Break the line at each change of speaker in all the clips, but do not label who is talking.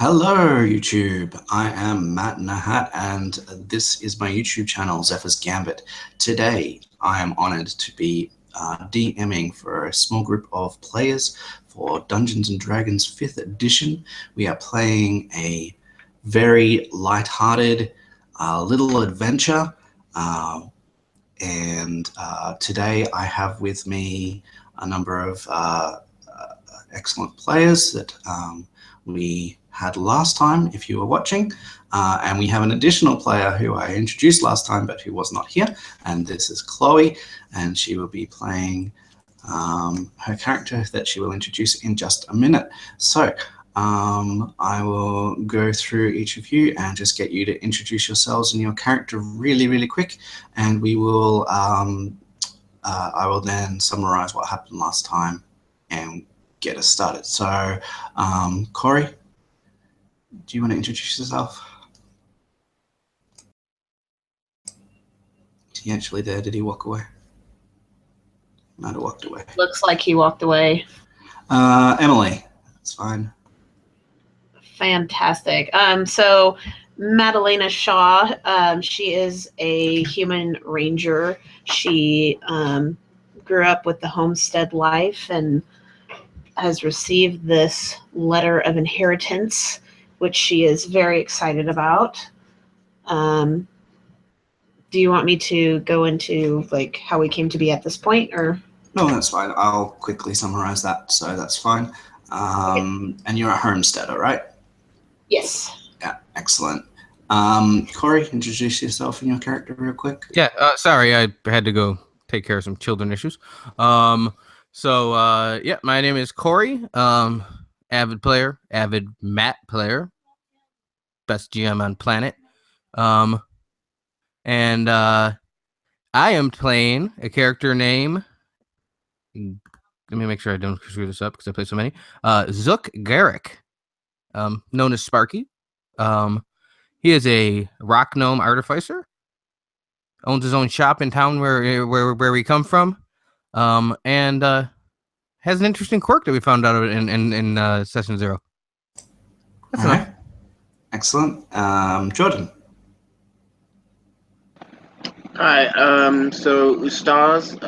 Hello, YouTube. I am Matt Nahat, and this is my YouTube channel, Zephyr's Gambit. Today, I am honored to be DMing for a small group of players for Dungeons & Dragons 5th edition. We are playing a very light-hearted little adventure, and today I have with me a number of excellent players that we had last time, if you were watching, and we have an additional player who I introduced last time but who was not here, and this is Chloe, and she will be playing her character that she will introduce in just a minute. So I will go through each of you and just get you to introduce yourselves and your character really quick, and we will I will then summarize what happened last time and get us started. So Corey, do you want to introduce yourself? Is he actually there? Did he walk away? Might have walked away.
Looks like he walked away.
Emily, that's fine.
Fantastic. So Madalena Shaw, she is a human ranger. She grew up with the homestead life and has received this letter of inheritance, which she is very excited about. Do you want me to go into like how we came to be at this point, or?
No, that's fine. I'll quickly summarize that, so that's fine. Okay. And you're a homesteader, right?
Yes.
Yeah, excellent. Corey, introduce yourself and your character real quick.
Yeah, sorry, I had to go take care of some children issues. Yeah, my name is Corey. Avid player, avid Matt player, best GM on planet. And I am playing a character name. Let me make sure I don't screw this up because I play so many. Zook Garrick, known as Sparky. He is a rock gnome artificer. Owns his own shop in town where we come from, and has an interesting quirk that we found out in session 0. That's enough.
Right. Excellent. Jordan.
Hi. So Ustaz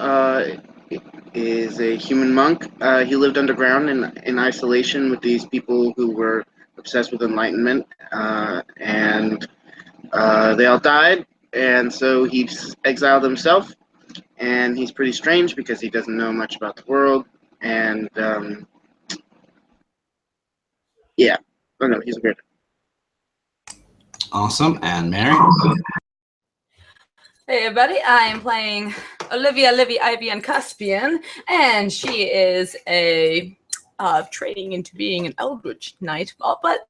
is a human monk. He lived underground in isolation with these people who were obsessed with enlightenment, and they all died. And so he's exiled himself, and he's pretty strange because he doesn't know much about the world. And yeah, I don't know, he's weird.
Awesome. And Mary?
Hey everybody, I am playing Olivia, Livy, Ivy, and Caspian, and she is a trading into being an Eldritch Knight, but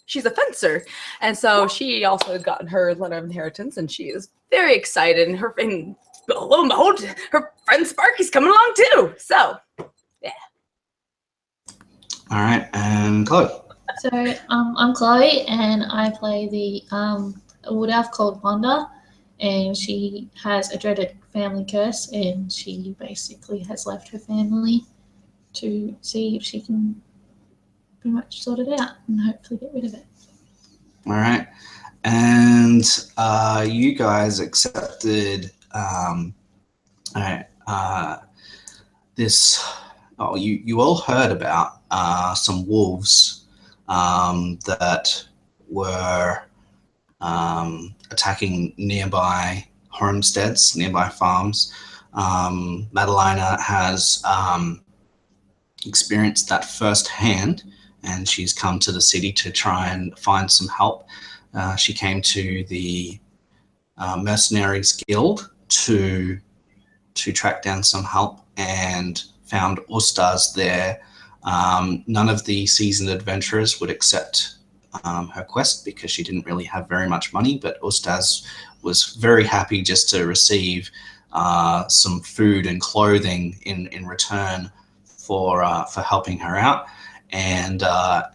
she's a fencer, and so she also has gotten her letter of inheritance, and she is very excited, and lo and behold, her friend Sparky's coming along too, so, yeah.
All right, and Chloe.
So, I'm Chloe, and I play the a wood elf called Wanda, and she has a dreaded family curse, and she basically has left her family to see if she can pretty much sort it out and hopefully get rid of it.
All right, and you guys accepted this. Oh, you all heard about some wolves that were attacking nearby homesteads, nearby farms. Madalena has experienced that firsthand, and she's come to the city to try and find some help. She came to the Mercenaries Guild to track down some help and found Ustaz there. None of the seasoned adventurers would accept her quest because she didn't really have very much money, but Ustaz was very happy just to receive some food and clothing in return for helping her out. And our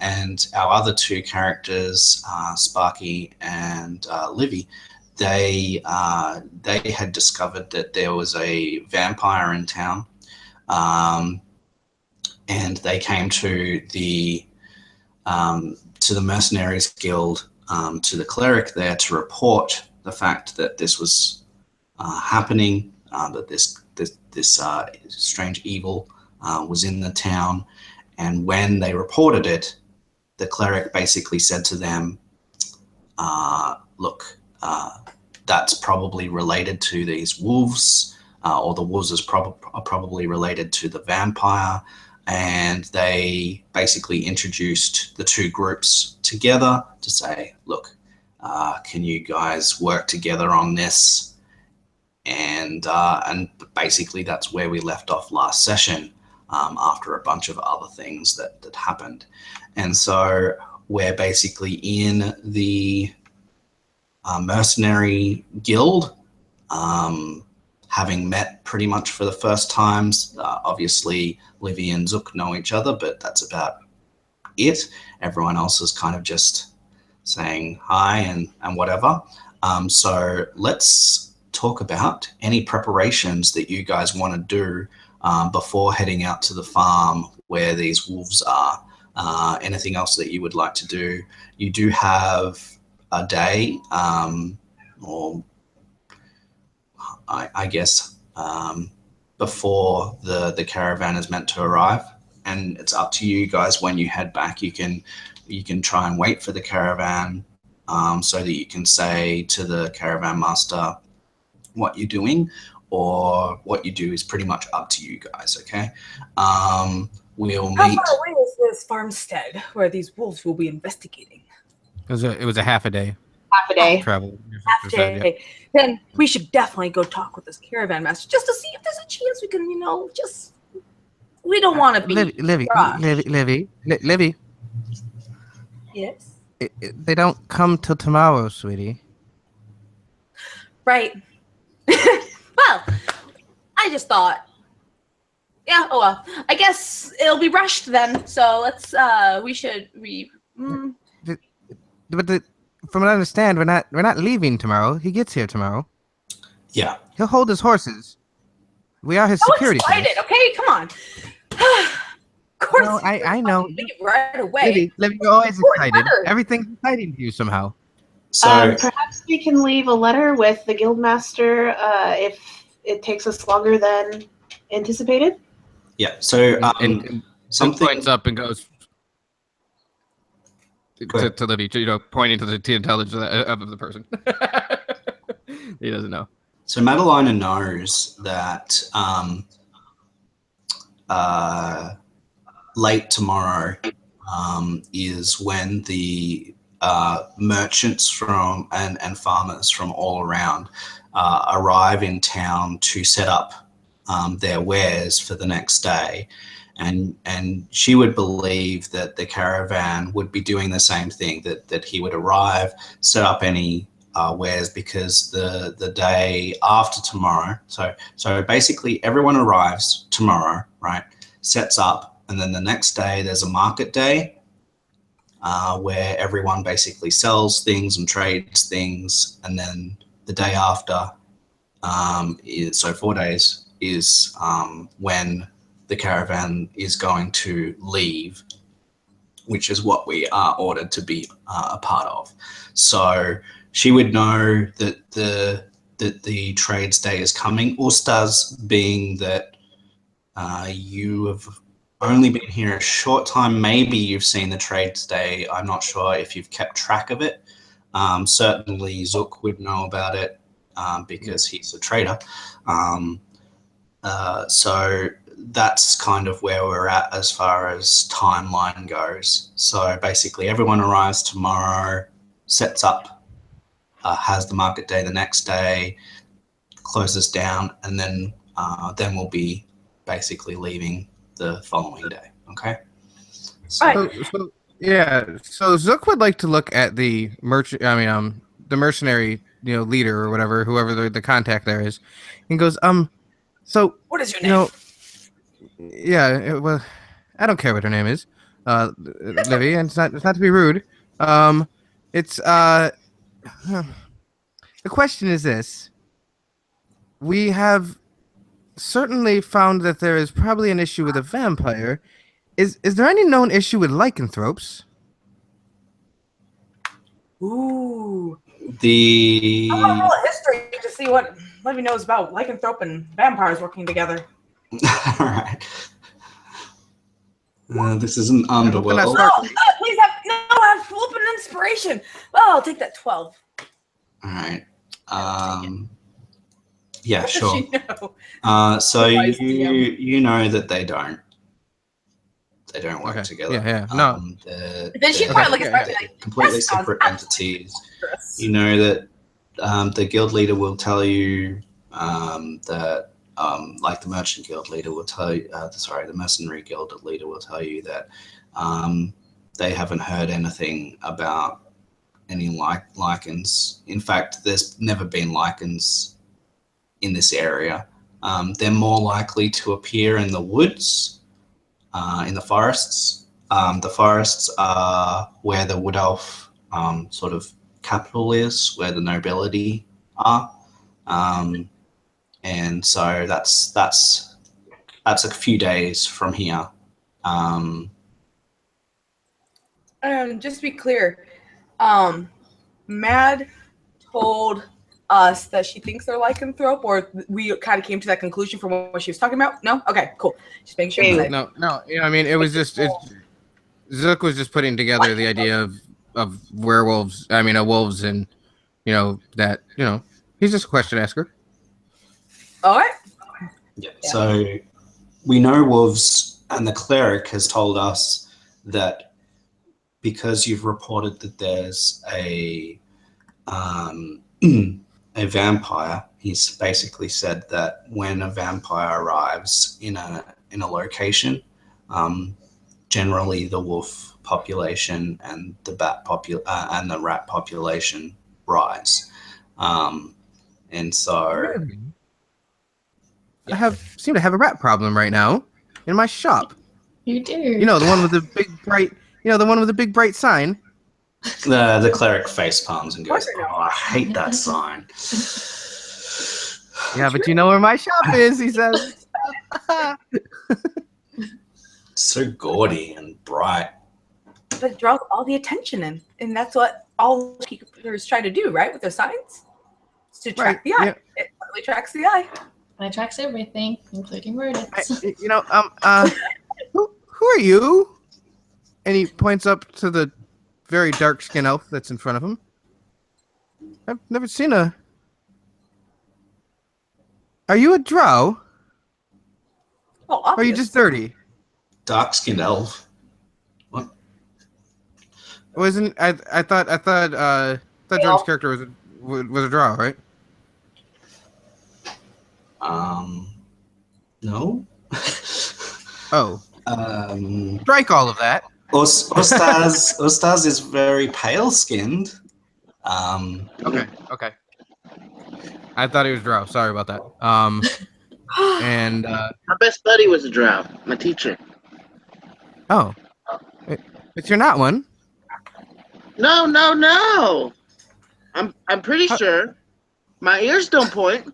other two characters, Sparky and Livy, they had discovered that there was a vampire in town, and they came to the to the Mercenaries Guild, to the cleric there to report the fact that this was happening, that this strange evil was in the town. And when they reported it, the cleric basically said to them, look, that's probably related to these wolves, or the wolves are probably related to the vampire. And they basically introduced the two groups together to say, look, can you guys work together on this? And basically that's where we left off last session, after a bunch of other things that happened. And so we're basically in the mercenary guild, having met pretty much for the first times. Obviously, Livy and Zook know each other, but that's about it. Everyone else is kind of just saying hi and whatever. So let's talk about any preparations that you guys want to do before heading out to the farm where these wolves are. Anything else that you would like to do? You do have a day, or I guess, before the caravan is meant to arrive, and it's up to you guys when you head back. You can try and wait for the caravan, so that you can say to the caravan master what you're doing, or what you do is pretty much up to you guys. Okay. We'll
How
meet.
far away is this farmstead where these wolves will be investigating?
It was a half a day
Half a day.
travel.
Half day. Then we should definitely go talk with this caravan master just to see if there's a chance we can, just. We don't want to be.
Livy.
Yes.
They don't come till tomorrow, sweetie.
Right. Well, I just thought. Yeah. Oh well. I guess it'll be rushed then. So let's.
But from what I understand, we're not leaving tomorrow. He gets here tomorrow.
Yeah.
He'll hold his horses. We are his security.
Excited, okay? Come on. Of course.
No, I know.
Leave right away.
Livy, you're always excited.
Letter.
Everything's exciting to you somehow.
So
Perhaps we can leave a letter with the guildmaster if it takes us longer than anticipated.
yeah. So
And
something
points up and goes to Livy, pointing to the intelligence of the person. He doesn't know.
So Madalina knows that late tomorrow is when the merchants from and farmers from all around arrive in town to set up their wares for the next day. And she would believe that the caravan would be doing the same thing, that he would arrive, set up any wares, because the day after tomorrow, so basically everyone arrives tomorrow, right, sets up, and then the next day there's a market day where everyone basically sells things and trades things, and then the day after, so 4 days, is when the caravan is going to leave, which is what we are ordered to be a part of. So she would know that the trades day is coming. Ustaz, being that you have only been here a short time, maybe you've seen the trades day. I'm not sure if you've kept track of it. Certainly Zook would know about it because he's a trader. So that's kind of where we're at as far as timeline goes. So basically everyone arrives tomorrow, sets up, has the market day the next day, closes down, and then we'll be basically leaving the following day. Okay. So,
So Zook would like to look at the the mercenary, leader or whatever, whoever the contact there is, and goes, so
What is your name?
Well, I don't care what her name is, Livy, and it's not to be rude. It's the question is this: we have certainly found that there is probably an issue with a vampire. Is there any known issue with lycanthropes?
Ooh. I want
The
to roll a history to see what Levy knows about lycanthrope and vampires working together.
all right. This is an
hope they're not
underworld.
smart.
Please have flipping inspiration. Oh, I'll take that 12.
All right.
What
Yeah,
does
sure.
she know?
So
Wise
you know that they don't work
Okay.
together.
Yeah. No.
Then she'd probably look at
they're
me like,
completely
"That sounds
separate entities.
dangerous."
You know that the guild leader will tell you that, like the merchant guild leader will tell you, the mercenary guild leader will tell you that they haven't heard anything about any lichens. In fact, there's never been lichens in this area. They're more likely to appear in the woods, in the forests. The forests are where the wood elf sort of capital is, where the nobility are, and so that's a few days from here.
Just to be clear, Mad told us that she thinks they're lycanthrope, or we kind of came to that conclusion from what she was talking about? No? Okay, cool. Just making sure.
No. You know, I mean, it was just Zook was just putting together the idea of werewolves. I mean, wolves, and that he's just a question asker.
All right.
Yeah. So we know wolves, and the cleric has told us that because you've reported that there's a vampire, he's basically said that when a vampire arrives in a location, generally the wolf population and the and the rat population rise, and so
I seem to have a rat problem right now in my shop.
You do.
You know, the one with the big bright. You know, the one with the big bright sign.
the cleric face palms and goes, "Oh, I hate that sign."
Yeah, but you know where my shop is, he says.
So gaudy and bright.
But it draws all the attention in, and that's what all keepers try to do, right? With their signs, it's to track the eye.
Yeah.
It totally tracks the eye.
It tracks everything, including rodents.
Who are you? And he points up to the very dark skinned elf that's in front of him. I've never seen a. Are you a drow?
Well,
Or are you just dirty?
Dark-skinned elf. What?
Wasn't I thought Jordan's character was a drow, right?
No.
Oh.
Um,
Strike all of that.
Ustaz is very pale-skinned.
Okay. I thought he was drow. Sorry about that. And
My best buddy was a drow, my teacher.
oh, but you're not one.
No. I'm pretty sure. My ears don't point.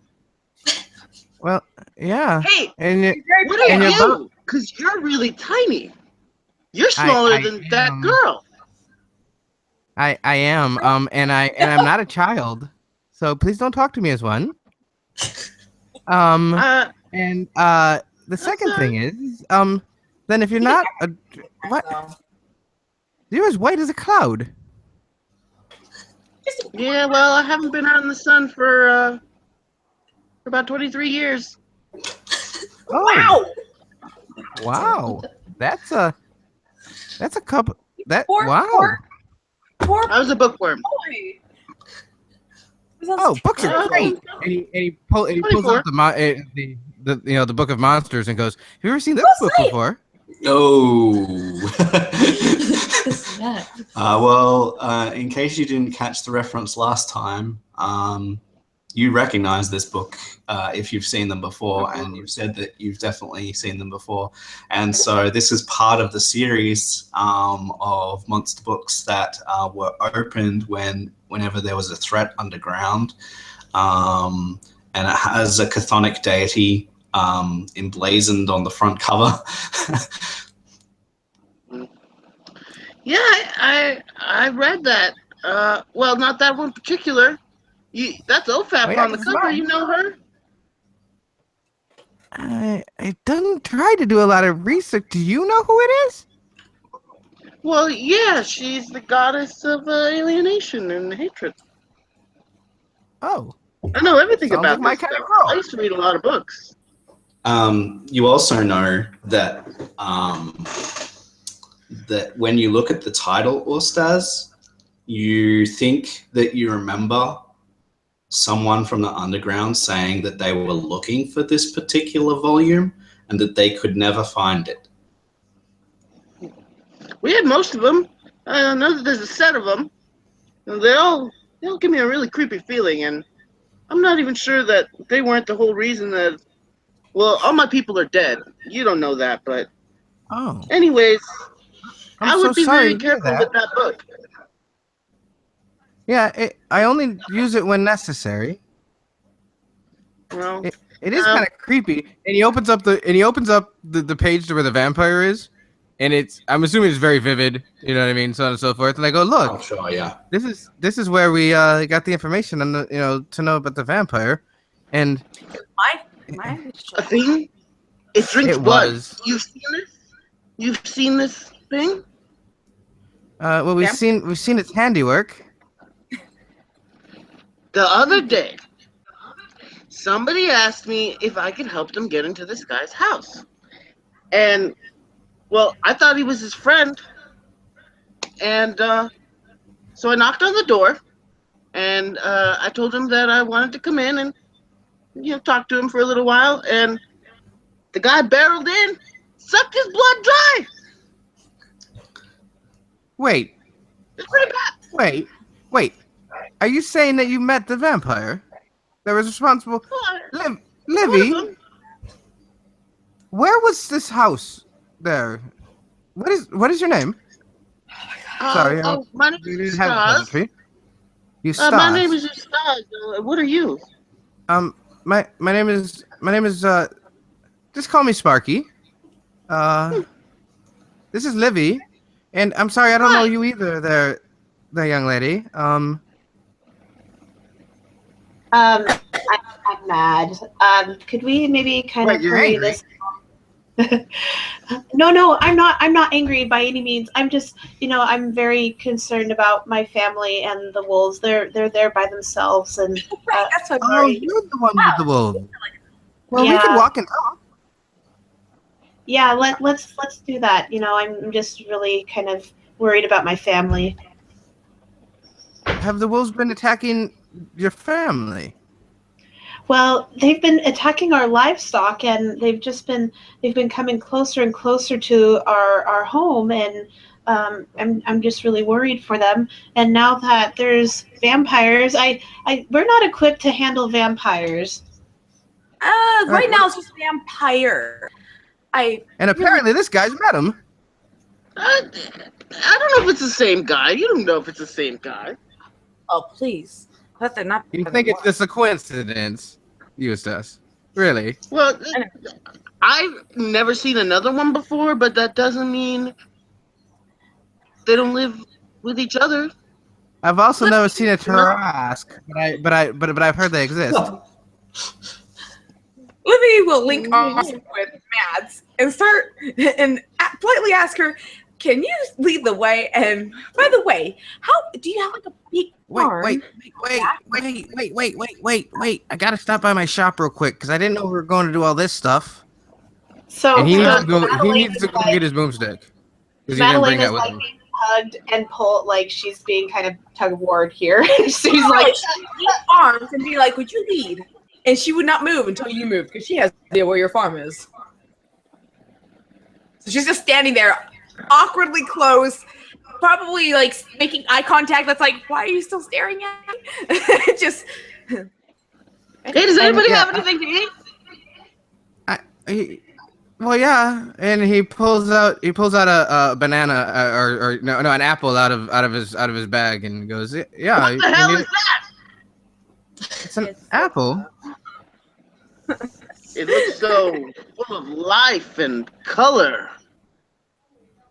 Well, yeah.
Hey,
And
what are
and you're
you? Because you're really tiny. You're smaller than that girl.
I am. And I'm not a child. So please don't talk to me as one. And the second thing is, then if you're not a what? You're as white as a cloud.
Yeah, well, I haven't been out in the sun for about 23 years.
Oh. Wow. That's a couple. Wow.
Poor
I was a bookworm.
boy.
Oh, books are great. And he pulls out the book of monsters and goes, "Have you ever seen this book before?"
Oh.
Yeah.
Well, in case you didn't catch the reference last time, you recognize this book if you've seen them before, and you've said that you've definitely seen them before. And so this is part of the series of monster books that were opened whenever there was a threat underground. And it has a chthonic deity emblazoned on the front cover.
Yeah, I read that. Well, not that one particular. That's OFAP
Oh, yeah,
on the
it's
cover.
mine.
You know her?
I didn't try to do a lot of research. Do you know who it is?
Well, yeah, she's the goddess of alienation and hatred.
Oh,
I know everything
sounds like
about
my
this
kind
stuff.
of girl.
I used to read a lot of books.
You also know that that when you look at the title Ustaz, you think that you remember someone from the underground saying that they were looking for this particular volume and that they could never find it.
We had most of them. I know that there's a set of them. And they all give me a really creepy feeling, and I'm not even sure that they weren't the whole reason that. Well, all my people are dead. You don't know that, but
Oh,
anyways,
I'm
I
so
would be
sorry
very
to hear
careful
that.
with that book.
Yeah, I only use it when necessary.
Well,
It is kind of creepy, and he opens up the page to where the vampire is, and I'm assuming it's very vivid. You know what I mean, so on and so forth. And I go, look,
Oh, sure, yeah.
this is where we got the information on the to know about the vampire, and
My
a thing. It drinks
it
blood.
was.
You've seen this? You've seen this thing?
Well, we've seen its handiwork.
The other day, somebody asked me if I could help them get into this guy's house. And, well, I thought he was his friend. And so I knocked on the door, and I told him that I wanted to come in and, talk to him for a little while. And the guy barreled in, sucked his blood dry.
Wait,
It's pretty bad.
wait. Are you saying that you met the vampire that was responsible?
One
Livy,
of them.
where was this house? There. What is your name? Sorry,
My name
you
is
didn't have a
Stas.
pleasantry. You Stas.
My name is Stas. What are you?
My name is just call me Sparky. This is Livy, and I'm sorry I don't know you either. There, young lady.
I'm mad. Could we maybe kind
Wait,
of
you're
hurry
angry?
this? No, I'm not. I'm not angry by any means. I'm just, I'm very concerned about my family and the wolves. They're there by themselves, and
right, that's what.
Oh, you're the one with the wolf. Well, we
Yeah.
could walk and talk.
yeah, let's do that. I'm just really kind of worried about my family.
Have the wolves been attacking your family?
Well, they've been attacking our livestock, and they've been coming closer and closer to our home, and I'm just really worried for them. And now that there's vampires, we're not equipped to handle vampires.
Right now it's just vampire.
And apparently this guy's met him.
I don't know if it's the same guy. You don't know if it's the same guy.
Oh, please. Let that not.
You think it's just a coincidence, Eustace? Really?
Well, I've never seen another one before, but that doesn't mean they don't live with each other.
I've also never seen a Tarask, but I've heard they exist.
Livy will link arms with Mads and start and politely ask her, "Can you lead the way? And by the way, how do you have like a big farm?"
Wait. I gotta stop by my shop real quick because I didn't know we were going to do all this stuff.
So
And he needs to go. He
Madeline
needs to
is
go
like-
get his boomstick because he didn't
Madeline
bring
is
that with
like
him.
being hugged and pulled, like she's being kind of tug of war here. She's
She's
like,
arms and be like, "Would you lead?" And she would not move until you move because she has no idea where your farm is. So she's just standing there, awkwardly close, probably like making eye contact. That's like, "Why are you still staring at me?" Just.
Hey, does anybody
yeah,
have anything to eat?
Well, yeah, and he pulls out a banana or an apple out of his bag and goes, yeah.
What the hell is that?
It's an apple.
It looks so full of life and color.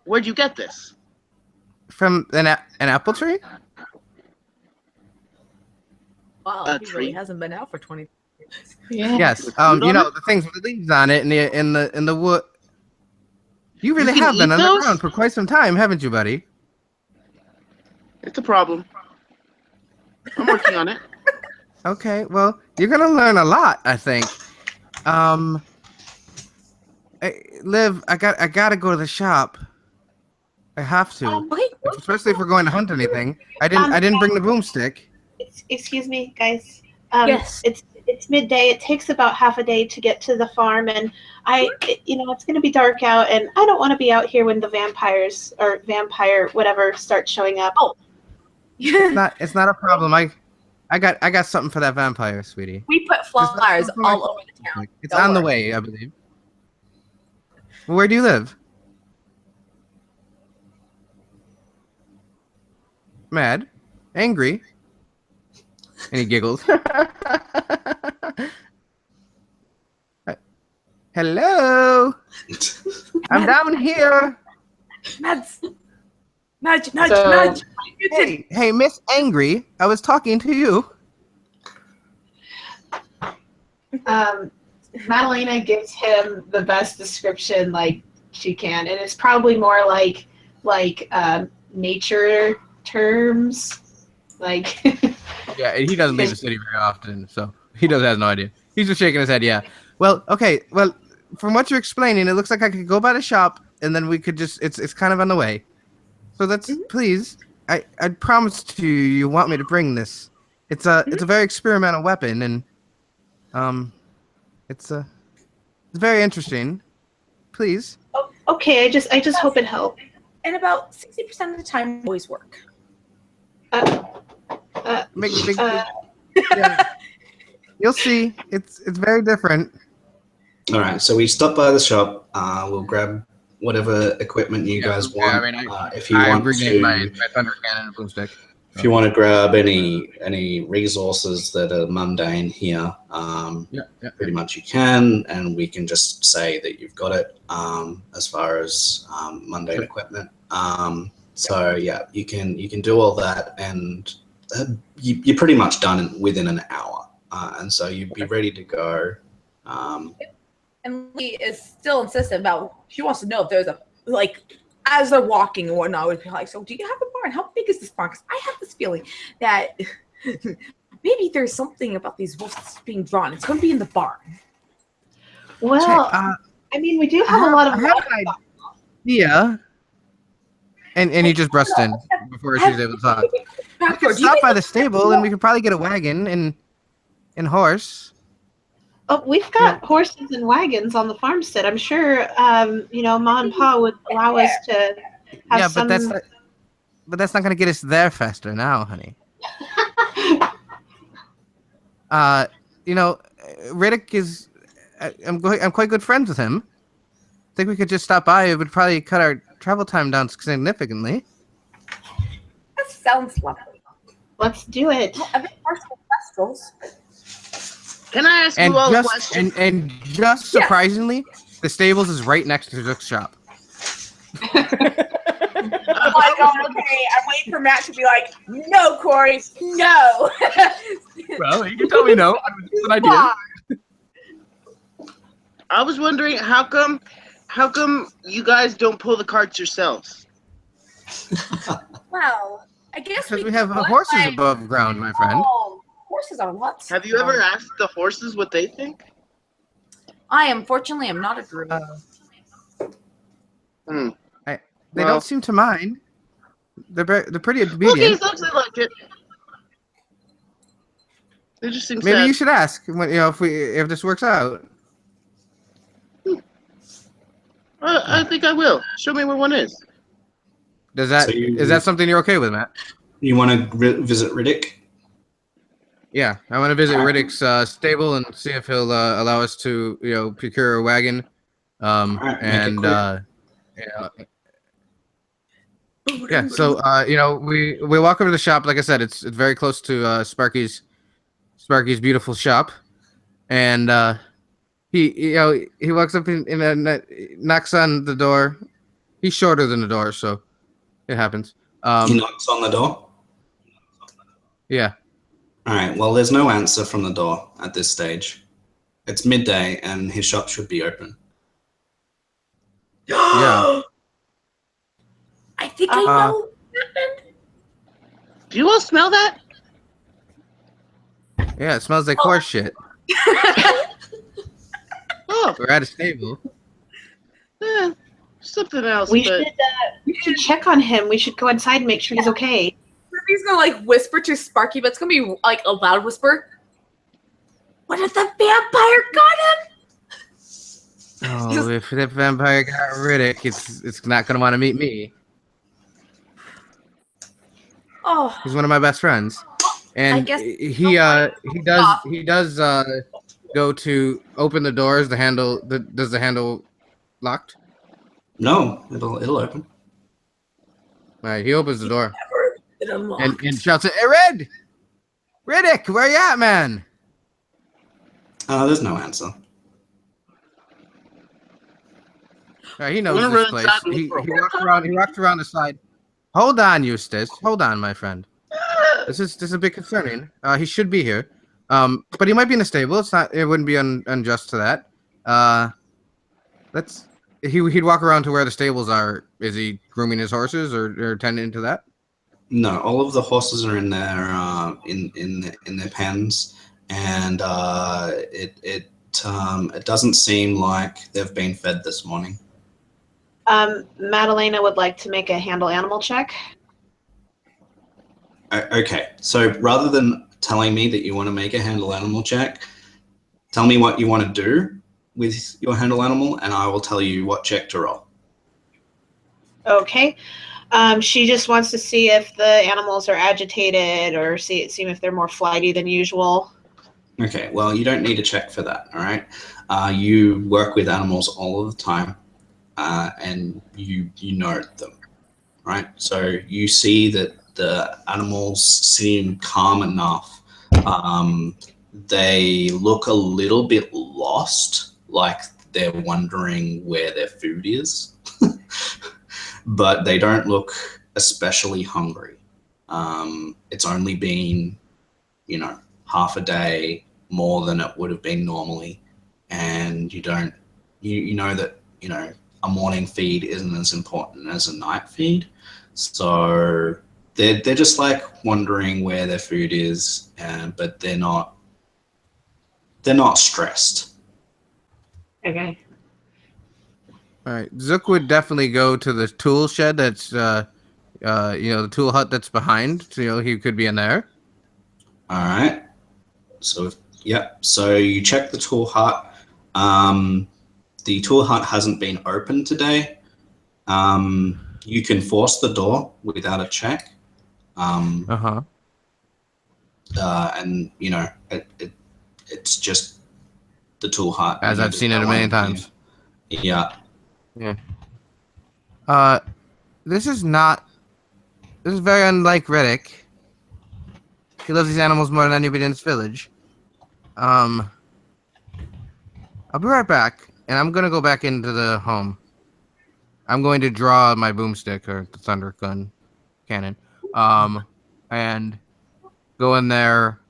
Where'd you get this?
From an apple tree?
Wow,
A
he
tree?
really hasn't been out for 20 years.
Yeah.
Yes.
With fruit
You
on
know
it?
the things with the leaves on it in the wood. You really
can
have been
eat those?
underground for quite some time, haven't you, buddy?
It's a problem. I'm working on it.
Okay. Well, you're gonna learn a lot, I think. Liv, I gotta go to the shop. I have to,
Okay,
especially if we're going to hunt anything. I didn't bring the boomstick.
Excuse me, guys.
Yes.
It's midday. It takes about half a day to get to the farm, and it's going to be dark out, and I don't want to be out here when the vampires or vampire whatever start showing up.
Oh.
It's not a problem. I got something for that vampire, sweetie.
We put flyers all over the town.
It's
Don't
on the
worry.
way, I believe. Where do you live? Mad? Angry? And he giggles. Hello? I'm down here.
Nudge, nudge, nudge,
So-
nudge.
Hey, Miss Angry. I was talking to you.
Madalena gives him the best description like she can, and it's probably more like nature terms, like.
Yeah, and he doesn't leave the city very often, so he has no idea. He's just shaking his head. Yeah. Well, okay. Well, from what you're explaining, it looks like I could go by the shop, and then we could just. It's kind of on the way. So that's please. I promised you want me to bring this. It's a very experimental weapon, and it's very interesting. Please.
Okay, I just hope it helps.
And about 60% of the time, it always work.
Yeah. You'll see. It's very different.
All right, so we stop by the shop. We'll grab whatever equipment you guys want.
I mean,
if you
I
want
renamed
to,
my thunder cannon and boomstick.
if you want to grab any resources that are mundane here, pretty much you can, and we can just say that you've got it as far as mundane equipment. So yeah, you can do all that, and you're pretty much done within an hour, and so you'd be ready to go.
And Lee is still insistent about, she wants to know if there's as they're walking and whatnot, would be like, so do you have a barn? How big is this barn? Because I have this feeling that maybe there's something about these wolves that's being drawn. It's going to be in the barn.
Well, I mean, we do have a lot of.
I have an idea. And he just burst in before she was able to talk. We could stop by the stable, and we could probably get a wagon and horse.
Oh, we've got horses and wagons on the farmstead. I'm sure, Ma and Pa would allow us to have some.
But that's not going to get us there faster now, honey. Riddick is. I'm quite good friends with him. I think we could just stop by. It would probably cut our travel time down significantly.
That sounds lovely.
Let's do it.
Well, I've been partial festivals.
Can I ask you all a question?
And just surprisingly, the stables is right next to Zook's shop.
Oh my god, okay. I'm waiting for Matt to be like, no, Corey, no.
Well, you can tell me no. It's an idea.
I was wondering how come you guys don't pull the carts yourselves?
Well, I guess
Because we have horses above ground, my friend.
Oh, horses are lots.
Have you ever asked the horses what they think?
I unfortunately am not a groom.
They don't seem to mind. They're pretty obedient.
Okay, as long as they like it. They just seem
Maybe
sad.
you should ask if this works out.
I think I will. Show me where one is.
Is that something you're okay with, Matt?
You want to visit Riddick?
Yeah, I want to visit Riddick's stable and see if he'll allow us to procure a wagon. So we walk over to the shop. Like I said, it's very close to Sparky's beautiful shop, and he walks up and knocks on the door. He's shorter than the door, so it happens.
He knocks on the door.
Yeah.
All right. Well, there's no answer from the door at this stage. It's midday, and his shop should be open.
Yeah.
I think
Uh,
I know what happened.
Do you all smell that?
Yeah, it smells like horse shit.
Oh,
We're at a stable.
something else.
we
but
should check on him. We should go inside and make sure he's okay.
He's gonna like whisper to Sparky, but it's gonna be like a loud whisper. What if the vampire got him?
Oh, if that vampire got Riddick, it's not gonna want to meet me.
Oh,
He's one of my best friends, and
guess-
he does go to open the doors. Does the handle locked?
No, it'll open.
All right, he opens the door
it unlocked.
and shouts, "Hey, Riddick, where you at, man?"
There's no answer.
All right, he knows
I'm gonna
this
run
place.
inside and
He
look for
walks around the side. Hold on, Eustace. Hold on, my friend. This is a bit concerning. He should be here, but he might be in the stable. It wouldn't be unjust to that. He'd walk around to where the stables are. Is he grooming his horses or tending to that?
No, all of the horses are in their in their pens, and it doesn't seem like they've been fed this morning.
Madalena would like to make a handle animal check.
Okay, so rather than telling me that you want to make a handle animal check, tell me what you want to do with your handle animal, and I will tell you what check to roll.
Okay. She just wants to see if the animals are agitated or see if they're more flighty than usual.
Okay, well, you don't need a check for that, all right? You work with animals all of the time, and you know them, right? So you see that the animals seem calm enough. They look a little bit lost, like they're wondering where their food is, but they don't look especially hungry. It's only been, half a day more than it would have been normally, and you know that a morning feed isn't as important as a night feed, so they're just like wondering where their food is, but they're not stressed.
Okay.
All right, Zook would definitely go to the tool shed that's the tool hut that's behind. So, he could be in there.
All right. So So you check the tool hut. The tool hut hasn't been opened today. You can force the door without a check. And it's just the tool hut.
As I've seen it a million times.
Yeah.
This is very unlike Riddick. He loves these animals more than anybody in this village. I'll be right back, and I'm gonna go back into the home. I'm going to draw my boomstick or the thunder gun cannon, and go in there.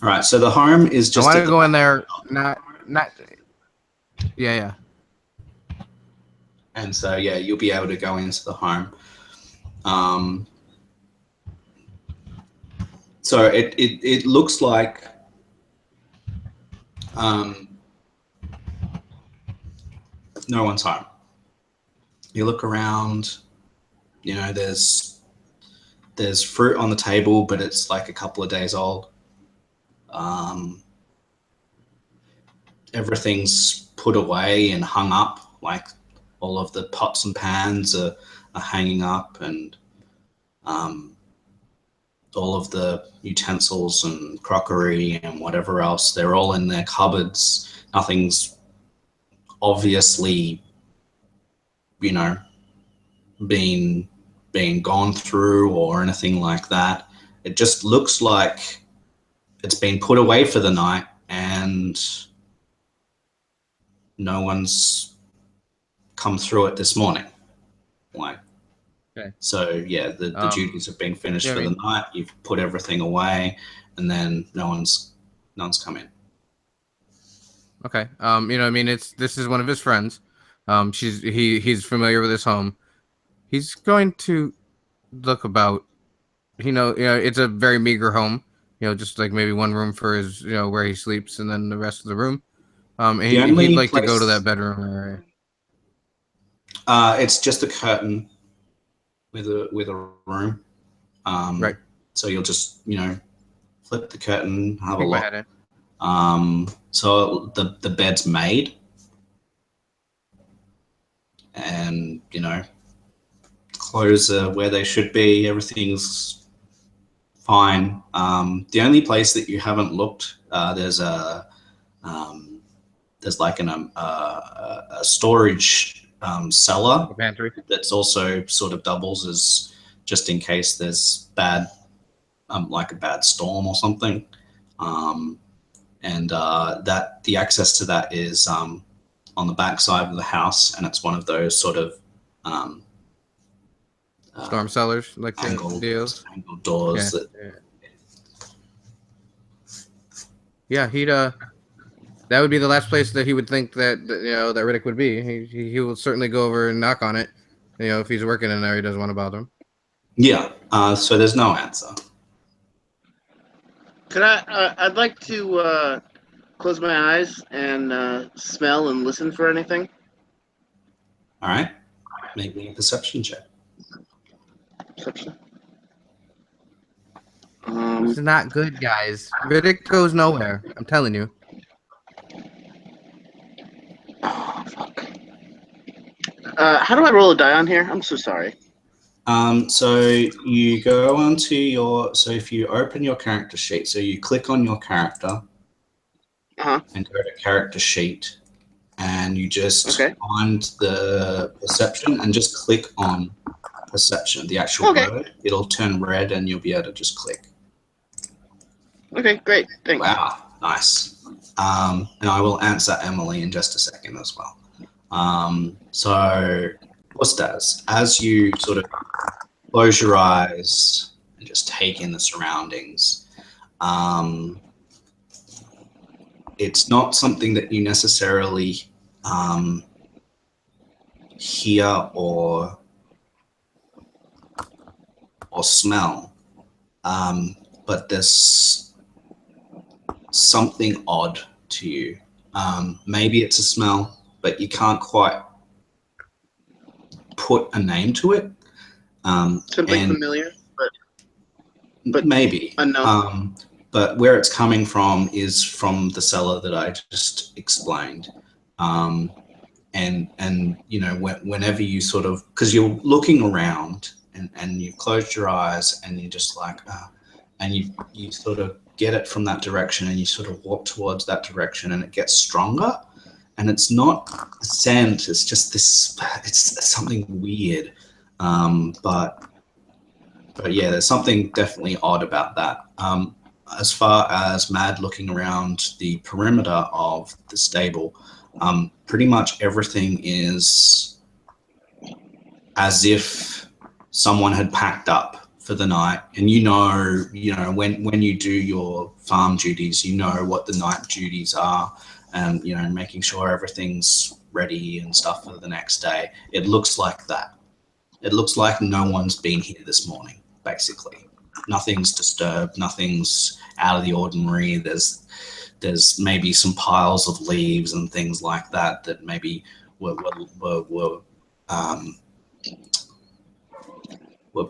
All right. So the home is just.
I want to go in there. Not. Yeah.
And so you'll be able to go into the home. So it looks like no one's home. You look around, there's fruit on the table, but it's like a couple of days old. Everything's put away and hung up, like all of the pots and pans are hanging up, and all of the utensils and crockery and whatever else, they're all in their cupboards. Nothing's obviously, being gone through or anything like that. It just looks like it's been put away for the night and no one's come through it this morning. Like,
Okay.
So yeah, the duties have been finished
yeah,
for
I mean-
the night. You've put everything away, and then no one's come in.
Okay. I mean, this is one of his friends. He's familiar with his home. He's going to look about. It's a very meager home. Just like maybe one room for his, where he sleeps, and then the rest of the room. And
The only
he'd like to go to
place-
that bedroom area.
It's just a curtain with a room.
Right.
So you'll just flip the curtain, have a
Peek my
look.
head in.
So the bed's made, and clothes are where they should be. Everything's fine. The only place that you haven't looked, there's like a storage cellar
A pantry.
that's also sort of doubles as just in case there's like a bad storm or something. And that the access to that is on the back side of the house, and it's one of those sort of
Storm cellars, like the
angled
Yeah.
doors.
Yeah, he'd that would be the last place that he would think that that Riddick would be. He will certainly go over and knock on it. If he's working in there, he doesn't want to bother him.
Yeah. So there's no answer.
Could I'd like to close my eyes and smell and listen for anything.
All right. Make me a perception check.
Perception.
This is not good, guys. Riddick goes nowhere. I'm telling you.
Oh, fuck. How do I roll a die on here? I'm so sorry.
So you go onto so if you open your character sheet, so you click on your character and go to character sheet, and you just find the perception and just click on perception, the actual word. It'll turn red and you'll be able to just click.
Okay, great. Thanks.
Wow, nice. And I will answer Emily in just a second as well. So, Ustaz, as you sort of close your eyes and just take in the surroundings, it's not something that you necessarily hear or smell, but there's something odd to you. Maybe it's a smell, but you can't quite put a name to it.
Something familiar, but
maybe
unknown.
But where it's coming from is from the cellar that I just explained. And whenever you sort of, because you're looking around and you've closed your eyes and you're just like, and you sort of get it from that direction and you sort of walk towards that direction and it gets stronger. And it's not a scent, it's just this, it's something weird. But yeah, there's something definitely odd about that. As far as Mad looking around the perimeter of the stable, pretty much everything is as if someone had packed up for the night. And when you do your farm duties, what the night duties are, and making sure everything's ready and stuff for the next day. It looks like that. It looks like no one's been here this morning, basically. Nothing's disturbed, nothing's out of the ordinary. There's maybe some piles of leaves and things like that maybe were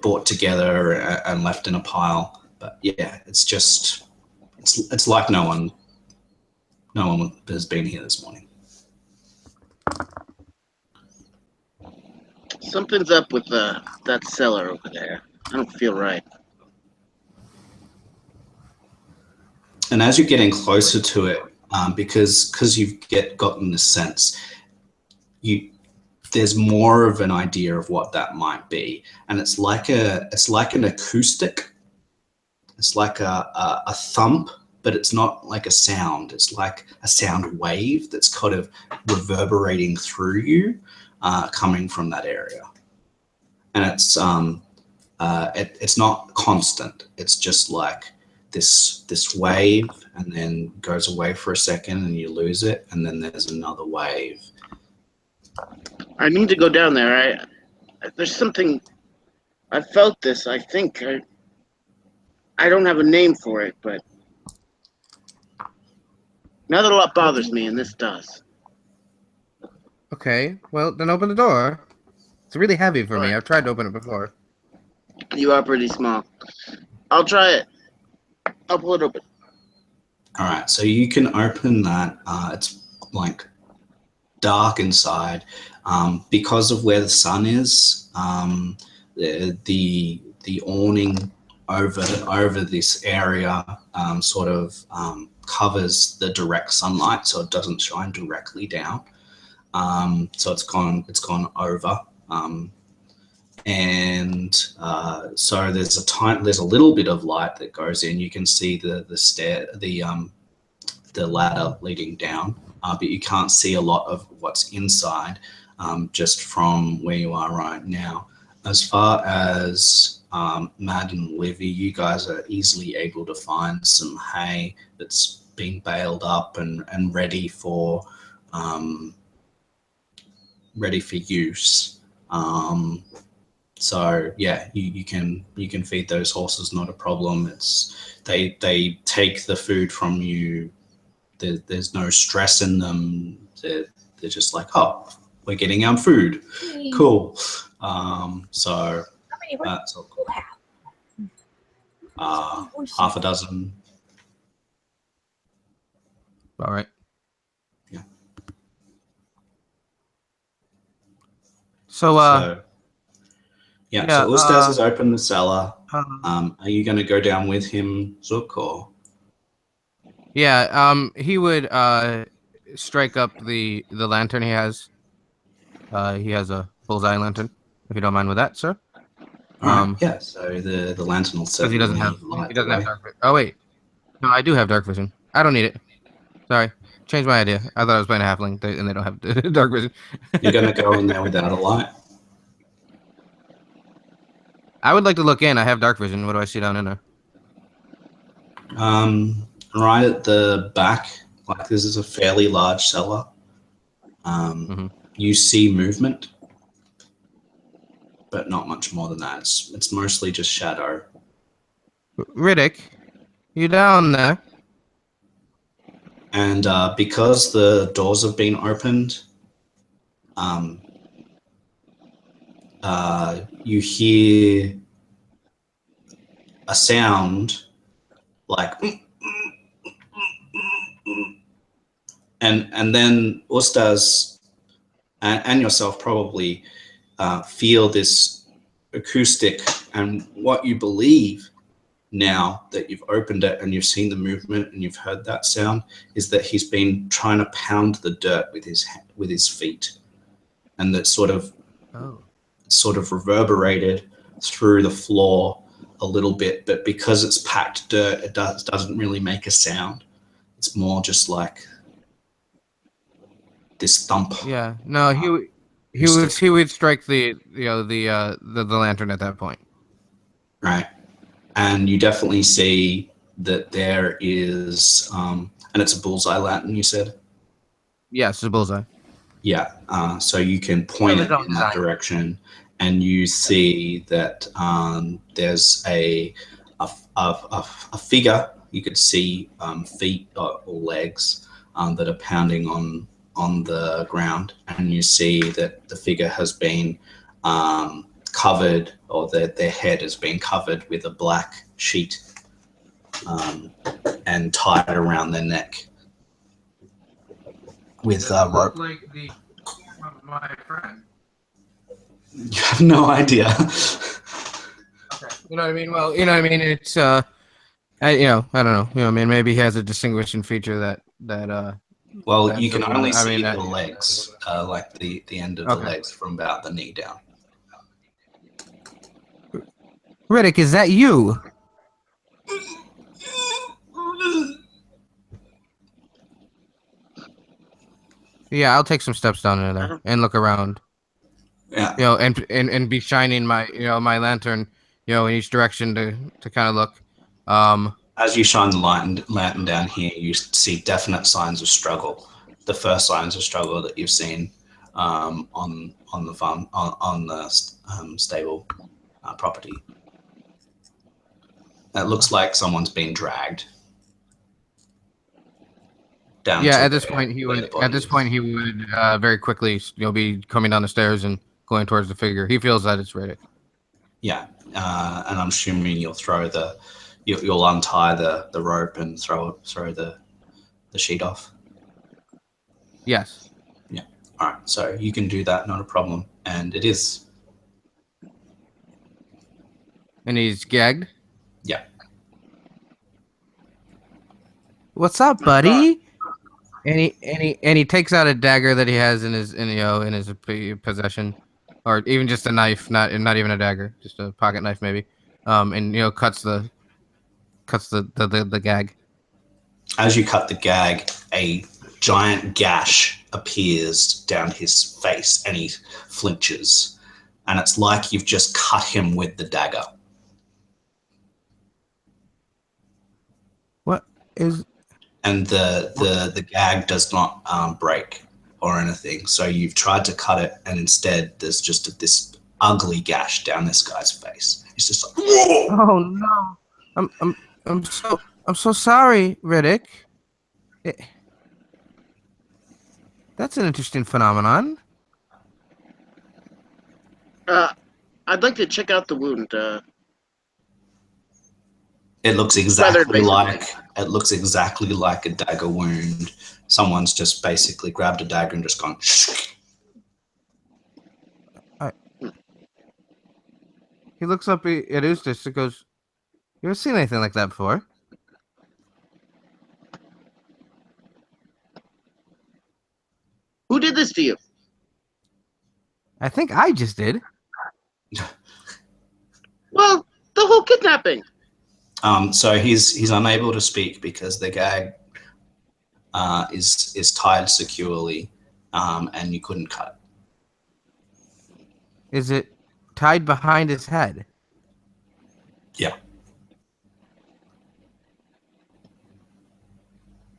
brought together and left in a pile. But yeah, it's like no one has been here this morning.
Something's up with that cellar over there. I don't feel right.
And as you're getting closer to it, because you've gotten this sense, there's more of an idea of what that might be, and it's like an acoustic. It's like a thump, but it's not like a sound. It's like a sound wave that's kind of reverberating through you, coming from that area. and it's not constant. It's just like this wave, and then goes away for a second, and you lose it, and then there's another wave.
I need to go down there. There's something. I felt this. I think I don't have a name for it, but not a lot bothers me, and this does.
Okay, well, then open the door. It's really heavy for me.
Alright.
I've tried to open it before.
You are pretty small. I'll try it. I'll pull it open.
All right, so you can open that. It's like dark inside because of where the sun is. The awning over this area sort of covers the direct sunlight, so it doesn't shine directly down. So it's gone over, and so there's a little bit of light that goes in. You can see the ladder leading down, but you can't see a lot of what's inside just from where you are right now. As far as Matt and Livy, you guys are easily able to find some hay that's been baled up and ready for use. So yeah, you can feed those horses, not a problem. They take the food from you. There's no stress in them. They're just like, oh, we're getting our food. Cool. So that's all cool. Half a dozen.
All right.
Yeah.
So,
So Ustaz has opened the cellar. Are you going to go down with him, Zook, or?
yeah, he would strike up the lantern he has. He has a bullseye lantern, if you don't mind with that, sir.
Yeah, so the lantern will
Because
certainly
he doesn't have dark vision. Oh wait, no, I do have dark vision. I don't need it. Sorry, changed my idea. I thought I was playing a halfling, and they don't have dark vision.
You're going to go in there without a light?
I would like to look in. I have dark vision. What do I see down in there?
Right at the back, like this is a fairly large cellar. You see movement, but not much more than that. It's mostly just shadow.
Riddick, you down there?
And because the doors have been opened, you hear a sound like, and then Ustaz and yourself probably feel this acoustic, and what you believe now that you've opened it and you've seen the movement and you've heard that sound is that he's been trying to pound the dirt with his feet, and that sort of reverberated through the floor a little bit, but because it's packed dirt, it doesn't really make a sound. It's more just like this thump.
Yeah, no, he would strike the lantern at that point.
Right. And you definitely see that there is, and it's a bullseye lantern, you said?
Yes, it's a bullseye.
Yeah. So you can point it in that direction, and you see that there's a figure. You could see feet or legs that are pounding on the ground, and you see that the figure has been covered, or their head has been covered with a black sheet and tied around their neck with rope.
Like the form of my friend.
You have no idea.
Okay. You know what I mean? Well, you know what I mean. It's I don't know. You know, I mean, maybe he has a distinguishing feature that.
Well, you can only see the legs, like the end of the legs from about the knee down.
Riddick, is that you? Yeah, I'll take some steps down into there and look around.
Yeah.
and be shining my my lantern in each direction to kind of look.
As you shine the lantern down here, you see definite signs of struggle. The first signs of struggle that you've seen on the farm on the stable property. It looks like someone's been dragged down.
Yeah,
to
at this
where-
point he
where the
would
body is.
very quickly be coming down the stairs and going towards the figure. He feels that it's Riddick.
Yeah, and I'm assuming you'll untie the rope and throw the sheet off.
Yes.
Yeah. All right. So you can do that, not a problem. And it is.
And he's gagged.
Yeah.
What's up, buddy? And he takes out a dagger that he has in his possession, or even just a knife, not even a dagger, just a pocket knife maybe. And cuts the gag.
As you cut the gag, a giant gash appears down his face, and he flinches. And it's like you've just cut him with the dagger.
What is?
And the gag does not break or anything. So you've tried to cut it, and instead there's just this ugly gash down this guy's face. It's just like, whoa!
Oh no! I'm so sorry, Riddick. That's an interesting phenomenon.
I'd like to check out the wound.
It looks exactly like a dagger wound. Someone's just basically grabbed a dagger and just gone.
He looks up at Eustace and goes, "You ever seen anything like that before?"
Who did this to you?
I think I just did.
Well, the whole kidnapping.
So he's unable to speak because the gag is tied securely, and you couldn't cut it.
Is it tied behind his head?
Yeah.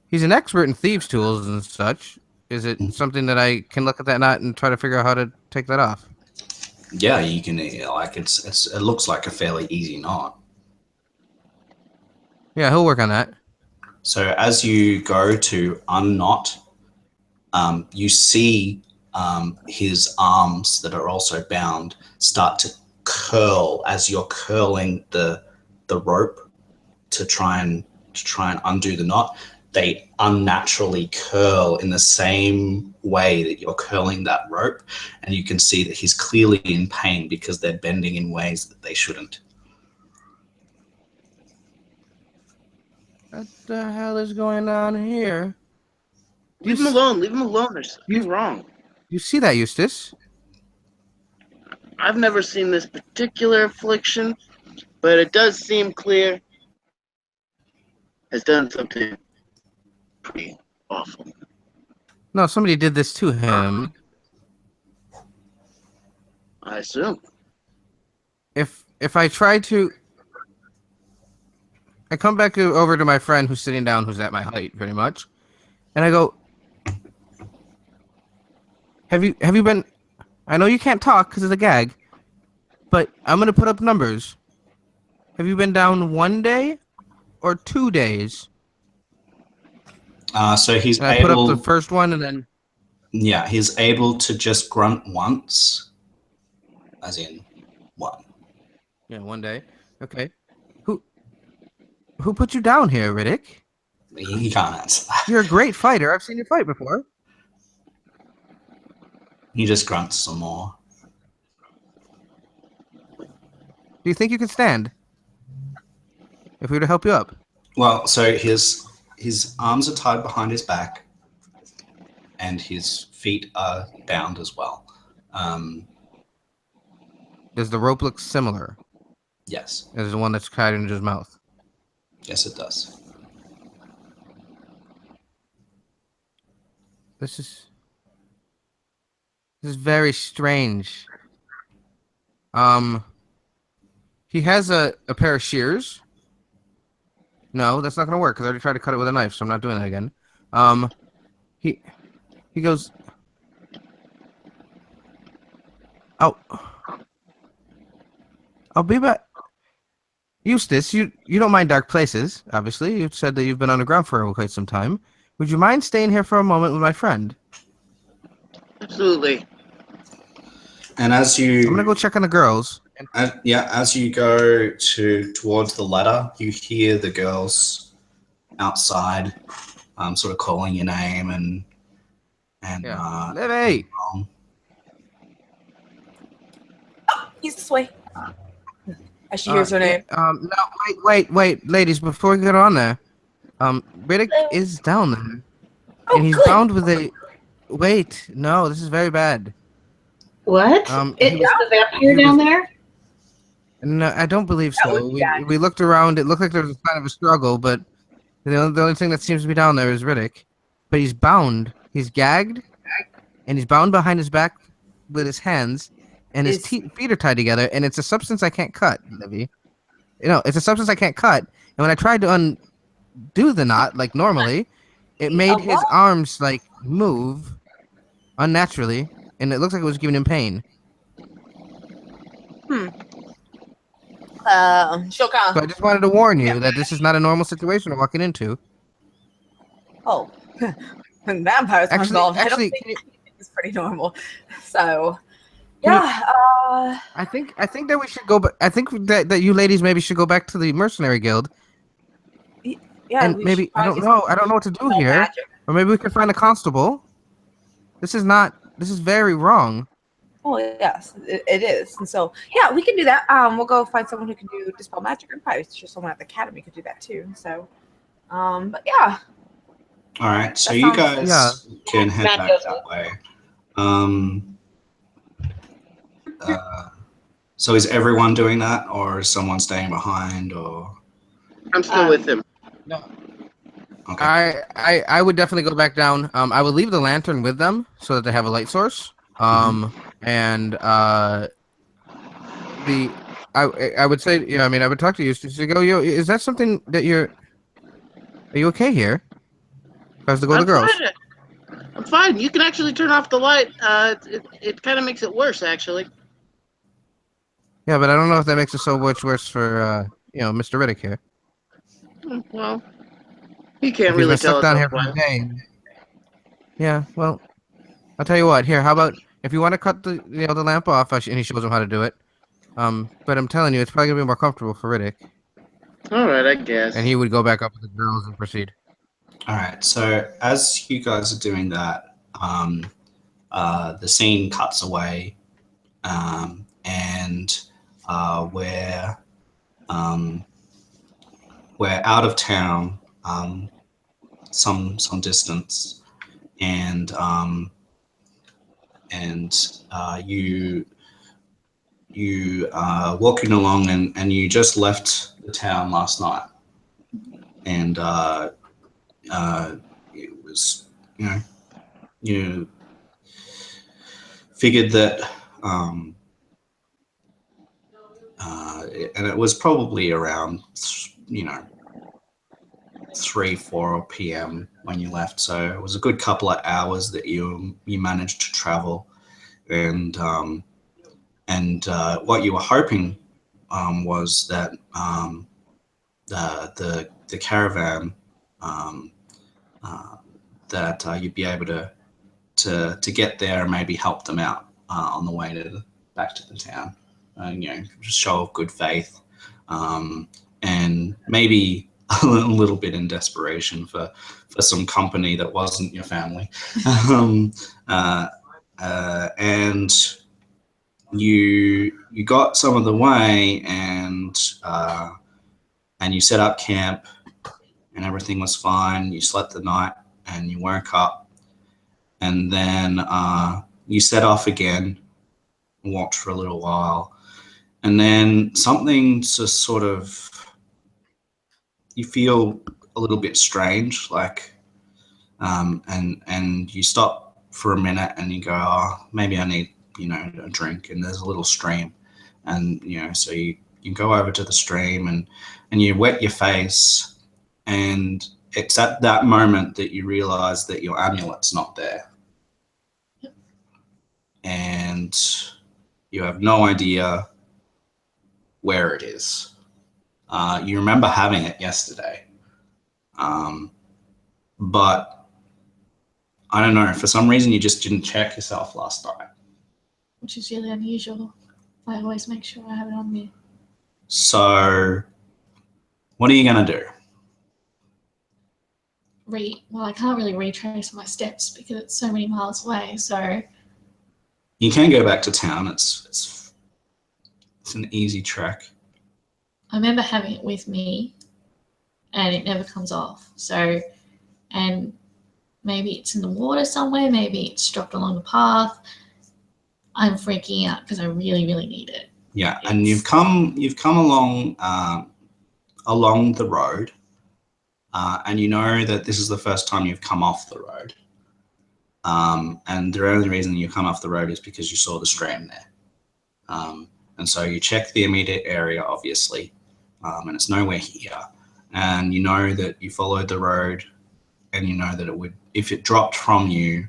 He's an expert in thieves' tools and such. Is it something that I can look at that knot and try to figure out how to take that off?
Yeah, you can. Like it looks like a fairly easy knot.
Yeah, he'll work on that.
So as you go to unknot, you see his arms that are also bound start to curl as you're curling the rope to try and undo the knot. They unnaturally curl in the same way that you're curling that rope, and you can see that he's clearly in pain because they're bending in ways that they shouldn't.
What the hell is going on here?
Leave him alone. Leave him alone. There's something wrong.
You see that, Eustace?
I've never seen this particular affliction, but it does seem clear has done something pretty awful.
No, somebody did this to him.
I assume.
If I try to, I come back over to my friend who's sitting down, who's at my height, pretty much, and I go, Have you been? I know you can't talk because it's a gag, but I'm gonna put up numbers. Have you been down 1 day or 2 days?
So he's
and I put up the first one, and then
he's able to just grunt once, as in one.
Yeah, 1 day. Okay. Who put you down here, Riddick?
He can't answer that.
You're a great fighter. I've seen you fight before.
He just grunts some more.
Do you think you can stand? If we were to help you up?
Well, so his arms are tied behind his back, and his feet are bound as well.
Does the rope look similar
Yes.
as the one that's tied into his mouth?
Yes, it does.
This is very strange. He has a pair of shears. No, that's not gonna work because I already tried to cut it with a knife, so I'm not doing that again. He goes, oh, I'll be back. Eustace, you don't mind dark places, obviously. You said that you've been underground for quite some time. Would you mind staying here for a moment with my friend?
Absolutely.
And as
I'm
you
gonna go check on the girls.
as you go towards the ladder, you hear the girls outside, sort of calling your name and
Livy!
He's this way. As she hears her
Yeah,
name.
no, wait, ladies, before we get on there, Riddick is down there,
Oh,
and he's
good.
bound with a. Wait, no, this is very bad.
What?
He
Is
was-
the vampire
he
down
was-
there?
No, I don't believe
That
so.
would be bad.
We looked around. It looked like there was kind of a struggle, but the only thing that seems to be down there is Riddick. But he's bound. He's gagged, and he's bound behind his back with his hands, and his feet are tied together. And it's a substance I can't cut, Livy. It's a substance I can't cut. And when I tried to undo the knot, like normally, it made his
what?
arms like move unnaturally, and it looked like it was giving him pain.
She'll kind
So I just wanted to warn you that this is not a normal situation we're walking into.
Oh, when vampires are
Actually,
involved, I don't
actually,
think it's pretty normal. So, yeah.
I think that we should go. But I think that you ladies maybe should go back to the mercenary guild,
Yeah.
and
we
maybe
should
I
probably
don't know what to do
get
here,
magic.
or maybe we can find a constable. This is very wrong.
Oh yes, it is. And so yeah, we can do that. We'll go find someone who can do dispel magic, and probably sure someone at the academy could do that too. So, but yeah.
All right, so
That
you
sounds-
guys can head
Matt
back
goes
that way. So is everyone doing that, or is someone staying behind, or
I'm still with him.
okay?
I would definitely go back down. I would leave the lantern with them so that they have a light source. And I would say, yeah, I mean, I would talk to you to go, is that something that are you okay here? If I was to go with the girls.
Fine. I'm fine. You can actually turn off the light. It kind of makes it worse, actually.
Yeah, but I don't know if that makes it so much worse for, Mr. Riddick here.
Well, he can't
If he's
really
been
tell
stuck down
us
here for
why.
a day. Yeah, well, I'll tell you what. Here, how about if you want to cut the lamp off, and he shows him how to do it. But I'm telling you, it's probably gonna be more comfortable for Riddick,
All right, I guess.
and he would go back up with the girls and proceed.
All right. So as you guys are doing that, the scene cuts away, and we're out of town, some distance, and you are walking along, and you just left the town last night, and it was, you figured that, and it was probably around, 3-4 p.m. when you left. So it was a good couple of hours that you managed to travel, and what you were hoping was that the caravan, that you'd be able to get there and maybe help them out on the way back to the town. Just show of good faith, and maybe a little bit in desperation for some company that wasn't your family. And you got some of the way, and you set up camp, and everything was fine. You slept the night, and you woke up, and then you set off again, walked for a little while, and then something just sort of, you feel a little bit strange, like, and you stop for a minute, and you go, oh, maybe I need, a drink, and there's a little stream, And, so you go over to the stream and you wet your face, and it's at that moment that you realize that your amulet's not there.
Yep.
And you have no idea where it is. You remember having it yesterday. But I don't know, for some reason you just didn't check yourself last night.
Which is really unusual. I always make sure I have it on me.
So what are you going to do?
Well, I can't really retrace my steps because it's so many miles away. So
You can go back to town. It's an easy trek.
I remember having it with me, and it never comes off. So, and maybe it's in the water somewhere. Maybe it's dropped along the path. I'm freaking out because I really, really need it.
Yeah, and you've come along along the road, and you know that this is the first time you've come off the road. And the only reason you come off the road is because you saw the stream there. And so you check the immediate area, obviously, and it's nowhere here. And you know that you followed the road, and you know that it would, if it dropped from you,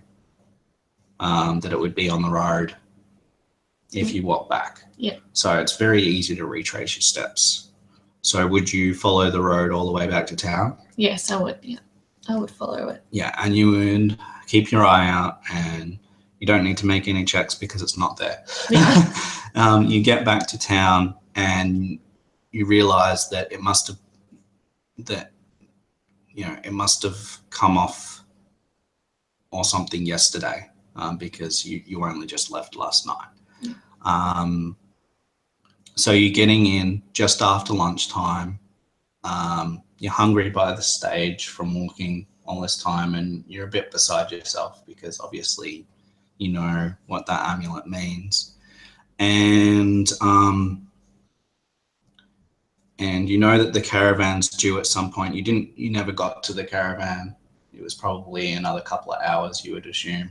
that it would be on the road if you walk back.
Yeah.
So it's very easy to retrace your steps. So would you follow the road all the way back to town?
Yes, I would. Yeah, I would follow it.
Yeah, and you would keep your eye out, and you don't need to make any checks because it's not there.
Yeah.
You get back to town, and you realize that it must have come off or something yesterday, because you only just left last night. So you're getting in just after lunchtime. You're hungry by the stage from walking all this time, and you're a bit beside yourself because obviously you know what that amulet means. And you know that the caravan's due at some point. You never got to the caravan. It was probably another couple of hours, you would assume.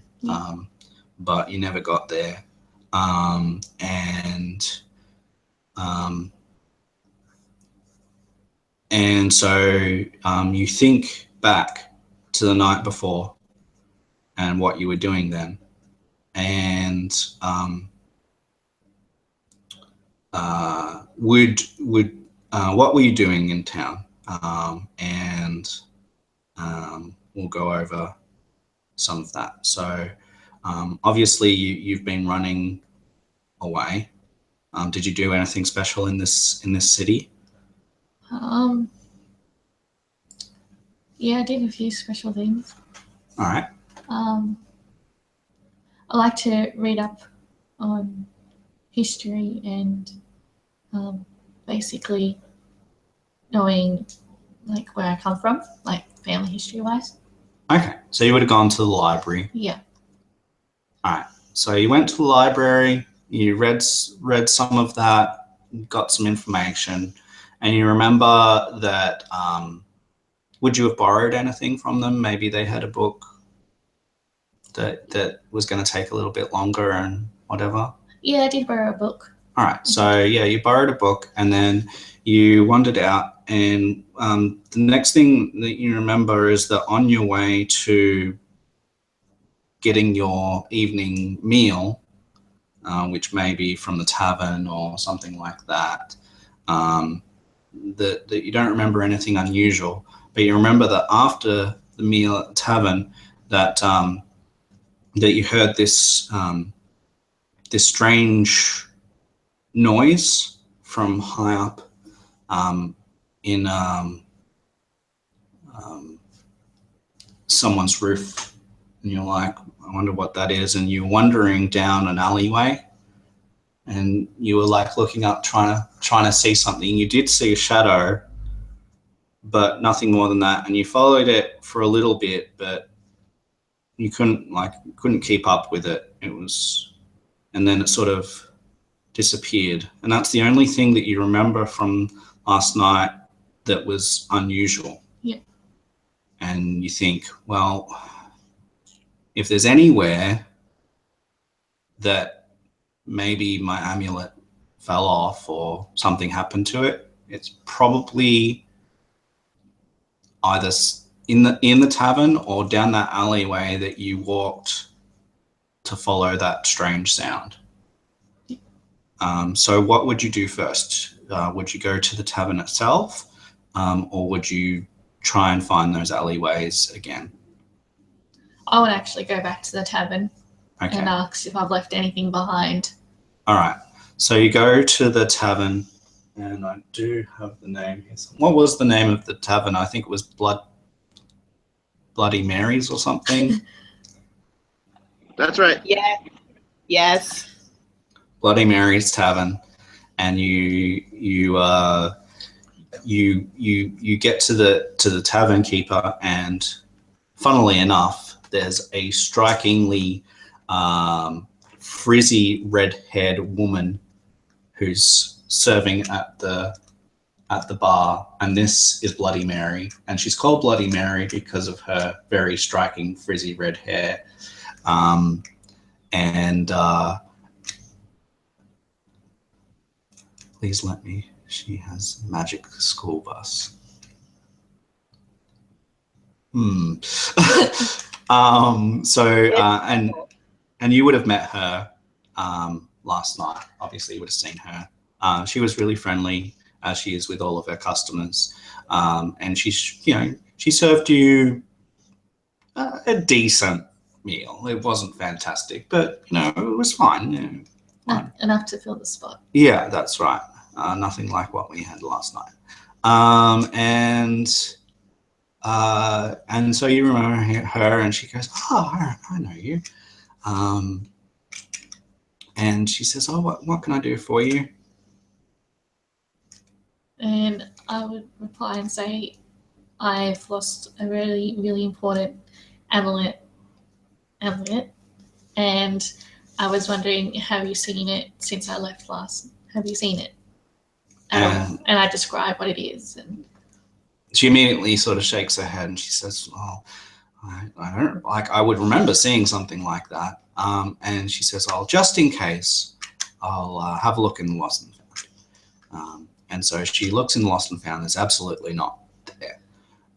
But you never got there. And so you think back to the night before and what you were doing then. And what were you doing in town? And we'll go over some of that. So obviously you've been running away. Did you do anything special in this city?
Yeah, I did a few special things.
All right.
I like to read up on history and basically knowing like where I come from, like family history wise.
Okay, so you would have gone to the library.
Yeah.
All right. So you went to the library. You read some of that, got some information, and you remember that. Would you have borrowed anything from them? Maybe they had a book that was going to take a little bit longer and whatever.
Yeah, I did borrow a book.
All right. So yeah, you borrowed a book, and then you wandered out, and the next thing that you remember is that on your way to getting your evening meal, which may be from the tavern or something like that, that you don't remember anything unusual, but you remember that after the meal at the tavern, that that you heard this this strange noise from high up in someone's roof, and you're like, I wonder what that is. And you're wandering down an alleyway, and you were like looking up, trying to see something. You did see a shadow, but nothing more than that. And you followed it for a little bit, but you couldn't keep up with it. And then it sort of disappeared. And that's the only thing that you remember from last night that was unusual.
Yeah.
And you think, well, if there's anywhere that maybe my amulet fell off or something happened to it, it's probably either in the tavern or down that alleyway that you walked to follow that strange sound. So what would you do first? Would you go to the tavern itself, or would you try and find those alleyways again?
I would actually go back to the tavern
Okay.
and ask if I've left anything behind.
All right. So you go to the tavern, and I do have the name here. What was the name of the tavern? I think it was Bloody Mary's or something.
That's right.
Yeah. Yes.
Bloody Mary's Tavern, and you get to the tavern keeper, and funnily enough, there's a strikingly frizzy red-haired woman who's serving at the bar, and this is Bloody Mary, and she's called Bloody Mary because of her very striking frizzy red hair, please let me. She has magic school bus. And you would have met her last night. Obviously, you would have seen her. She was really friendly, as she is with all of her customers. And she served you a decent meal. It wasn't fantastic, but it was fine. Fine.
Enough to fill the spot.
Yeah, that's right. Nothing like what we had last night. And so you remember her, and she goes, "Oh, I know you." And she says, "Oh, what can I do for you?"
And I would reply and say, I've lost a really, really important amulet, and I was wondering, have you seen it since I left last? Have you seen it at all? And I describe what it is. And
she immediately sort of shakes her head, and she says, "Oh, I don't like. I would remember seeing something like that." And she says, "Oh, just in case, I'll have a look in the lost and found." And so she looks in the lost and found. There's absolutely not there.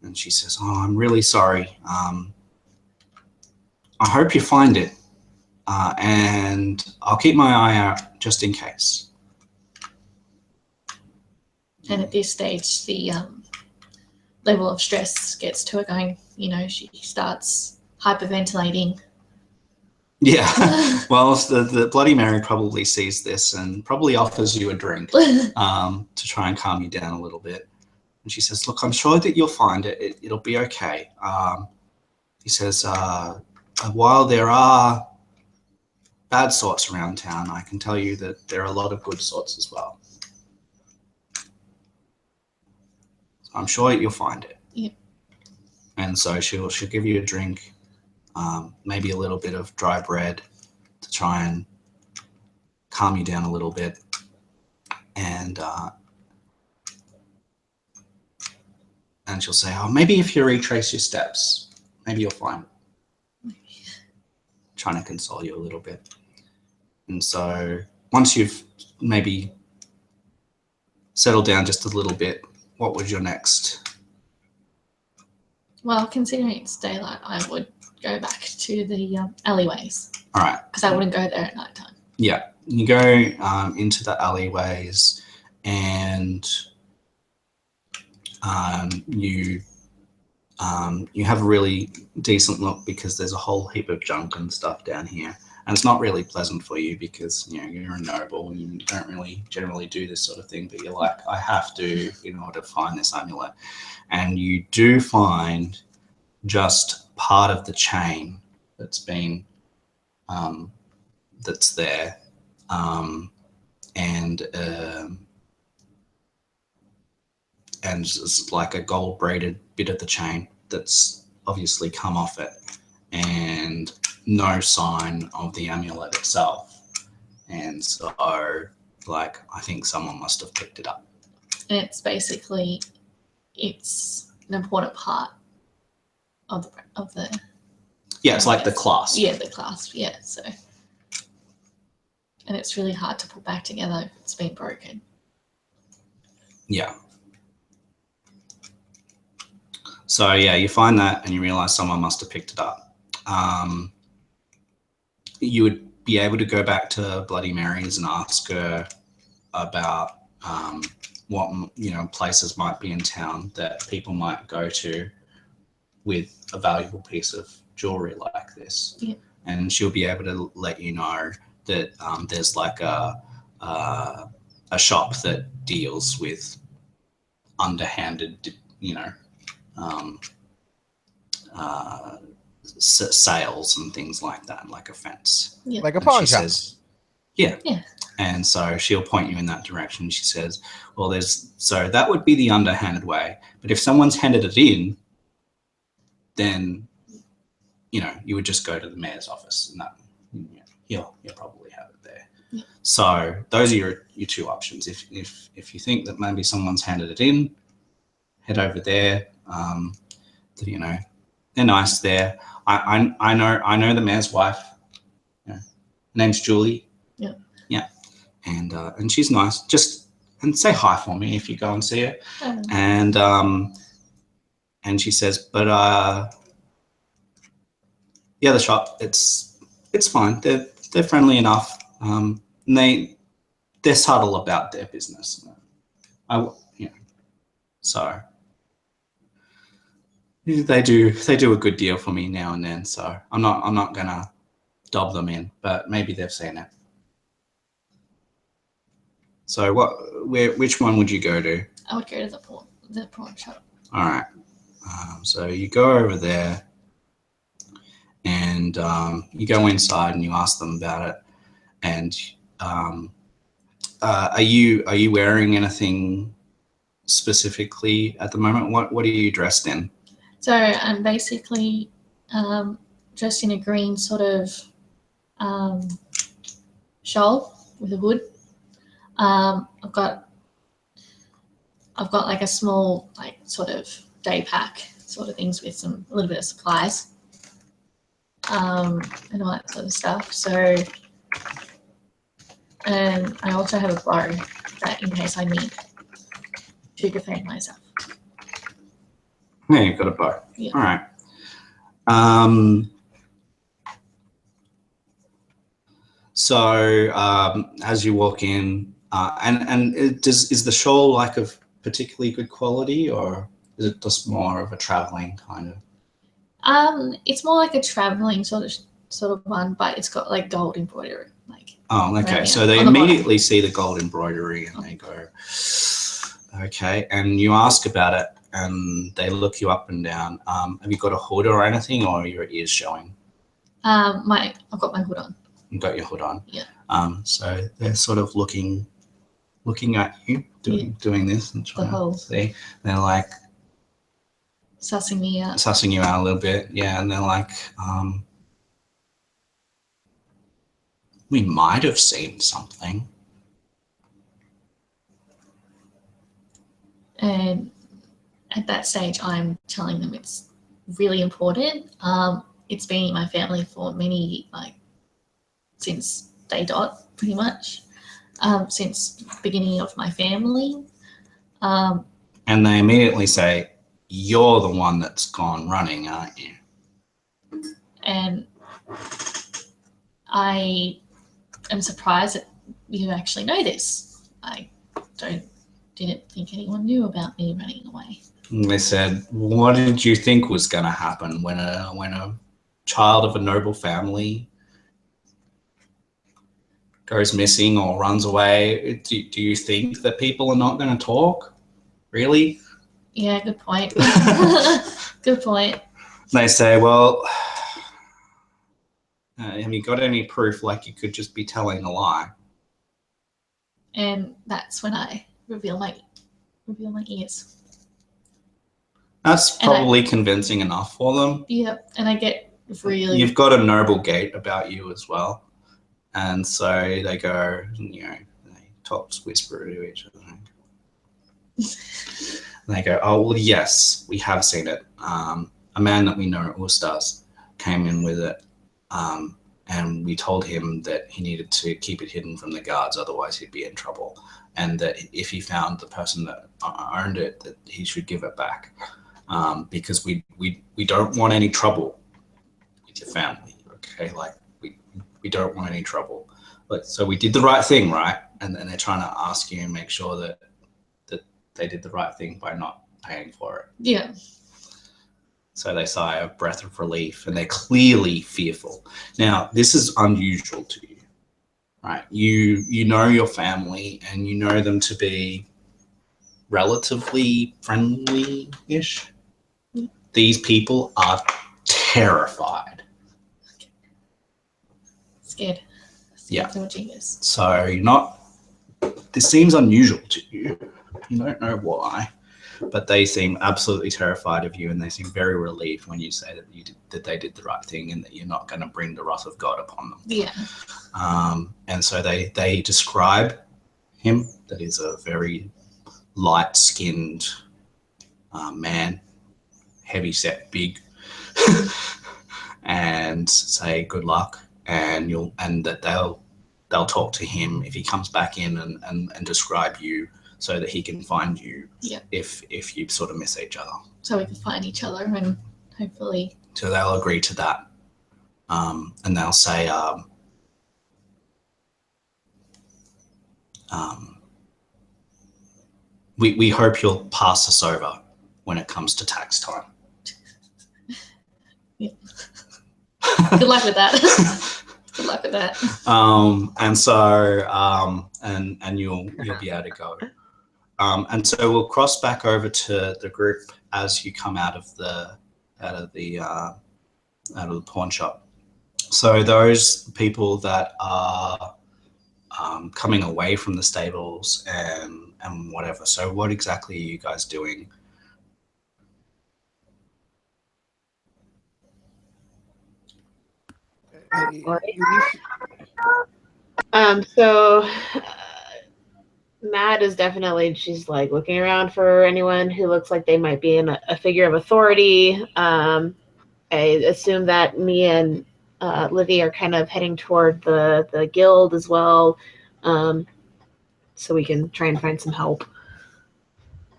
And she says, "Oh, I'm really sorry. I hope you find it. And I'll keep my eye out just in case."
And at this stage, the level of stress gets to her going, she starts hyperventilating.
Yeah. Well, the Bloody Mary probably sees this and probably offers you a drink to try and calm you down a little bit. And she says, "Look, I'm sure that you'll find it. It'll be okay." He says, "While there are bad sorts around town, I can tell you that there are a lot of good sorts as well. So I'm sure you'll find it."
Yeah.
And so she'll give you a drink, maybe a little bit of dry bread to try and calm you down a little bit. And she'll say, "Oh, maybe if you retrace your steps, maybe you'll find it." Trying to console you a little bit. And so once you've maybe settled down just a little bit, what was your next?
Well, considering it's daylight, I would go back to the alleyways.
All right.
Because I wouldn't go there at night time.
Yeah. You go into the alleyways, and you have a really decent look because there's a whole heap of junk and stuff down here. And it's not really pleasant for you because, you're a noble and you don't really generally do this sort of thing, but you're like, I have to in order to find this amulet. And you do find just part of the chain that's been, that's there. And it's like a gold braided bit of the chain that's obviously come off it, and no sign of the amulet itself. And so, like, I think someone must have picked it up.
And it's basically, it's an important part of the
Yeah, it's like the clasp.
Yeah, the clasp. Yeah, so. and it's really hard to put back together if it's been broken.
Yeah. So yeah, you find that and you realize someone must have picked it up. You would be able to go back to Bloody Mary's and ask her about what places might be in town that people might go to with a valuable piece of jewelry like this.
Yeah.
And she'll be able to let you know that there's like a shop that deals with underhanded, sales and things like that, like a fence.
Yeah.
Like a
And
pawn
she
shop.
says, yeah.
Yeah.
And so she'll point you in that direction. She says, well, so that would be the underhanded way. But if someone's handed it in, then, you would just go to the mayor's office and that, he'll probably have it there.
Yeah.
So those are your two options. If you think that maybe someone's handed it in, head over there. They're nice there. I know the mayor's wife. Her name's Julie.
Yeah.
Yeah. And she's nice. And say hi for me if you go and see her. And she says, but the other shop, it's fine. They're friendly enough. And they're subtle about their business. So they do a good deal for me now and then. So I'm not gonna dob them in, but maybe they've seen it. So which one would you go to?
I would go to the pawn shop.
All right. So you go over there and you go inside and you ask them about it. And are you wearing anything specifically at the moment? What are you dressed in?
So I'm basically dressed in a green sort of shawl with a hood. I've got like a small sort of day pack sort of things with a little bit of supplies and all that sort of stuff. So, and I also have a bow that in case I need to defend myself.
Yeah, you've got a bow.
Yeah.
All right. So as you walk in, is the shawl like of particularly good quality, or is it just more of a traveling kind of?
It's more like a traveling sort of one, but it's got like gold embroidery.
Oh, okay. So they immediately see the gold embroidery and they go, okay. And you ask about it and they look you up and down. Have you got a hood or anything, or are your ears showing?
I've got my hood on.
You've got your hood on.
Yeah.
So they're sort of looking at you, doing this and trying to see. They're like
sussing me out.
Sussing you out a little bit, yeah. And they're like, we might have seen something.
And at that stage, I'm telling them it's really important. It's been in my family for many, since day dot, pretty much, since beginning of my family.
And they immediately say, you're the one that's gone running, aren't you?
And I am surprised that you actually know this. I didn't think anyone knew about me running away.
And they said, what did you think was going to happen when a child of a noble family goes missing or runs away? Do you think that people are not going to talk? Really?
Yeah, good point. Good point.
They say, well, have you got any proof you could just be telling a lie?
And that's when I reveal my ears.
That's probably convincing enough for them.
Yep, and I get really...
You've got a noble gait about you as well. And so they go, they whisper to each other. And they go, oh, well, yes, we have seen it. A man that we know at All Stars came in with it. and we told him that he needed to keep it hidden from the guards, otherwise he'd be in trouble, and that if he found the person that owned it, that he should give it back, because we don't want any trouble with your family. Okay, like we don't want any trouble. But so we did the right thing, right? And then they're trying to ask you and make sure that they did the right thing by not paying for it.
Yeah.
So they sigh a breath of relief, and they're clearly fearful. Now, this is unusual to you, right? You know your family, and you know them to be relatively friendly-ish. These people are terrified.
Scared.
Yeah.
Genius.
So you're not. This seems unusual to you. You don't know why, but they seem absolutely terrified of you, and they seem very relieved when you say that they did the right thing and that you're not going to bring the wrath of God upon them.
Yeah.
And so they describe him, that is a very light-skinned man, heavy-set, big, and say good luck, and that they'll talk to him if he comes back in and describe you, so that he can find you.
Yeah.
If you sort of miss each other.
So we can find each other and hopefully.
So they'll agree to that, and they'll say, we hope you'll pass us over when it comes to tax time.
Yeah. Good luck with that. Good luck with that.
And so and you'll be able to go. And so we'll cross back over to the group as you come out of the pawn shop. So those people that are coming away from the stables and whatever. So what exactly are you guys doing?
So Matt is definitely, she's like looking around for anyone who looks like they might be in a figure of authority. I assume that me and Livy are kind of heading toward the guild as well, so we can try and find some help.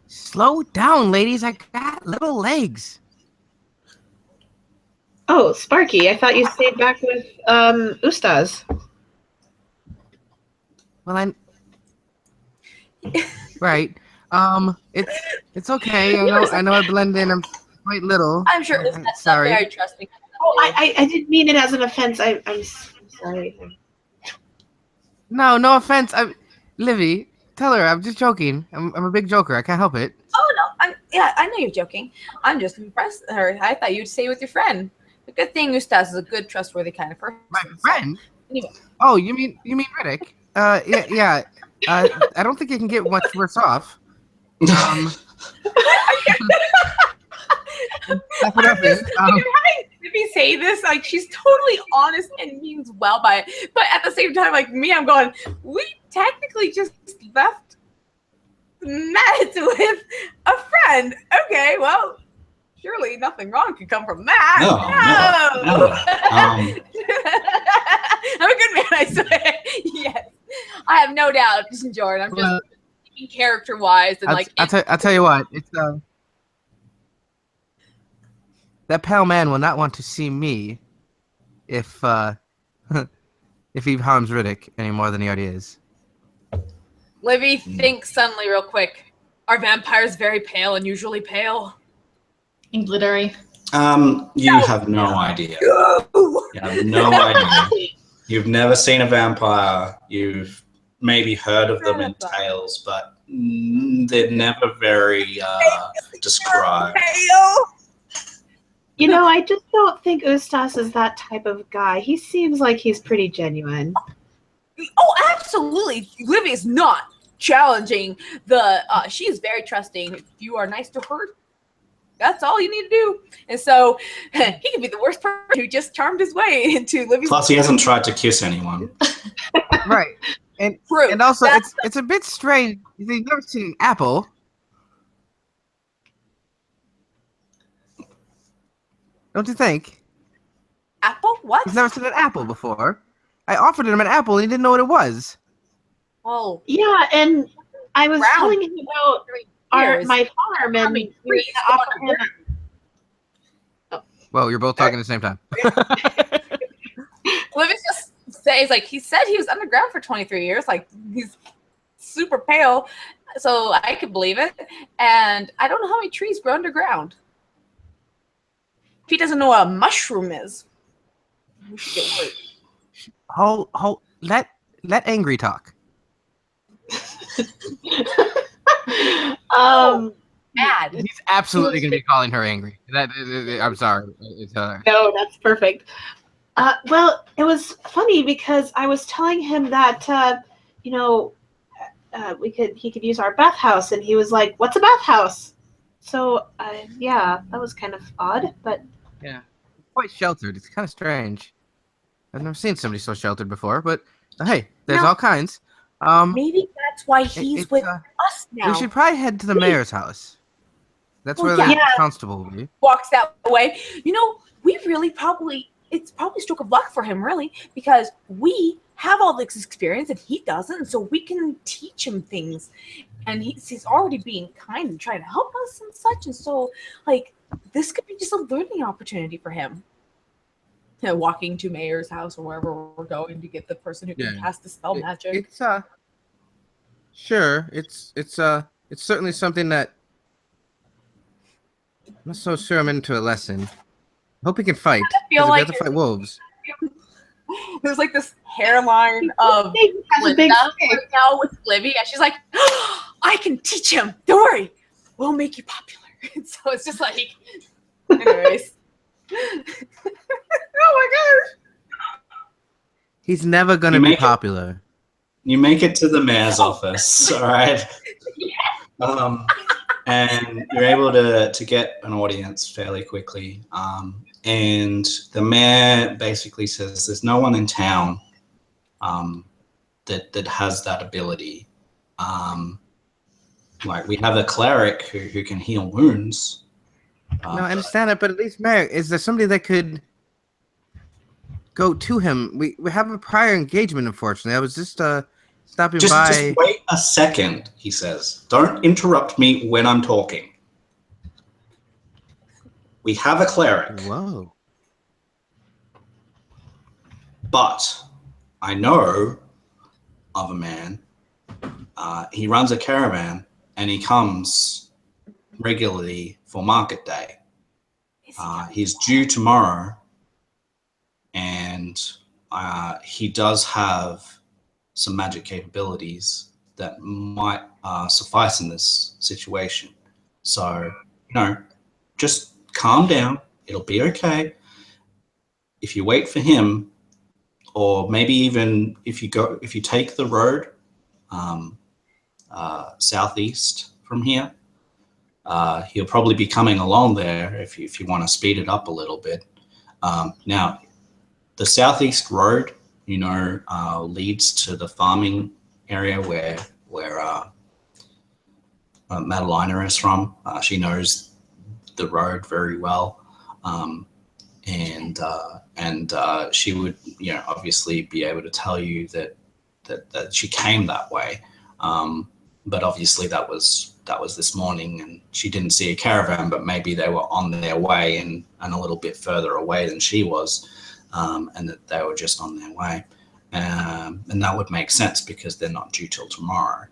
Slow down, ladies. I got little legs.
Oh, Sparky, I thought you stayed back with Ustaz.
Well, right. It's okay. I know I blend in. I'm quite little.
I'm sure that's not
sorry.
very trusting.
Oh, I didn't mean it as an offense. I'm sorry.
No offense. Livy, tell her I'm just joking. I'm a big joker. I can't help it.
Oh no, I know you're joking. I'm just impressed. I thought you'd stay with your friend. The good thing Ustaz is a good, trustworthy kind of person.
My friend?
So, anyway.
Oh, you mean Riddick? Yeah. I don't think it can get much worse off. That's what happened.
If you say this, like, she's totally honest and means well by it, but at the same time, like me, I'm going, we technically just left Matt with a friend. Okay, well, surely nothing wrong could come from that.
No.
I'm a good man, I swear. Yes, I have no doubt, Jordan. I'm just thinking character-wise and
I'll tell you what. It's that pale man will not want to see me if he harms Riddick any more than he already is.
Livy, think suddenly real quick. Are vampires very pale, unusually pale?
And glittery.
You have no idea. You have no idea. You've never seen a vampire. You've maybe heard of them in tales, but they're never very described.
You know, I just don't think Ustaz is that type of guy. He seems like he's pretty genuine.
Oh, absolutely. Livy is not challenging she is very trusting. If you are nice to her, that's all you need to do. And so he could be the worst person who just charmed his way into Livy's.
Plus, he hasn't tried to kiss anyone.
Right. And
True.
And also, it's a bit strange. You've never seen an apple. Don't you think?
Apple? What?
He's never seen an apple before. I offered him an apple and he didn't know what it was.
Oh,
Yeah, and I was
Round.
telling him about
years.
my farm, and
mean,
we were
trees
gonna offer
going
him.
Well, you're both talking at the same time.
Livy's just says like he said he was underground for 23 years. Like he's super pale, so I could believe it. And I don't know how many trees grow underground. If he doesn't know what a mushroom is, we should get worried.
Let Angry talk.
Mad.
He's absolutely going to be calling her angry. I'm sorry.
No, that's perfect. Well, it was funny because I was telling him that he could use our bathhouse, and he was like, "What's a bathhouse?" So yeah, that was kind of odd, but
Yeah, quite sheltered. It's kind of strange. I've never seen somebody so sheltered before, but hey, there's all kinds.
Maybe that's why he's with us now.
We should probably head to the mayor's house. That's where the constable will be.
Walks that way. You know, it's probably a stroke of luck for him, really, because we have all this experience and he doesn't, so we can teach him things. And he's already being kind and trying to help us and such, and so like this could be just a learning opportunity for him. You know, walking to mayor's house or wherever we're going to get the person who can cast the spell magic.
It's sure. It's certainly something that I'm not so sure I'm into a lesson. I hope he can fight.
I feel
we
like
have to fight wolves.
There's like this hairline of Linda right now with Livy, and she's like, oh, I can teach him. Don't worry. We'll make you popular. And so it's just like, anyways. Oh my gosh.
He's never going to be popular.
You make it to the mayor's office, all right? And you're able to get an audience fairly quickly. And the mayor basically says there's no one in town that has that ability. Like we have a cleric who can heal wounds.
No, I understand it, but at least, Mayor, is there somebody that could go to him? We have a prior engagement, unfortunately. I was just stopping by.
Just wait a second, he says. Don't interrupt me when I'm talking. We have a cleric.
Whoa.
But I know of a man. He runs a caravan and he comes regularly for market day. He's due tomorrow, and he does have some magic capabilities that might suffice in this situation. So, just calm down. It'll be okay. If you wait for him, or maybe even if you take the road southeast from here, he'll probably be coming along there if you want to speed it up a little bit. Now, the southeast road, leads to the farming area where Madalena is from. She knows the road very well, and she would, obviously be able to tell you that she came that way. But obviously that was this morning, and she didn't see a caravan, but maybe they were on their way and a little bit further away than she was, and that they were just on their way. And that would make sense because they're not due till tomorrow.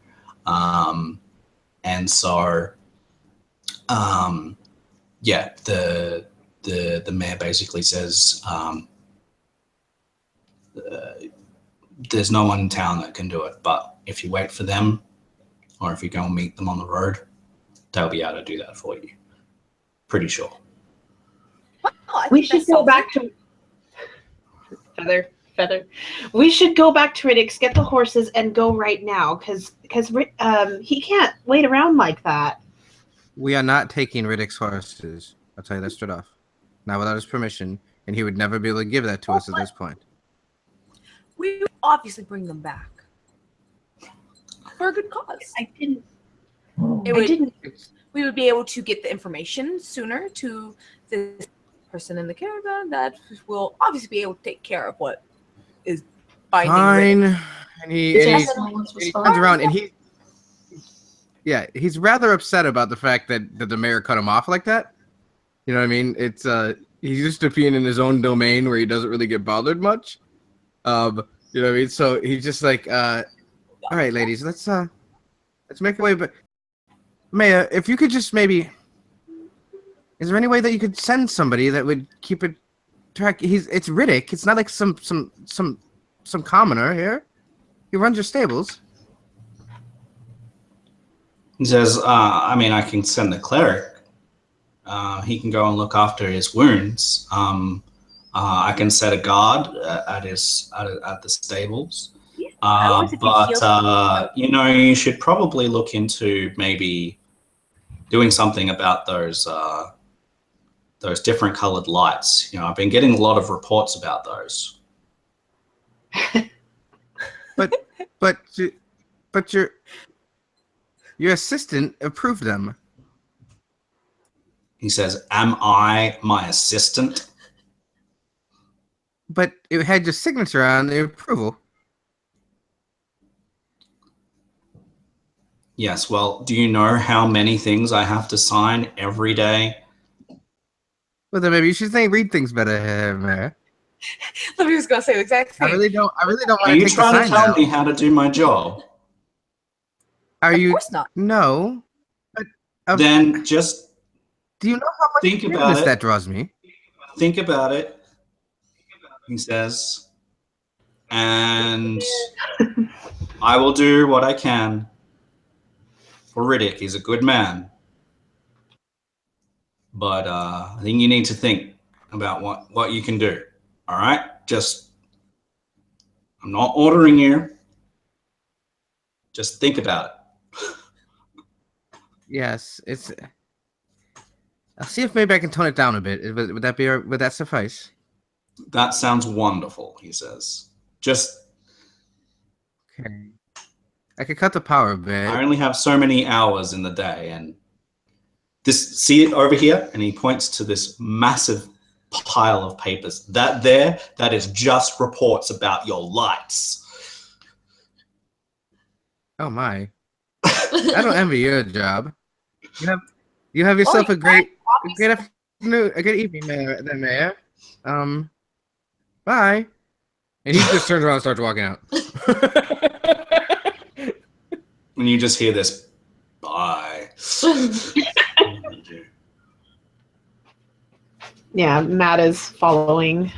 And so, the mayor basically says, there's no one in town that can do it, but if you wait for them, or if you go and meet them on the road, they'll be able to do that for you. Pretty sure.
Well,
we should go back to Feather. We should go back to Riddix, get the horses, and go right now, because he can't wait around like that.
We are not taking Riddick's horses. I'll tell you that straight off. Not without his permission, and he would never be able to give that to us at this point.
We would obviously bring them back for a good cause. We would be able to get the information sooner to this person in the caravan that will obviously be able to take care of what is binding Riddick.
Fine. And he
Jason once was
turns
fine.
around and he's rather upset about the fact that the mayor cut him off like that. You know what I mean? It's he's used to being in his own domain where he doesn't really get bothered much. You know what I mean? So he's just like, all right, ladies, let's make a way. But Mayor, if you could just maybe, is there any way that you could send somebody that would keep it track? It's Riddick. It's not like some commoner here. He runs your stables.
He says, I mean, I can send the cleric. He can go and look after his wounds. I can set a guard at the stables. But you should probably look into maybe doing something about those different colored lights. I've been getting a lot of reports about those.
But your assistant approved them.
He says, am I my assistant?
But it had your signature on the approval.
Yes, well, do you know how many things I have to sign every day?
Well, then maybe you should read things better, Mayor.
Libby was going to say the exact thing.
I really don't want to take the sign.
Are you trying to tell me how to do my job?
Of
course not.
No. But,
then just
do you know how much
think about it.
That draws me?
Think about it, he says, and I will do what I can for Riddick. He's a good man. But I think you need to think about what you can do. All right? I'm not ordering you. Just think about it.
Yes, I'll see if maybe I can tone it down a bit. Would that suffice?
That sounds wonderful, he says.
Okay. I could cut the power a bit.
I only have so many hours in the day, and see it over here? And he points to this massive pile of papers. That is just reports about your lights.
Oh my. I don't envy your job. You have yourself a great afternoon, a good evening, Mayor. Bye. And he just turns around and starts walking out.
When you just hear this, bye.
Yeah, Matt is following.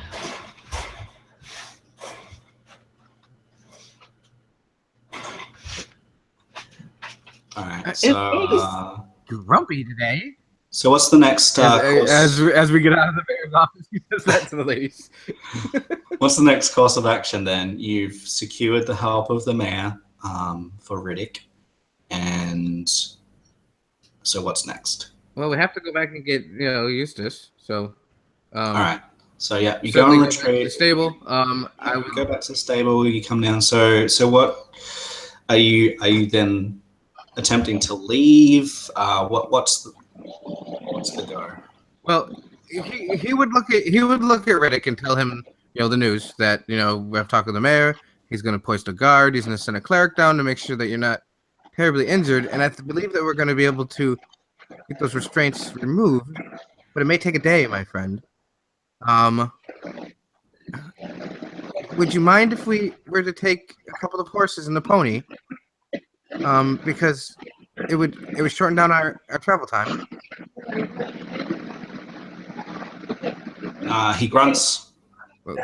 All right, so
grumpy today.
So what's the next course?
As we get out of the mayor's office, he says that to the ladies.
What's the next course of action then? You've secured the help of the mayor for Riddick, and so what's next?
Well, we have to go back and get Eustace. So,
all right. So yeah, you go and retrieve
the stable.
I would go back to the stable. You come down. So what are you then attempting to leave? What's the go?
Well, he would look at Riddick and tell him the news that we have talked with the mayor. He's going to post a guard. He's going to send a cleric down to make sure that you're not terribly injured. And I believe that we're going to be able to get those restraints removed, but it may take a day, my friend. Would you mind if we were to take a couple of horses and the pony? Because it would shorten down our travel time.
He grunts.
Well,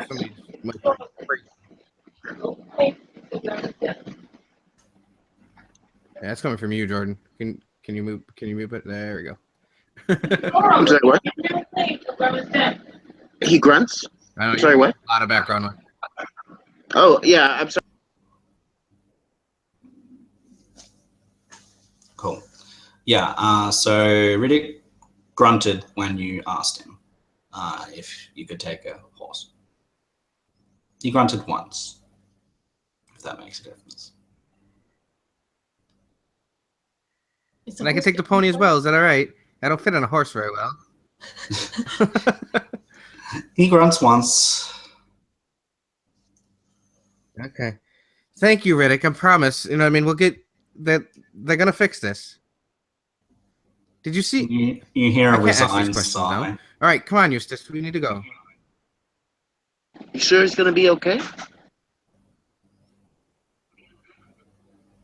that's coming from you, Jordan. Can you move? Can you move it? There we go.
I'm sorry, what? He grunts?
I'm
sorry, what?
A lot of background noise.
Oh, yeah, I'm sorry.
Cool. Yeah, so Riddick grunted when you asked him if you could take a horse. He grunted once, if that makes a difference.
And I can take the pony as well. Is that all right? I don't fit on a horse very well.
He grunts once.
Okay. Thank you, Riddick. I promise. You know, what I mean, we'll get that. They're gonna fix this. Did you see?
You hear
I
a
can't ask these
resigned
questions now.
sigh.
All right, come on, Eustace. We need to go.
You sure it's gonna be okay?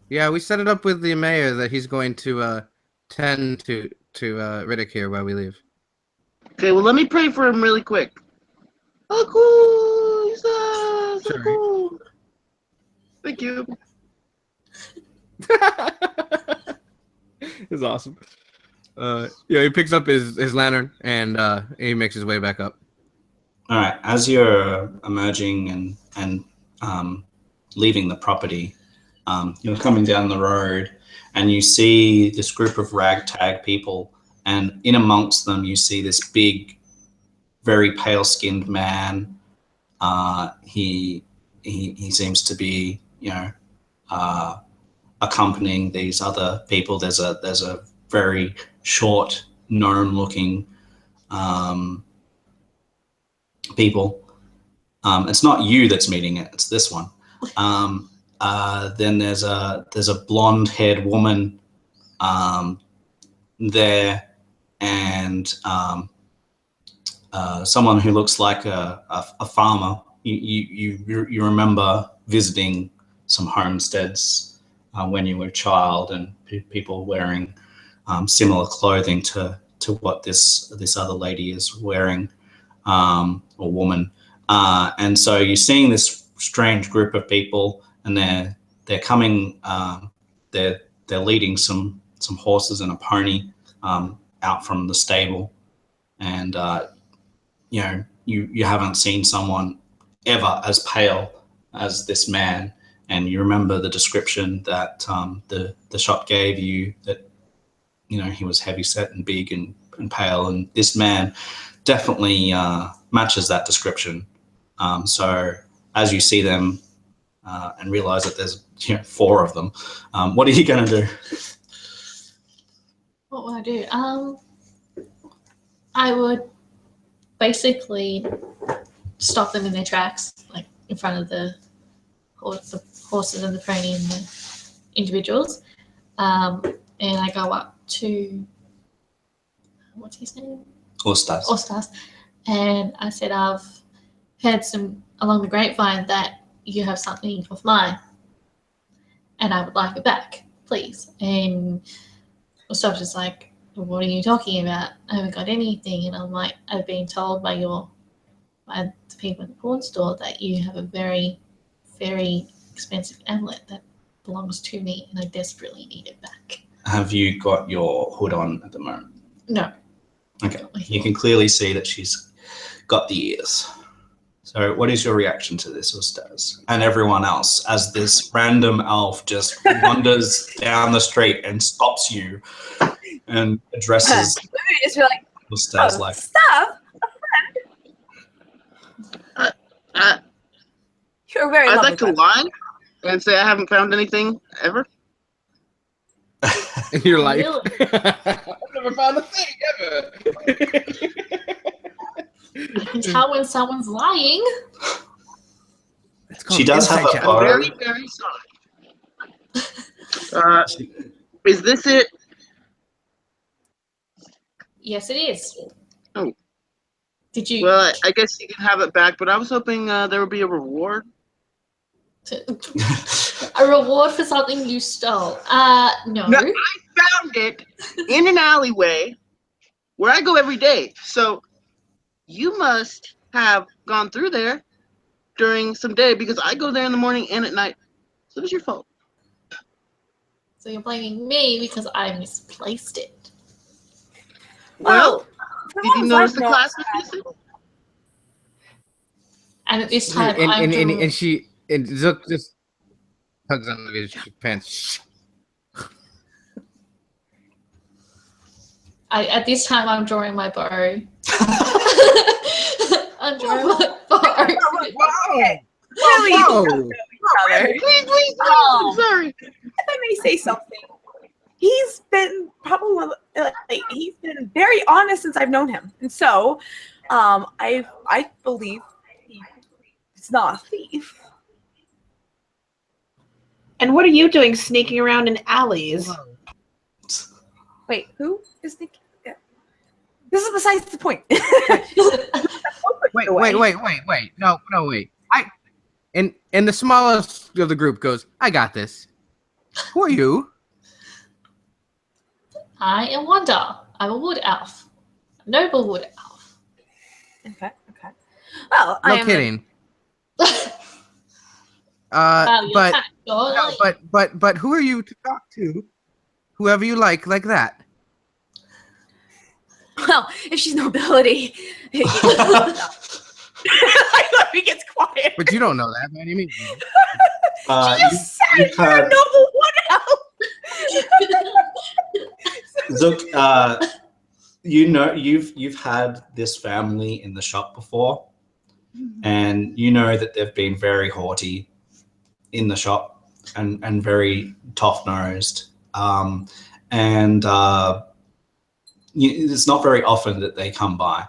Yeah, we set it up with the mayor that he's going to tend to Riddick here while we leave.
Okay, well, let me pray for him really quick. Aku, Jesus,
Sure.
Aku. Thank you.
It's awesome. Yeah, he picks up his lantern and he makes his way back up.
All right. As you're emerging and leaving the property, you're coming down the road, and you see this group of ragtag people, and in amongst them, you see this big, very pale-skinned man. He seems to be, accompanying these other people. There's a very short, gnome-looking people. It's not you that's meeting it; it's this one. Then there's a blonde-haired woman there, and someone who looks like a farmer. You remember visiting some homesteads when you were a child, and people wearing similar clothing to what this other lady is wearing, or woman. And so you're seeing this strange group of people, and they're coming. They're leading some horses and a pony out from the stable, and you haven't seen someone ever as pale as this man. And you remember the description that the shop gave you, that he was heavy set and big and pale, and this man definitely matches that description. So as you see them and realize that there's 4 of them, what are you going to do?
What would I do? I would basically stop them in their tracks, like in front of the horses and the pony and the individuals. And I go up to, what's his name?
Ostas.
And I said, I've heard some along the grapevine that you have something of mine, and I would like it back, please. And Ostas is like, what are you talking about? I haven't got anything. And I'm like, I've been told by the people in the pawn store that you have a very, very expensive amulet that belongs to me, and I desperately need it back.
Have you got your hood on at the moment?
No.
Okay. You can clearly see that she's got the ears. So what is your reaction to this, Ustaz? And everyone else, as this random elf just wanders down the street and stops you and addresses
Just be like,
Ustaz like,
stuff? You're very
I'd
lovely.
like to lie and say I haven't found anything ever.
In your life.
Really?
I've never found a thing ever.
I can tell when someone's lying.
She does have a
I'm
bow.
very, very sorry. Is this it?
Yes, it is.
Oh.
Did you?
Well, I guess you can have it back, but I was hoping there would be a reward.
A reward for something you stole? No.
No, I found it in an alleyway where I go every day. So you must have gone through there during some day, because I go there in the morning and at night. So it was your fault.
So you're blaming me because I misplaced it.
Well, did you notice the class was missing?
And at this time,
And Zook just tugs on his pants.
At this time, I'm drawing my bow. I'm drawing my bow.
Really?
Whoa.
Please,
Oh.
I'm sorry.
If I may say something,
he's been probably he's been very honest since I've known him, and so I believe he's not a thief.
And what are you doing sneaking around in alleys?
Wait, who is thinking? Yeah. This is besides the point.
Wait. No, wait. And the smallest of the group goes, I got this. Who are you?
I am Wanda. I'm a wood elf. A noble wood elf.
Okay. Well,
No
I am
kidding.
You're
But
kind of short,
no, but who are you to talk to? Whoever you like that.
Well, if she's nobility, I love he gets quiet.
But you don't know that by any means.
She just said
you've
you're a
had-
noble wood elf.
Look, you've had this family in the shop before, and you know that they've been very haughty in the shop and very tough-nosed. It's not very often that they come by,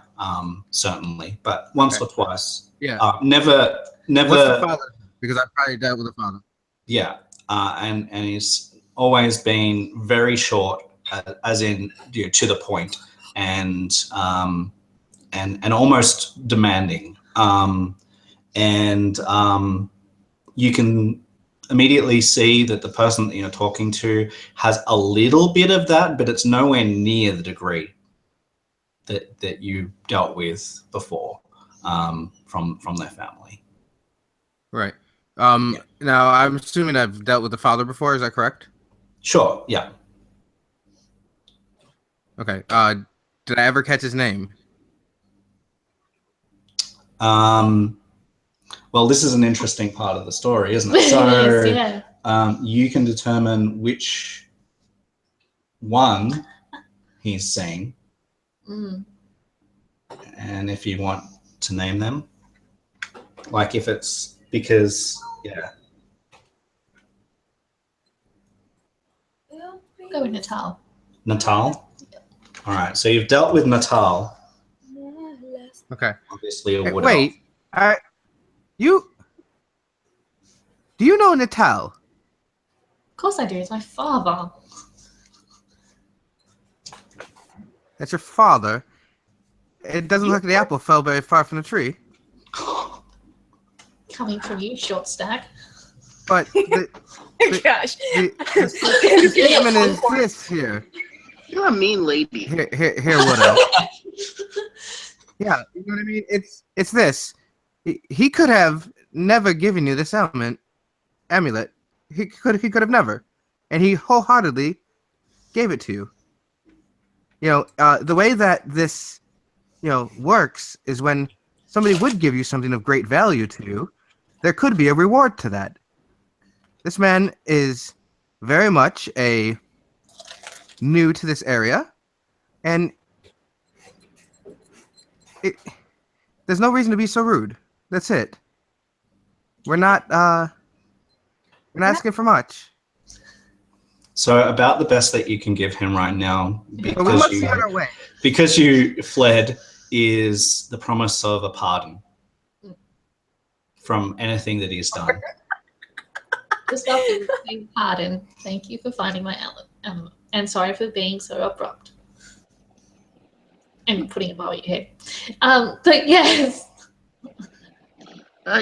certainly, but once or twice.
Yeah.
Never.
What's the father? Because I've probably dealt with the father.
Yeah, and he's always been very short, as in to the point, and almost demanding. You can immediately see that the person that you're talking to has a little bit of that, but it's nowhere near the degree that you dealt with before from their family.
Right. Now I'm assuming I've dealt with the father before. Is that correct?
Sure. Yeah.
Okay. Did I ever catch his name?
Well, this is an interesting part of the story, isn't it? So
Yes, yeah.
you can determine which one he's seen, and if you want to name them, like if it's because, yeah.
Go with Natal.
Natal? All right, so you've dealt with Natal,
Okay.
obviously a
Hey,
wood
wait. Do you know Natal?
Of course I do. It's my father.
That's your father. It doesn't look like the apple fell very far from the tree.
Coming from you, short stack.
But the
Gosh.
statement is this here.
You're a mean lady.
Here, what else? Yeah, you know what I mean? It's this. He could have never given you this amulet. He could have never. And he wholeheartedly gave it to you. The way that this, works is when somebody would give you something of great value to you, there could be a reward to that. This man is very much new to this area, and there's no reason to be so rude. That's it. We're not asking for much.
So about the best that you can give him right now,
But we must be on our way.
because you fled, is the promise of a pardon from anything that he's done.
Just after saying pardon, thank you for finding my element. And sorry for being so abrupt. And putting it above your head. But yes.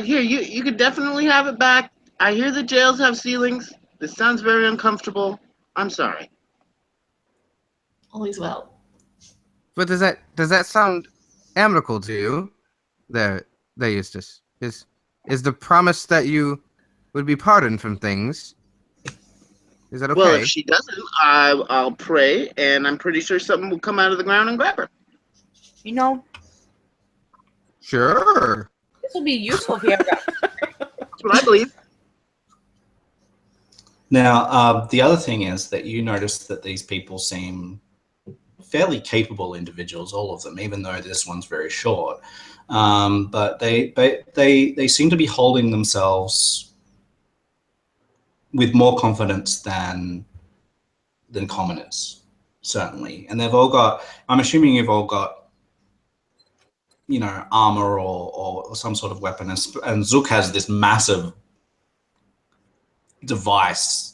Here, you could definitely have it back. I hear the jails have ceilings. This sounds very uncomfortable. I'm sorry.
All is well.
But does that sound amicable to you? There, Eustace. Is the promise that you would be pardoned from things? Is that okay?
Well, if she doesn't, I'll pray, and I'm pretty sure something will come out of the ground and grab her.
Sure.
This will be useful if you ever got.
That's what I believe.
Now, the other thing is that you notice that these people seem fairly capable individuals, all of them, even though this one's very short. But they seem to be holding themselves with more confidence than than commoners, certainly. And they've all got, I'm assuming you've all got, you know, armor or some sort of weapon. And Zook has this massive device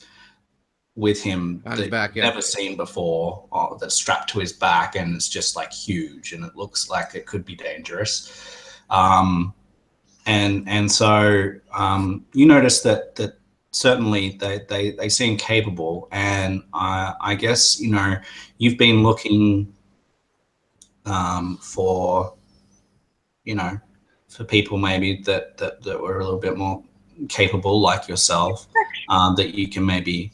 with him
On
that
his back,
you've
yeah.
never seen before, that's strapped to his back, and it's just like huge, and it looks like it could be dangerous. And so you notice that certainly they seem capable, and I guess, you know, you've been looking for, you know, for people maybe that were a little bit more capable like yourself, that you can maybe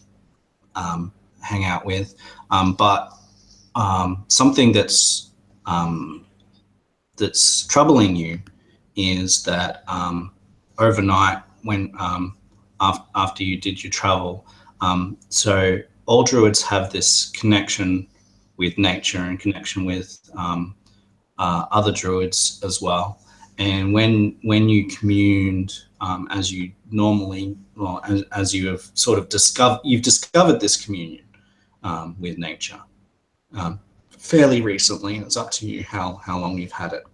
hang out with, but something that's troubling you is that overnight, when after you did your travel, so all druids have this connection with nature and connection with other druids as well. And when you communed, as you normally, well, as you have sort of discovered this communion with nature fairly recently. It's up to you how long you've had it.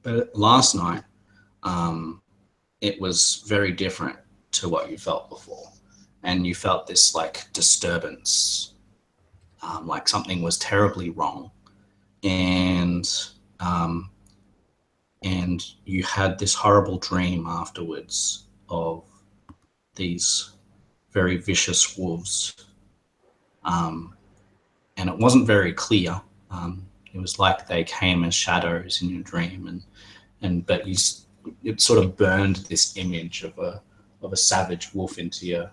But last night, it was very different to what you felt before, and you felt this like disturbance, like something was terribly wrong, and you had this horrible dream afterwards of these very vicious wolves, and it wasn't very clear. It was like they came as shadows in your dream, but it sort of burned this image of a savage wolf into your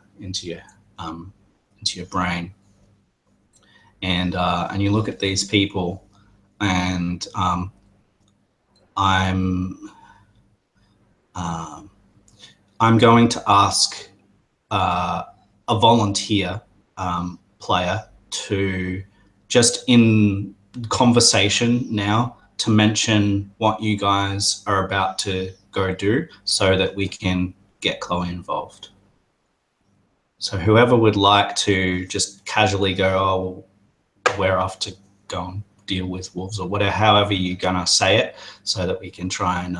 brain, and you look at these people, and I'm going to ask a volunteer player to, just in conversation now, to mention what you guys are about to go do so that we can get Chloe involved. So whoever would like to just casually go, oh, we're off to go and deal with wolves, or whatever, however you're gonna say it, so that we can try and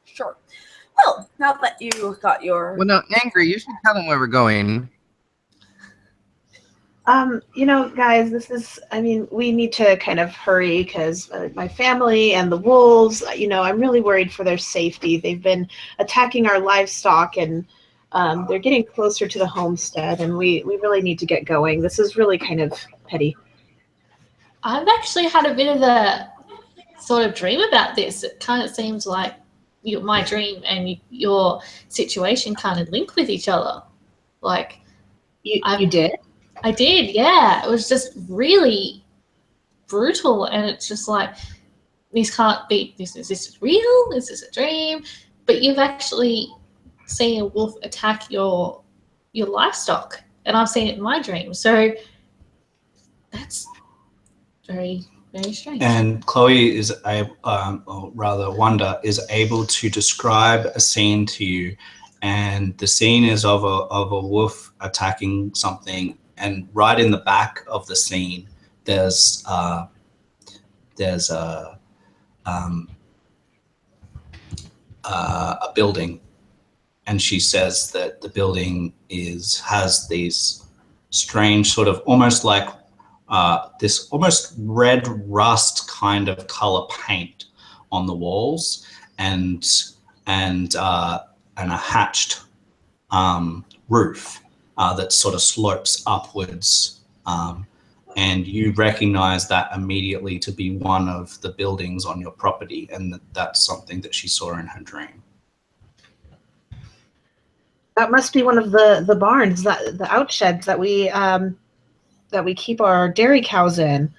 Sure. Well, now that you got your...
Well, no, Angry, you should tell them where we're going.
You know, guys, we need to kind of hurry because my family and the wolves, you know, I'm really worried for their safety. They've been attacking our livestock, and they're getting closer to the homestead, and we really need to get going. This is really kind of petty.
I've actually had a bit of a sort of dream about this. It kind of seems like my dream and your situation kind of link with each other. Like,
you did?
I did, yeah. It was just really brutal, and it's just like, this can't be. Is this real? Is this a dream? But you've actually seen a wolf attack your livestock, and I've seen it in my dream. So that's very, very strange.
And Chloe is or rather Wanda is able to describe a scene to you, and the scene is of a wolf attacking something, and right in the back of the scene there's a building, and she says that the building has these strange sort of almost like this almost red rust kind of color paint on the walls, and a hatched roof that sort of slopes upwards, and you recognize that immediately to be one of the buildings on your property, and that's something that she saw in her dream.
That must be one of the barns, the outsheds that we keep our dairy cows in.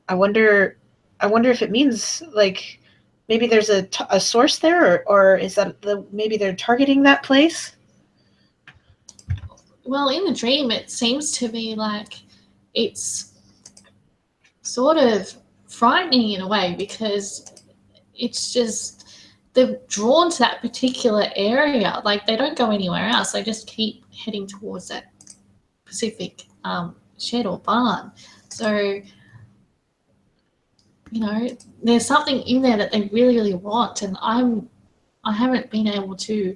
I wonder if it means, like, maybe there's a source there, or is that maybe they're targeting that place?
Well, in the dream, it seems to me like it's sort of frightening in a way, because it's just they're drawn to that particular area. Like, they don't go anywhere else. They just keep heading towards that specific shed or barn. So, you know, there's something in there that they really, really want, and I haven't been able to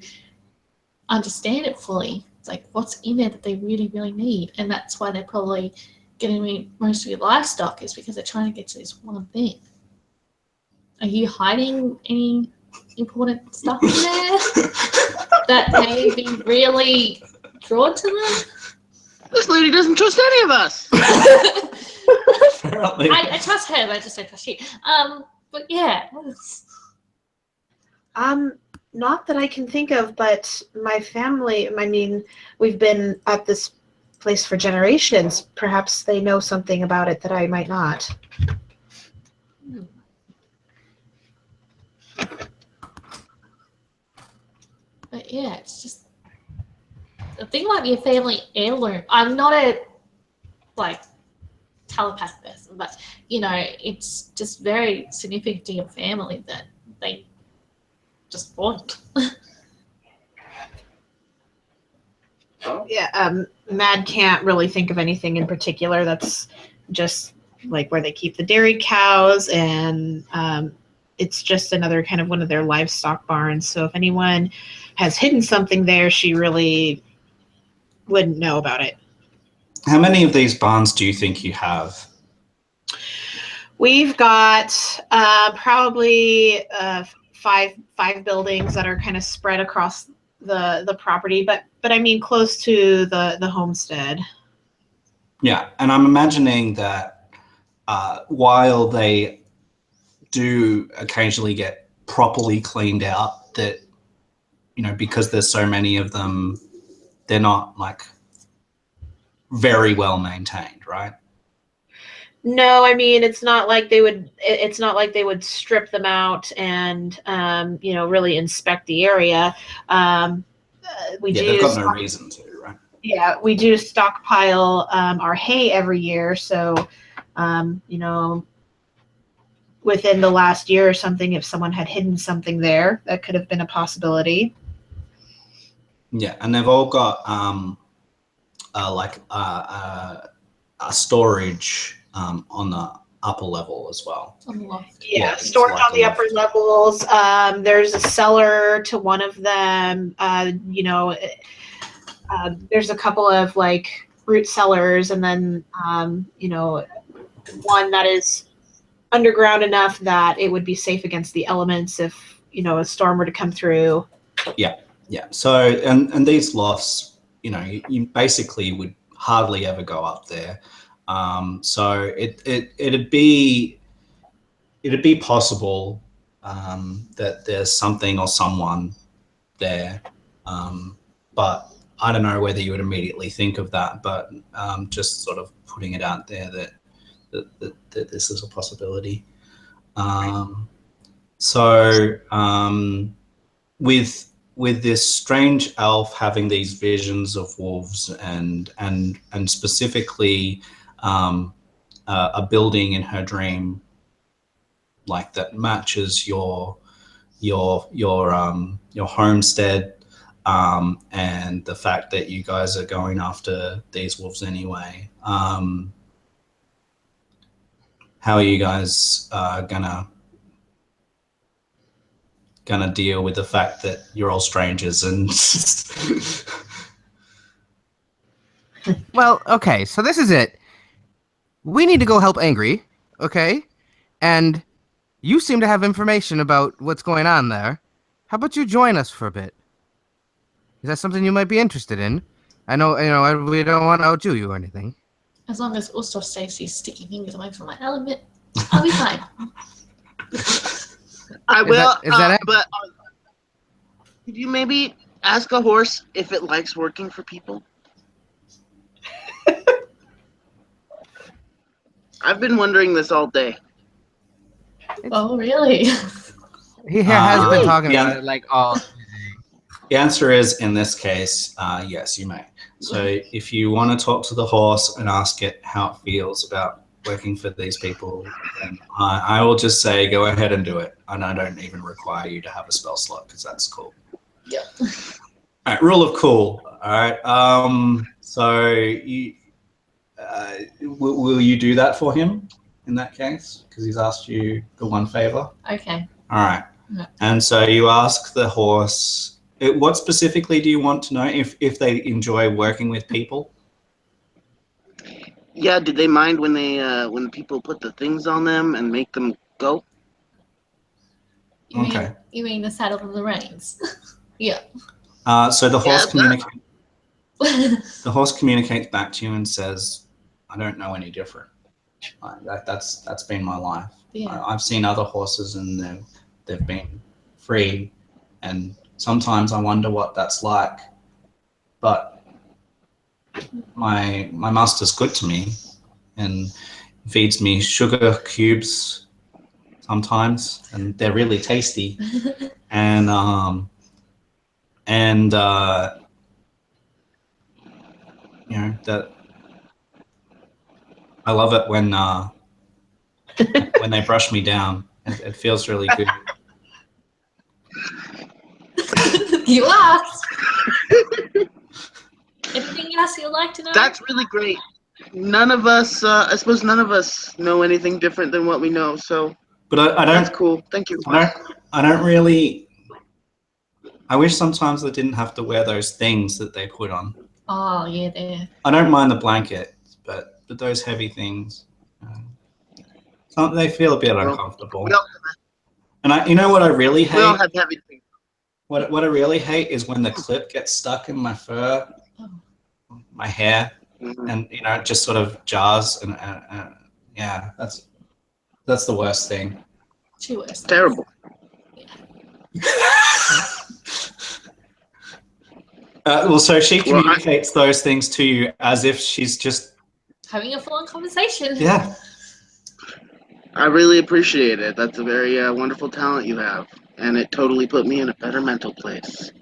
understand it fully. It's like, what's in there that they really, really need? And that's why they're probably getting me most of your livestock, is because they're trying to get to this one thing. Are you hiding any important stuff in there that may be really drawn to them?
This lady doesn't trust any of us.
Apparently.
I trust her, but I just don't trust you. But yeah.
Not that I can think of, but my family, I mean, we've been at this place for generations. Perhaps they know something about it that I might not.
But yeah, it's just, the thing might be a family heirloom. I'm not a like telepath person, but you know, it's just very significant to your family that they just want.
Yeah, Mad can't really think of anything in particular. That's just like where they keep the dairy cows, and it's just another kind of one of their livestock barns. So if anyone has hidden something there, she really wouldn't know about it.
How many of these barns do you think you have?
We've got probably five buildings that are kind of spread across the property, but I mean close to the homestead.
Yeah, and I'm imagining that while they do occasionally get properly cleaned out, that, you know, because there's so many of them, they're not like very well maintained, right?
No, I mean it's not like they would. It's not like they would strip them out and you know, really inspect the area. We
Yeah,
do.
they've got no reason to, right?
Yeah, we do stockpile our hay every year. So, you know, within the last year or something, if someone had hidden something there, that could have been a possibility.
Yeah, and they've all got a storage on the upper level as well.
On the loft.
Yeah,
it's
storage
like
on the
a
upper
loft.
levels. There's a cellar to one of them. You know, there's a couple of like root cellars, and then you know, one that is underground enough that it would be safe against the elements if, you know, a storm were to come through.
Yeah. So and these lofts, you know, you basically would hardly ever go up there. So it'd be possible that there's something or someone there, but I don't know whether you would immediately think of that. But just sort of putting it out there that this is a possibility. With this strange elf having these visions of wolves and specifically a building in her dream like that matches your homestead, and the fact that you guys are going after these wolves anyway. How are you guys gonna deal with the fact that you're all strangers and
Well, okay, so this is it. We need to go help Angry, okay? And you seem to have information about what's going on there. How about you join us for a bit? Is that something you might be interested in? I know, you know, we don't want to outdo you or anything.
As long as Usto stays his sticky fingers away from my element, I'll be fine.
I will,
is that
but could you maybe ask a horse if it likes working for people? I've been wondering this all day.
Oh, really?
He has been talking
yeah.
about it like all.
The answer is, in this case, yes, you may. So if you want to talk to the horse and ask it how it feels about working for these people, then I will just say go ahead and do it. And I don't even require you to have a spell slot because that's cool.
Yeah.
All right, rule of cool. All right. So you will you do that for him in that case? Because he's asked you the one favor.
Okay.
All right.
Yeah.
And so you ask the horse, what specifically do you want to know? If they enjoy working with people?
Yeah, did they mind when people put the things on them and make them go?
Okay.
You mean the saddle and the reins? Yeah.
So the horse
Yeah,
the horse communicates back to you and says, "I don't know any different. That's been my life.
Yeah.
I've seen other horses and they've been free, and sometimes I wonder what that's like. But my master's good to me and feeds me sugar cubes sometimes, and they're really tasty. And you know that I love it when they brush me down. It feels really good."
You asked. Anything else you'd like to know?
That's really great. None of us, I suppose, none of us know anything different than what we know. So
But I
that's
don't.
cool. Thank you.
I don't really. I wish sometimes I didn't have to wear those things that they put on.
Oh, yeah, there.
I don't mind the blanket, but those heavy things, they feel a bit uncomfortable.
We all,
And you know what I really
we all
hate?
have heavy things.
What I really hate is when the clip gets stuck in my fur, my hair,
Mhm.
and it just sort of jars. And yeah, that's the worst thing.
She was.
Terrible.
Well, so she
Well,
communicates those things to you as if she's just
Having a full-on conversation.
yeah.
I really appreciate it. That's a very wonderful talent you have, and it totally put me in a better mental place.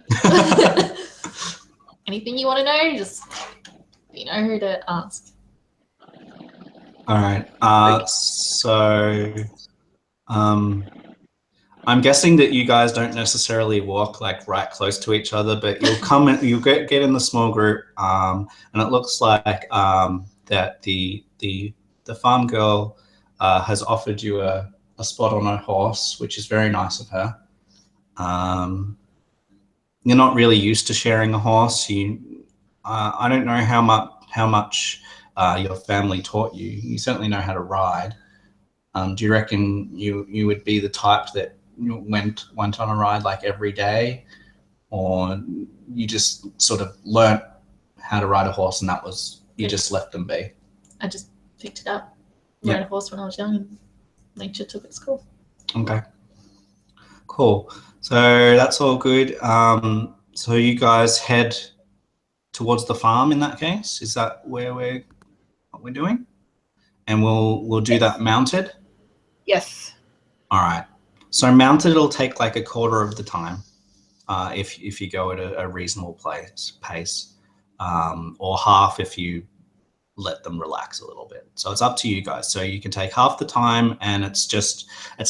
Anything you want to know, just you know who to ask.
All right. So, I'm guessing that you guys don't necessarily walk like right close to each other, but you'll come in, you'll get in the small group, and it looks like that the farm girl has offered you a spot on her horse, which is very nice of her. You're not really used to sharing a horse. I don't know how much your family taught you. You certainly know how to ride. Do you reckon you would be the type that went on a ride like every day, or you just sort of learnt how to ride a horse and you just left them be?
I just picked it up, rode a horse when I was young, and nature took it to school.
Okay, cool. So that's all good. So you guys head towards the farm in that case. Is that what we're doing? And we'll do that mounted.
Yes.
All right. So mounted, it'll take like a quarter of the time if you go at a reasonable pace, or half if you let them relax a little bit. So it's up to you guys. So you can take half the time, and it's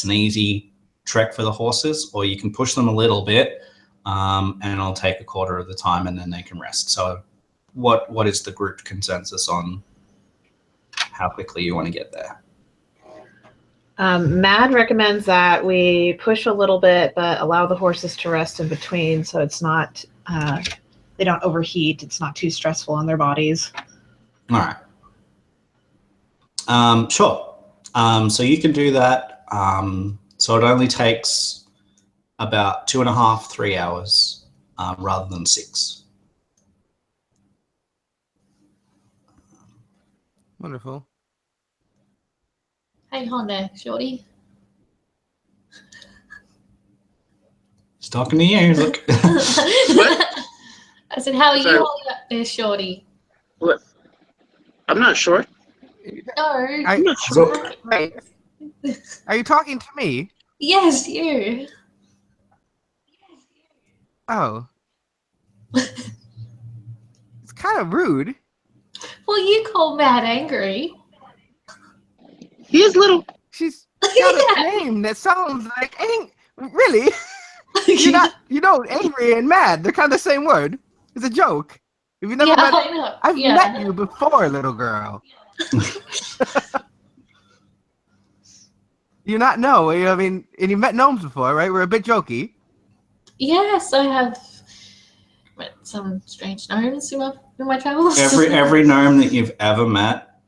an easy trek for the horses, or you can push them a little bit, and it'll take a quarter of the time, and then they can rest. So what is the group consensus on how quickly you want to get there?
Mad recommends that we push a little bit, but allow the horses to rest in between, so it's not they don't overheat. It's not too stressful on their bodies.
All right. Sure. So you can do that. So it only takes about 2.5, 3 hours rather than 6.
Wonderful.
Hang on there, shorty.
Just talking to you. Look.
What?
I said, how are
Sorry.
you holding up there, shorty?
What? I'm not sure.
No.
I'm not sure.
Look.
Right. Are you talking to me?
Yes, you.
Oh. It's kind of rude.
Well, you call Mad angry.
He is little.
She's got a name that sounds like really. You know, angry and mad. They're kind of the same word. It's a joke. Have you never
Yeah,
met?
I know.
I've
Yeah.
met you before, little girl. You not know? I mean, and you met gnomes before, right? We're a bit jokey.
Yes, I have met some strange gnomes in my travels.
Every gnome that you've ever met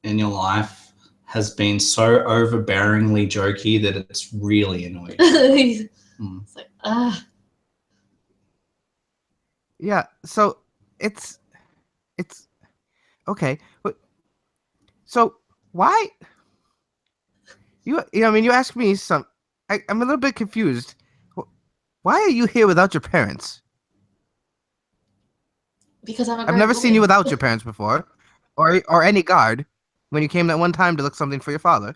in your life has been so overbearingly jokey that it's really annoying.
It's like,
Yeah. So it's okay. But so why I mean, you asked me some. I'm a little bit confused. Why are you here without your parents?
because I'm a
I've
grown
never seen you
woman.
without your parents before, or any guard when you came that one time to look something for your father.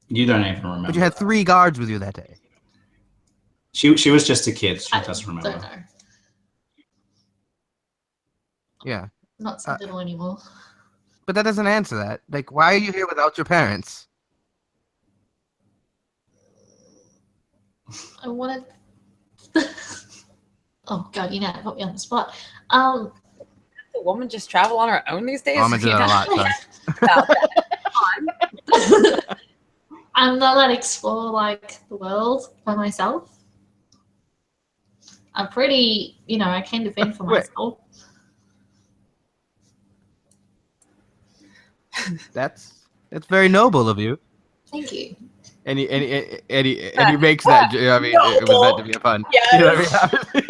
You don't even remember.
But you had 3 guards with you that day.
She was just a kid. She
I
doesn't
don't
remember.
know.
Yeah,
I'm not so little anymore.
but that doesn't answer that. Like, why are you here without your parents?
I wanted. Oh God, you know, put me on the spot.
The woman just travel on her own these days.
Oh, I'm gonna do that a lot. Sorry.
About that.
I'm not gonna explore like the world by myself. I'm pretty, I can defend for
Wait.
myself.
That's very noble of you.
Thank you.
And he makes that. I mean, it was meant to be a pun.
Yes.
You know what I mean?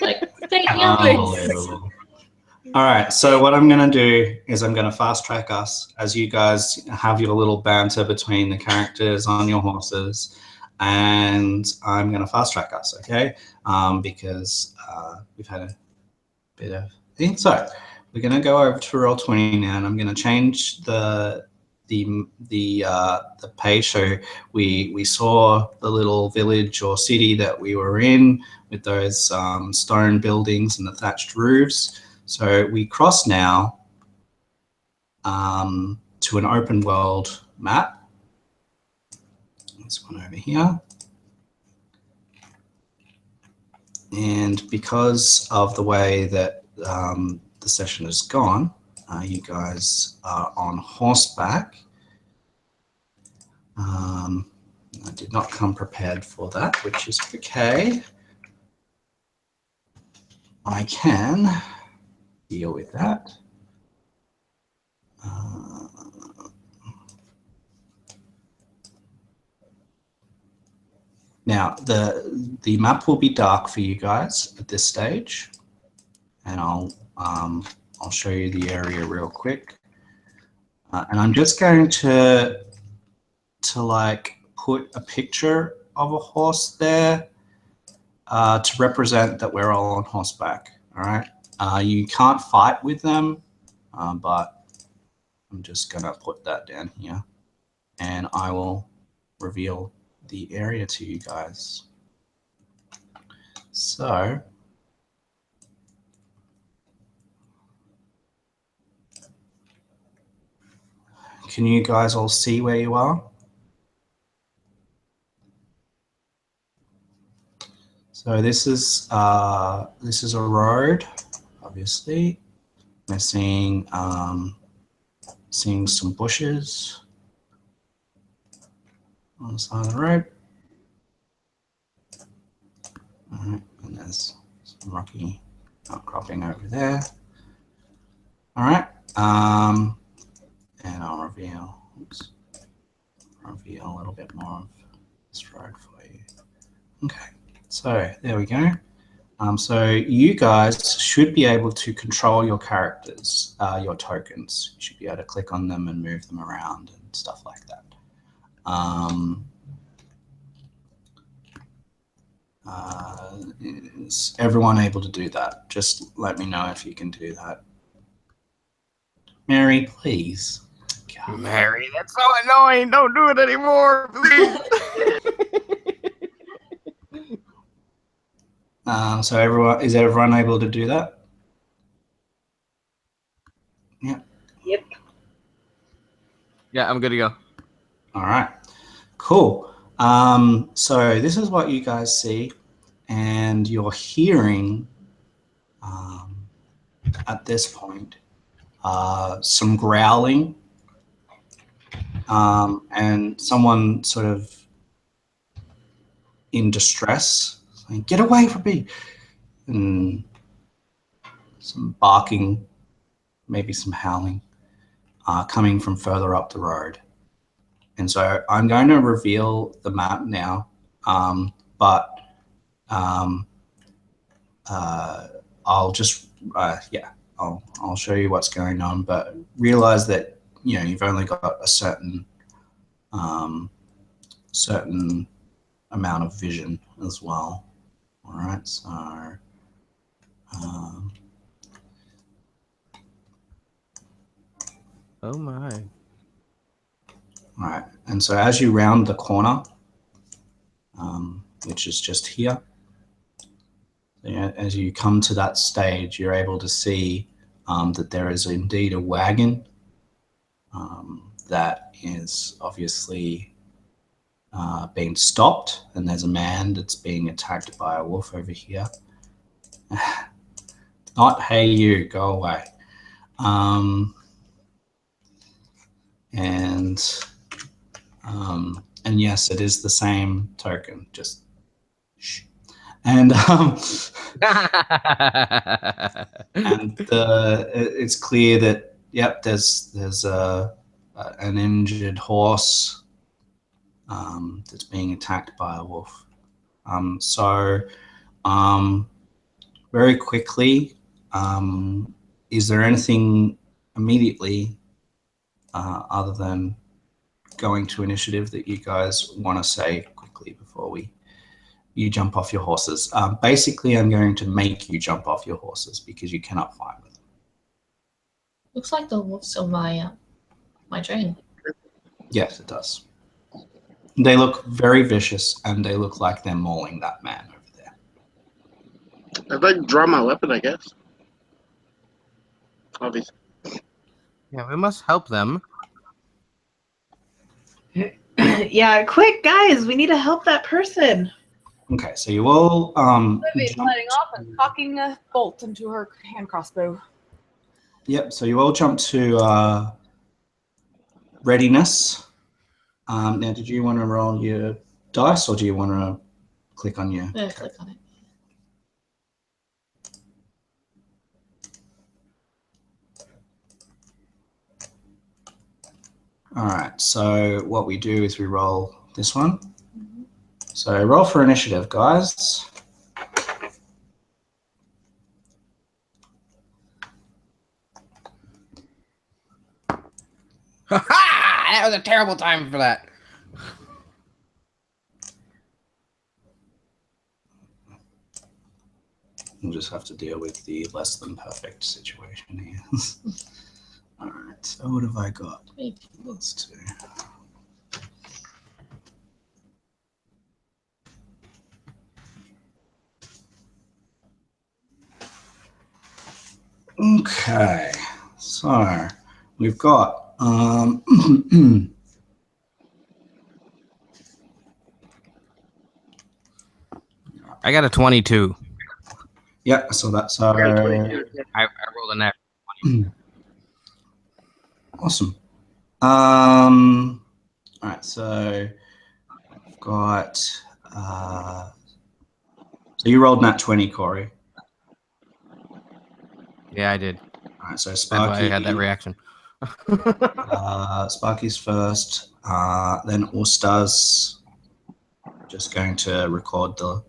Like, thank you, please.
Unbelievable. All right, so what I'm going to do is I'm going to fast track us as you guys have your little banter between the characters on your horses, and I'm going to fast track us, okay? Because we've had a bit of thing. So we're going to go over to Roll20 now, and I'm going to change the page. So we saw the little village or city that we were in with those stone buildings and the thatched roofs. So we cross now to an open world map. This one over here. And because of the way that the session has gone, you guys are on horseback. I did not come prepared for that, which is okay. I can deal with that. Now the map will be dark for you guys at this stage, and I'll show you the area real quick. And I'm just going to like put a picture of a horse there to represent that we're all on horseback. All right. You can't fight with them, but I'm just gonna put that down here, and I will reveal the area to you guys. So can you guys all see where you are? So this is a road, obviously. We're seeing some bushes on the side of the road. All right, and there's some rocky outcropping over there. All right, and I'll reveal a little bit more of this road for you. Okay, so there we go. So you guys should be able to control your characters, your tokens. You should be able to click on them and move them around and stuff like that. Is everyone able to do that? Just let me know if you can do that. Mary, please. God.
Mary, that's so annoying. Don't do it anymore, please.
So is everyone able to do that? Yeah.
Yep.
Yeah, I'm good to go.
All right. Cool. So this is what you guys see, and you're hearing at this point. Some growling, and someone sort of in distress, saying, "Get away from me!" And some barking, maybe some howling, coming from further up the road. And so I'm going to reveal the map now, but I'll just I'll show you what's going on. But realize that you've only got a certain amount of vision as well. All right, so
oh my.
all right, and so as you round the corner, which is just here, as you come to that stage, you're able to see that there is indeed a wagon that is obviously being stopped, and there's a man that's being attacked by a wolf over here. Not, hey, you, go away. And yes, it is the same token, just shh. And and it's clear that there's an injured horse that's being attacked by a wolf. So very quickly, is there anything immediately other than going to initiative that you guys want to say quickly before you jump off your horses? Basically, I'm going to make you jump off your horses because you cannot fight with them.
Looks like the wolves on my train.
Yes, it does. They look very vicious, and they look like they're mauling that man over there.
I'd like to draw my weapon, I guess. Obviously.
Yeah, we must help them.
Yeah, quick, guys, we need to help that person.
Okay, so you all
Livy's letting off and cocking a bolt into her hand crossbow.
Yep, so you all jump to readiness. Now, did you want to roll your dice, or do you want to click on your...
Yeah, click on it.
All right, so what we do is we roll this one. So roll for initiative, guys.
That was a terrible time for that.
We'll just have to deal with the less than perfect situation here. All right, so what have I got? Let's do. Okay, so we've got
I got a 22.
yeah, so that's
I rolled a net.
awesome. All right, so I've got so you rolled nat 20, Corey.
Yeah, I did.
All right, so
That's
Sparky,
why I had that reaction.
Sparky's first, then Usta's just going to record the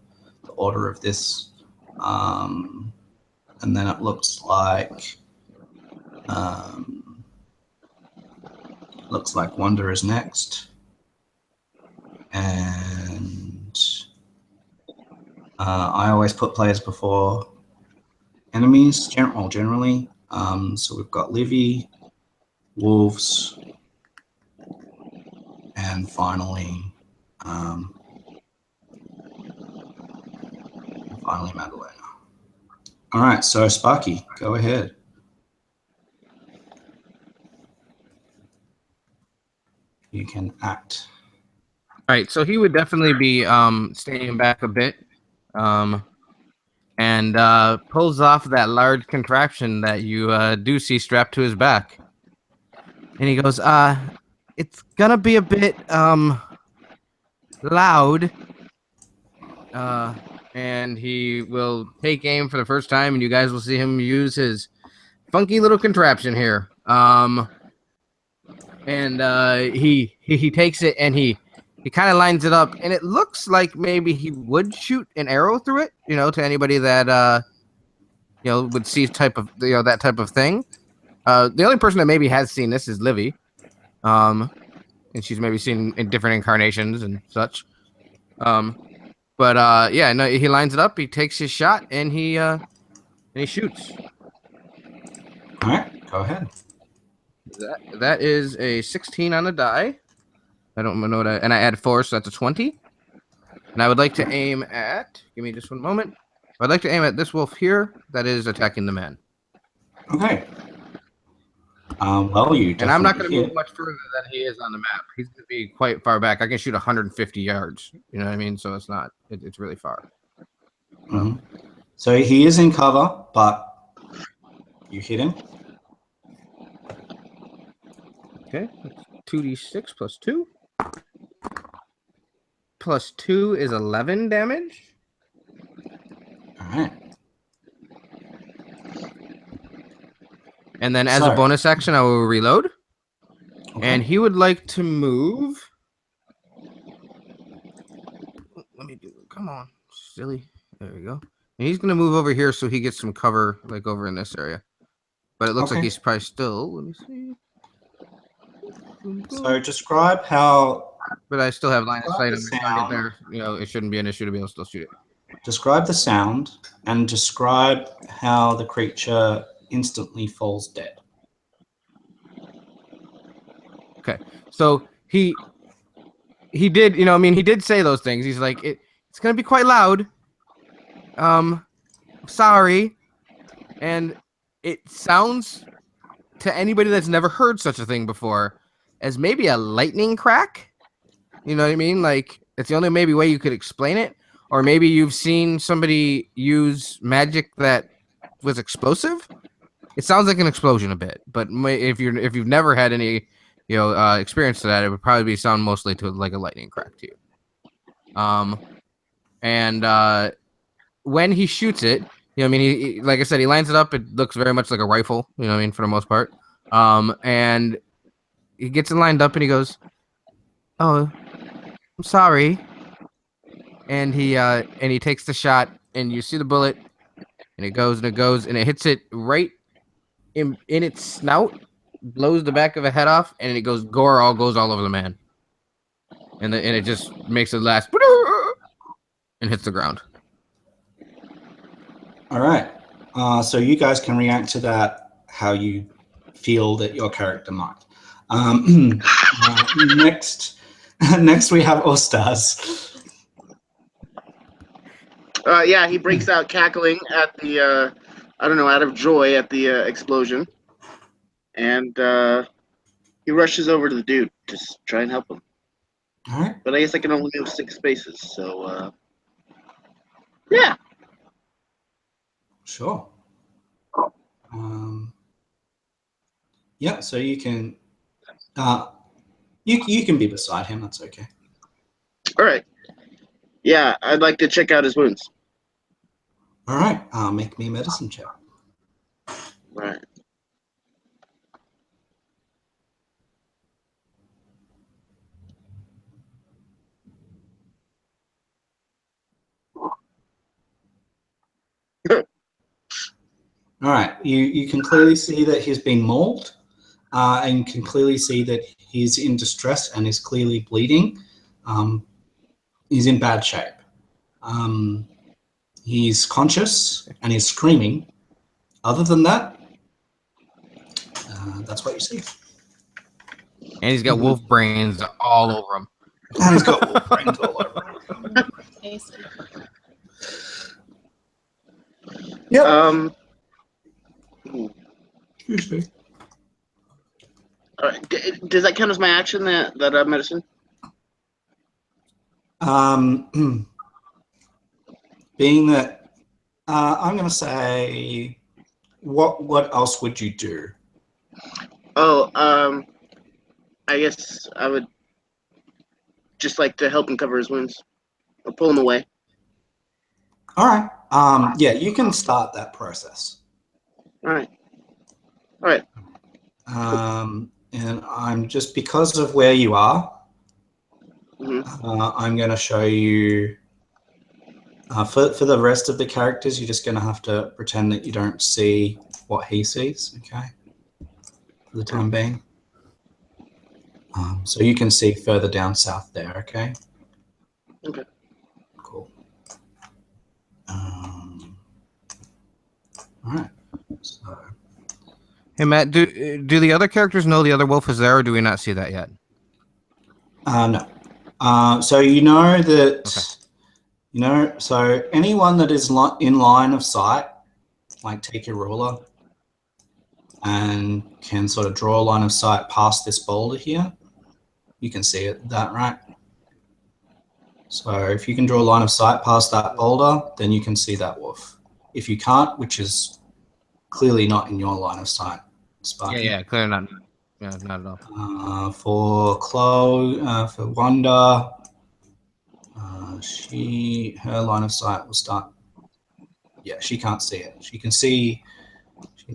order of this, and then it looks like Wanda is next, and I always put players before enemies, generally. So we've got Livy, Wolves, and finally Madalena. All right, so Sparky, go ahead. You can act.
All right, so he would definitely be staying back a bit. and pulls off that large contraption that you do see strapped to his back. And he goes, it's gonna be a bit loud. And he will take aim for the first time, and you guys will see him use his funky little contraption here. And he takes it and he kind of lines it up, and it looks like maybe he would shoot an arrow through it, to anybody that would see that type of thing. The only person that maybe has seen this is Livy, and she's maybe seen in different incarnations and such. But he lines it up, he takes his shot, and he shoots.
All right, go ahead.
That is a 16 on the die. I don't know and I add 4, so that's a 20. And I would like to aim at, give me just one moment. I'd like to aim at this wolf here that is attacking the man.
Okay. Well, you.
And I'm not going to move much further than he is on the map. He's going to be quite far back. I can shoot 150 yards. You know what I mean? So it's not. It's really far.
Mm-hmm. So he is in cover, but you hit him.
Okay. 2d6 plus 2. Plus 2 is 11 damage.
All right.
And then as a bonus action, I will reload. Okay. And he would like to move. Let me do it. Come on, silly. There we go. And he's going to move over here so he gets some cover, like over in this area. But it looks like he's probably still. Let me see.
So describe how.
But I still have line of sight on the target there. It shouldn't be an issue to be able to still shoot it.
Describe the sound and describe how the creature instantly falls dead.
Okay, so he did, he did say those things. He's like, it's gonna be quite loud. Sorry, and it sounds to anybody that's never heard such a thing before as maybe a lightning crack. You know what I mean? Like, it's the only maybe way you could explain it, or maybe you've seen somebody use magic that was explosive. It sounds like an explosion a bit, but if you've never had any, experience to that, it would probably sound mostly to like a lightning crack to you. And when he shoots it, he like I said, he lines it up. It looks very much like a rifle, for the most part. And he gets it lined up, and he goes, "Oh, I'm sorry." And he takes the shot, and you see the bullet, and it goes, and it hits it right in its snout, blows the back of the head off, and it goes goes all over the man, and it just makes it last and hits the ground.
All right. So you guys can react to that how you feel that your character might. Next we have Ostaz.
He breaks out cackling at the, out of joy at the explosion. And he rushes over to the dude to try and help him.
All right.
But I guess I can only move 6 spaces, so, yeah.
Sure. Yeah, so you can, you can be beside him, that's okay.
All right. Yeah, I'd like to check out his wounds.
All right, make me a medicine check.
Right.
All right, you can clearly see that he's been mauled, and you can clearly see that he's in distress and is clearly bleeding. He's in bad shape. He's conscious and he's screaming. Other than that, that's what you see.
And he's got wolf brains all over him.
And he's got wolf brains all over him. Yep. Excuse me.
All right. Does that count as my action, that medicine?
Being that I'm going to say, what else would you do?
Oh, I guess I would just like to help him cover his wounds or pull him away.
All right. Yeah, you can start that process.
All right. All right.
And I'm just, because of where you are,
Mm-hmm.
I'm going to show you, for the rest of the characters, you're just going to have to pretend that you don't see what he sees, okay, for the time being. So you can see further down south there, okay?
Okay.
Cool. All right. So,
Hey Matt, do the other characters know the other wolf is there, or do we not see that yet?
no. So you know that,
Okay.
so anyone that is in line of sight, like take your ruler and can sort of draw a line of sight past this boulder here, you can see it, that right? So if you can draw a line of sight past that boulder, then you can see that wolf. If you can't, which is clearly not in your line of sight, Sparky.
Yeah, clearly not. Yeah, not at all.
For Chloe, for Wanda, her line of sight will start. Yeah, she can't see it. She can see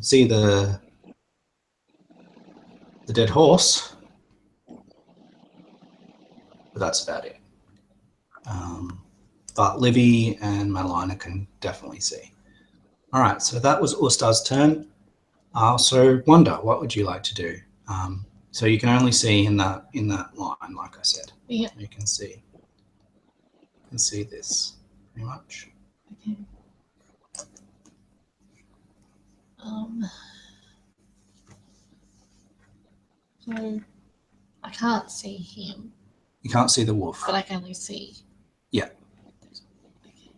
the dead horse, but that's about it. But Livy and Madalina can definitely see. All right, so that was Ustar's turn. So Wanda, what would you like to do? So you can only see in that line, like I said.
Yeah.
You can see this pretty much.
Okay. So I can't see him,
You can't see the wolf.
but I can only see.
Yeah.
Okay.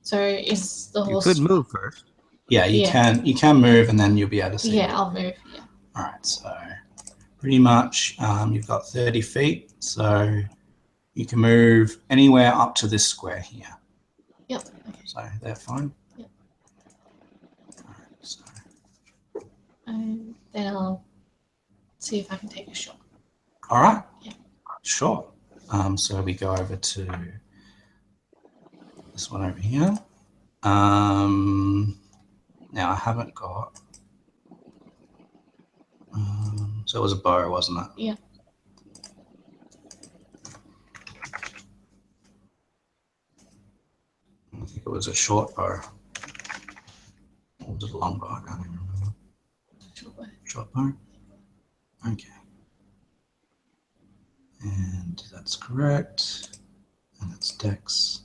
So is the
You
horse?
could move first.
Yeah, you can move, and then you'll be able to see.
Yeah, I'll move. Yeah.
All right, so pretty much you've got 30 feet, so you can move anywhere up to this square here.
Yep. Okay.
So they're fine.
Yep.
All right, so.
And then I'll see if I can take a shot.
All right.
Yeah.
Sure. So we go over to this one over here. Now I haven't got. So it was a bow, wasn't it?
Yeah.
I think it was a short bow. Or was it a long bow? I can't even remember. Short bow. Okay. And that's correct. And it's Dex.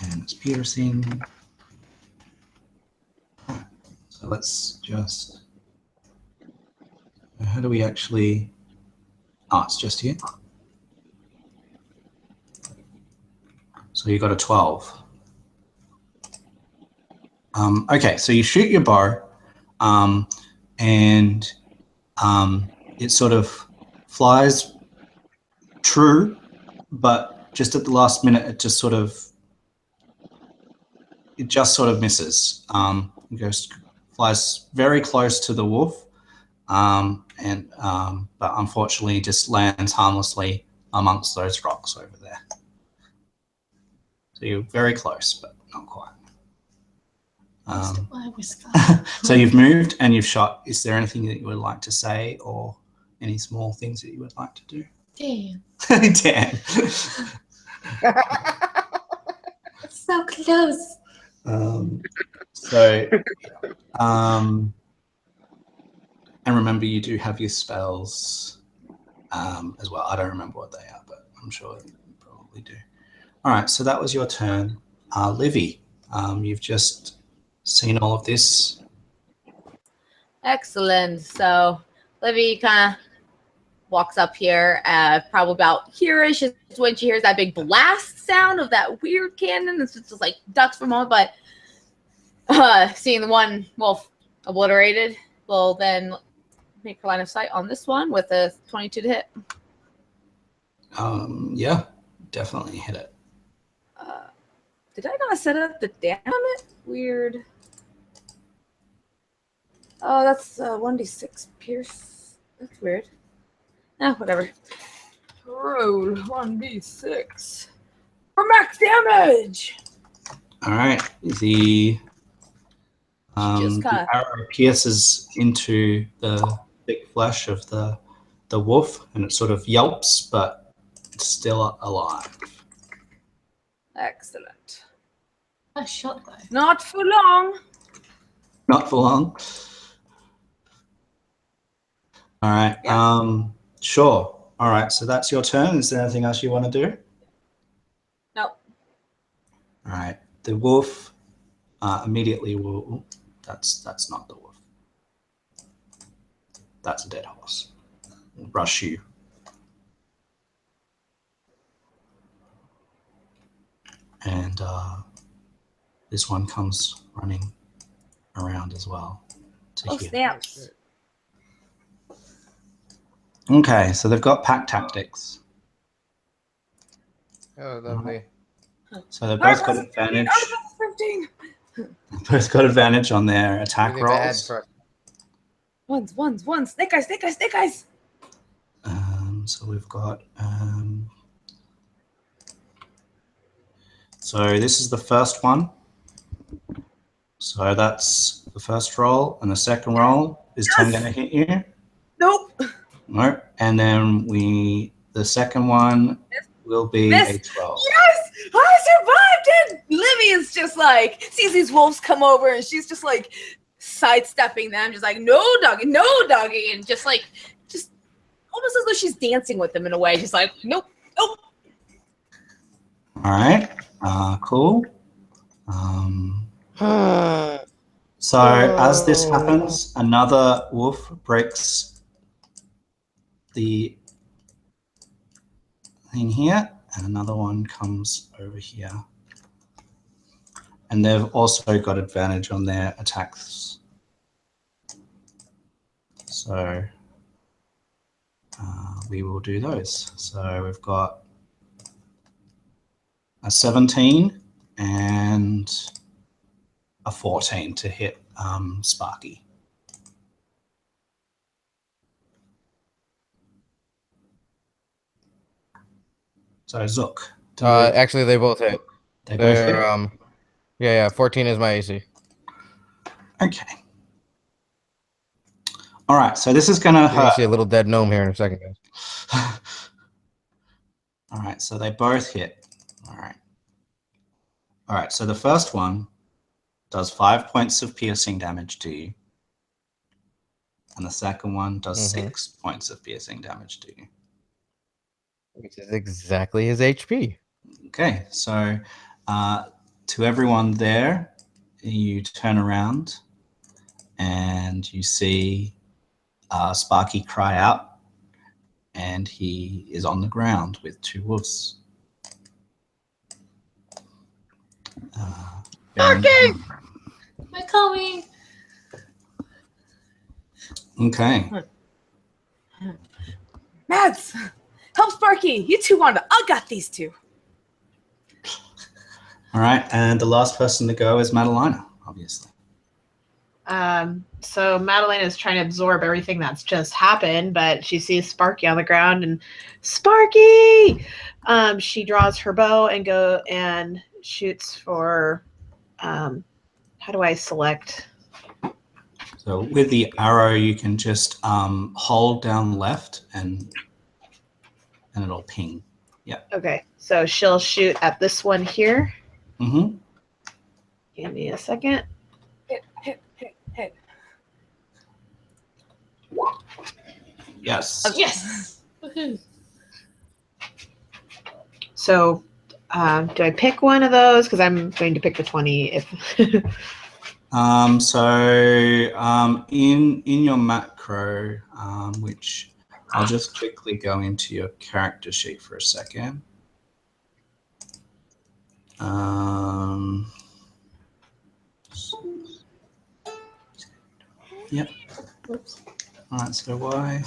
And it's piercing. So let's just. How do we actually. Oh, it's just here. So you got a 12. Okay, so you shoot your bow, and it sort of flies true, but just at the last minute, it just sort of misses. It flies very close to the wolf, but unfortunately just lands harmlessly amongst those rocks over there. So you're very close, but not quite. So you've moved and you've shot. Is there anything that you would like to say, or any small things that you would like to do?
Damn.
Damn.
So close.
And remember, you do have your spells as well. I don't remember what they are, but I'm sure you probably do. All right, so that was your turn. Livy, you've just seen all of this.
Excellent. So Livy kind of walks up here, probably about here-ish is when she hears that big blast sound of that weird cannon. It's just like ducks for a moment, but seeing the one wolf obliterated will then make her line of sight on this one with a 22 to hit.
Yeah, definitely hit it.
Did I not set up the damn it? Weird. Oh, that's 1d6 pierce. That's weird. Ah, whatever. Roll 1d6 for max damage.
All right. The
Just
the
kinda-
arrow pierces into the thick flesh of the wolf, and it sort of yelps, but it's still alive.
Excellent.
A shot though.
Not for long.
Not for long. All right.
Yeah.
Sure. All right. So that's your turn. Is there anything else you want to do?
No.
All right. The wolf immediately will. That's not the wolf. That's a dead horse. Will rush you. And this one comes running around as well. To
Oh,
here.
snaps.
Okay, so they've got pack tactics.
Oh, lovely.
So they've both got advantage.
15.
Both got advantage on their attack
Really bad
rolls.
for
Ones. Snake eyes.
So we've got. So this is the first one. So that's the first roll, and the second roll is 10 going to hit you?
Nope.
No. And then the second one will be
Miss.
a 12.
Yes, I survived it. Livy's just like sees these wolves come over, and she's just like sidestepping them, just like no doggy, and just almost as though she's dancing with them in a way, just like nope.
All right. Cool. So as this happens, another wolf breaks the thing here, and another one comes over here. And they've also got advantage on their attacks. So we will do those. So we've got a 17 and a 14 to hit Sparky. So Zook.
Actually, they both hit.
They both hit.
They're yeah. 14 is my AC.
Okay. All right. So this is going to
You're gonna
hurt.
see a little dead gnome here in a second, guys.
All right. So they both hit. All right. All right. So the first one does 5 points of piercing damage to you. And the second one does 6 points of piercing damage to you.
Which is exactly his HP.
Okay. So to everyone there, you turn around and you see Sparky cry out, and he is on the ground with two wolves.
Sparky! We're coming.
Okay.
Mads, help Sparky. You two want to. I got these two.
All right, and the last person to go is Madalena, obviously.
So Madeline is trying to absorb everything that's just happened, but she sees Sparky on the ground, and Sparky! She draws her bow and shoots for. How do I select?
So with the arrow, you can just hold down left, and it'll ping. Yeah.
Okay, so she'll shoot at this one here.
Mm-hmm.
Give me a second.
Hit.
Yes.
Oh, yes.
Woohoo.
So, do I pick one of those? Because I'm going to pick the 20. If
in your macro, which I'll just quickly go into your character sheet for a second. Yep.
Whoops.
All right. So why?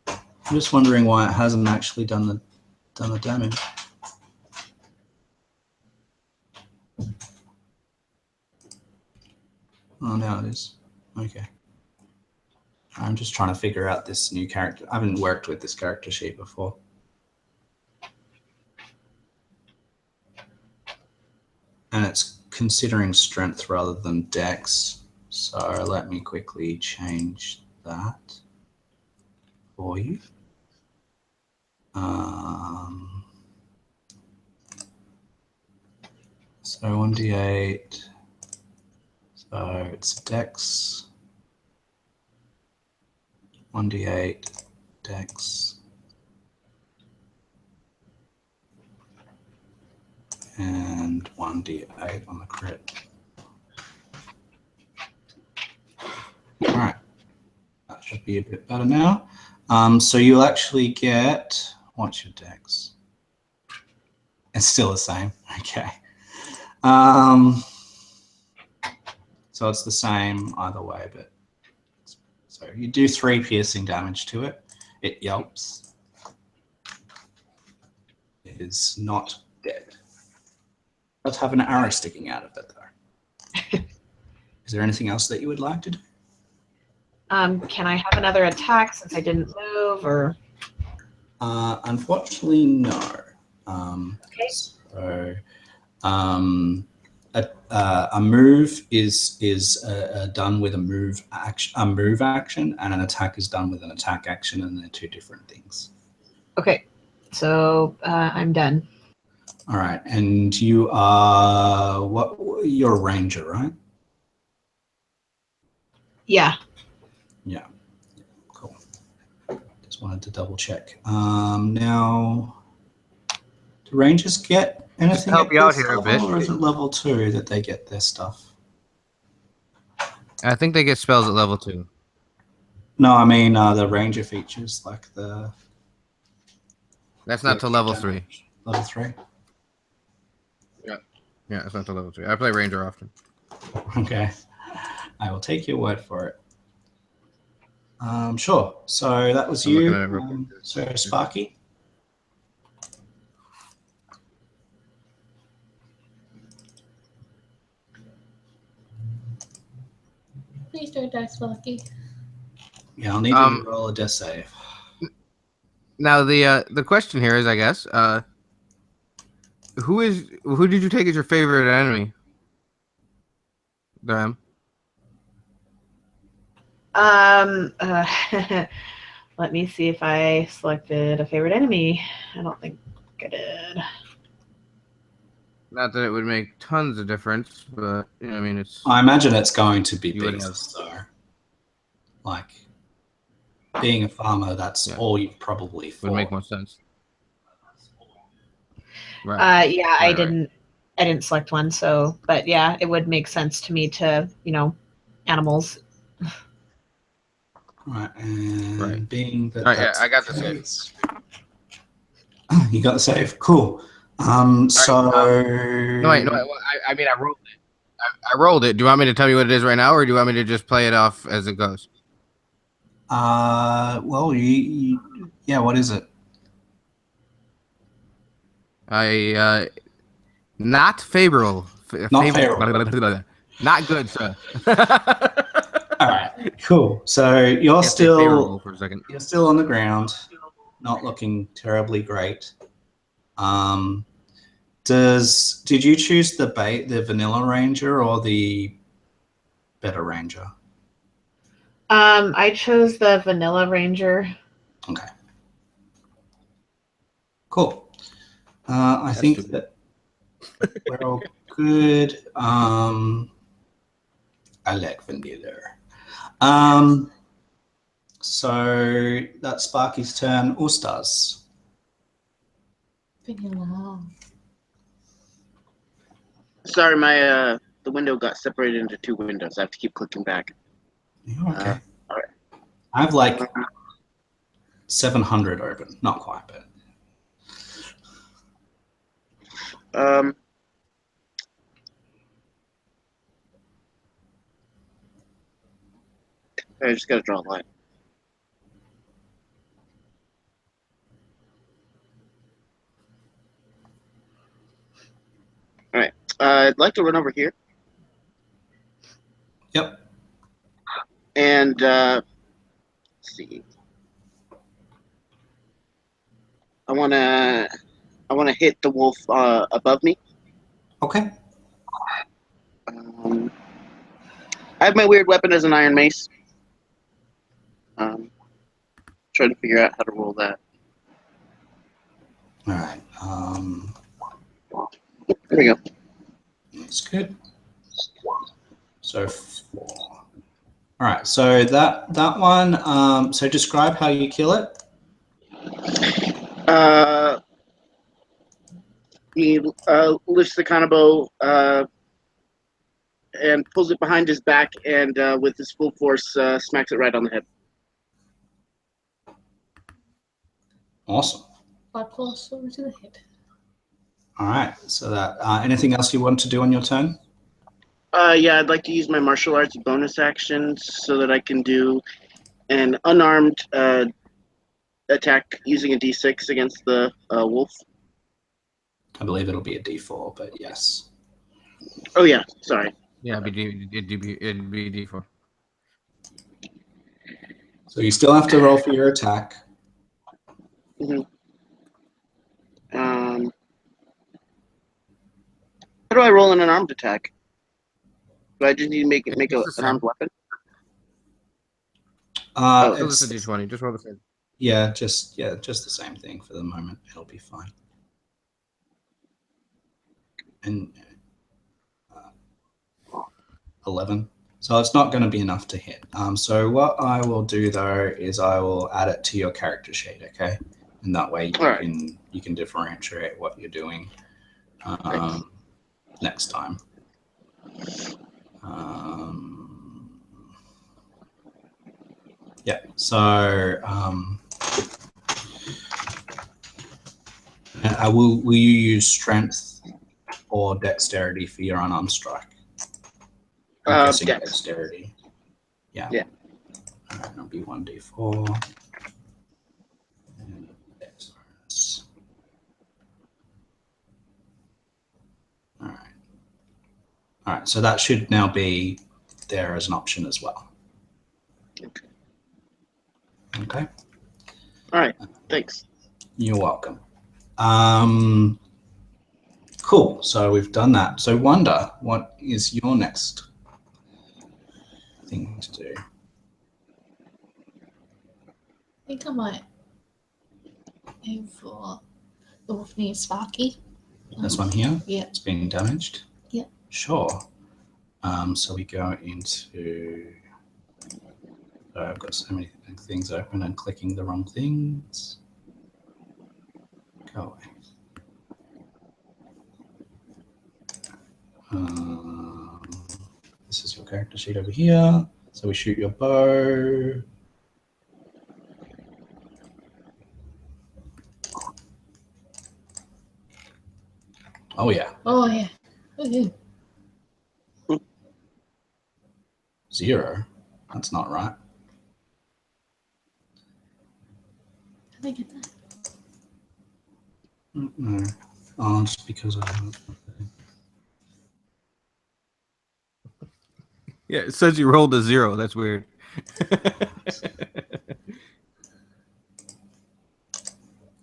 I'm just wondering why it hasn't actually done done the damage. Oh, now it is. Okay. I'm just trying to figure out this new character. I haven't worked with this character sheet before. And it's considering strength rather than dex. So let me quickly change that for you. So 1d8. So it's dex. 1d8 dex. And 1d8 on the crit. All right, that should be a bit better now. So you'll actually get, what's your dex? It's still the same, okay. So it's the same either way, but so you do 3 piercing damage to it. It yelps. It is not dead. Let's have an arrow sticking out of it, though. Is there anything else that you would like to do?
Can I have another attack since I didn't move, or?
Unfortunately, no.
Okay.
So, a move is done with a move action, and an attack is done with an attack action, and they're 2 different things.
Okay, so I'm done.
All right, and you are you're a ranger, right?
Yeah.
Yeah. Cool. Just wanted to double check. Now, do rangers get anything
help
at
you out
this
here a
level,
bit.
or is it level 2 that they get their stuff?
I think they get spells at level 2.
No, I mean the ranger features, like the.
That's not to level 3.
Level 3.
Yeah, it's not to level 3. I play ranger often.
Okay, I will take your word for it. Sure. So that was
I'm
you.
looking at it real quick.
So Sparky.
Please don't die, Sparky.
Yeah, I'll need you to roll a death save.
Now the question here is, I guess, who did you take as your favorite enemy? Graham.
Let me see if I selected a favorite enemy. I don't think I did.
Not that it would make tons of difference, but you know, I mean, it's.
I imagine it's going to be
You would
beasts, though. Like being a farmer, that's all you've probably fought.
Would make more sense. Right.
Yeah, I didn't select one, so but yeah, it would make sense to me to, animals.
Right, and being that
yeah, I got the save.
You got the save. Cool. So
no, wait, I mean, I rolled it. I rolled it. Do you want me to tell you what it is right now, or do you want me to just play it off as it goes?
Well, yeah. What is it?
Not favorable.
Not favorable.
Not good, sir.
All right, cool. So you're still
for a second.
You're still on the ground, not looking terribly great. Did you choose the vanilla ranger or the better ranger?
I chose the vanilla ranger.
Okay. Cool. I think that we're all good. I like vanilla. So that's Sparky's turn. All-Stars.
Vanilla.
Sorry, my the window got separated into 2 windows. I have to keep clicking back.
You're okay.
All right.
I have like 700 open. Not quite, but.
I just gotta draw a line. I'd like to run over here.
Yep.
And let's see. I wanna hit the wolf above me.
Okay.
I have my weird weapon as an iron mace. Trying to figure out how to roll that.
All right.
There we go.
That's good. So 4. All right. So that one. So describe how you kill it.
He lifts the kanabo and pulls it behind his back, and with his full force, smacks it right on the head.
Awesome.
Blood course over to the head.
All right. So that. Anything else you want to do on your turn?
Yeah, I'd like to use my martial arts bonus action so that I can do an unarmed attack using a d6 against the wolf.
I believe it'll be a D4, but yes.
Oh yeah, sorry.
Yeah, it'd be D4.
So you still have to roll for your attack.
Mm-hmm. How do I roll an unarmed attack? Do I just need to make an armed weapon?
So
It's,
this is a D20. Just roll the same.
yeah, just the same thing for the moment. It'll be fine. And 11. So it's not going to be enough to hit. So what I will do though is I will add it to your character sheet, okay? And that way you can differentiate what you're doing next time. Yeah. So will you use strength or dexterity for your unarmed strike? I'm guessing dexterity. Yeah.
Yeah.
All right, it'll be 1d4. And dexterous. All right. All right. So that should now be there as an option as well. Okay.
All right. Thanks.
You're welcome. Cool. So we've done that. So Wanda, what is your next thing to do?
I think I might aim for the wolf named Sparky.
This one here?
Yeah.
It's being damaged?
Yeah.
Sure. So we go into... I've got so many things open and clicking the wrong things. Go away. This is your character sheet over here. So we shoot your bow. Oh yeah.
Oh yeah. Woohoo.
0. That's not right.
How did I get that?
No. Oh, just because I haven't.
Yeah, it says you rolled a 0. That's weird.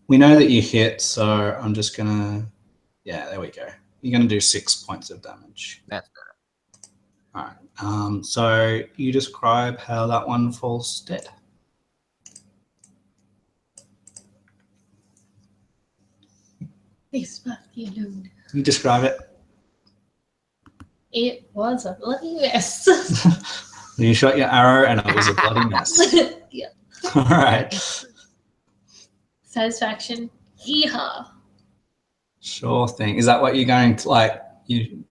We know that you hit, so I'm just gonna. Yeah, there we go. You're gonna do 6 points of damage.
That's better.
All right. So you describe how that one falls dead.
Leave Sparky alone.
You describe it.
It was a bloody mess.
You shot your arrow and it was a bloody mess.
Yeah.
All right.
Satisfaction. Yeehaw.
Sure thing. Is that what you're going to like? Are you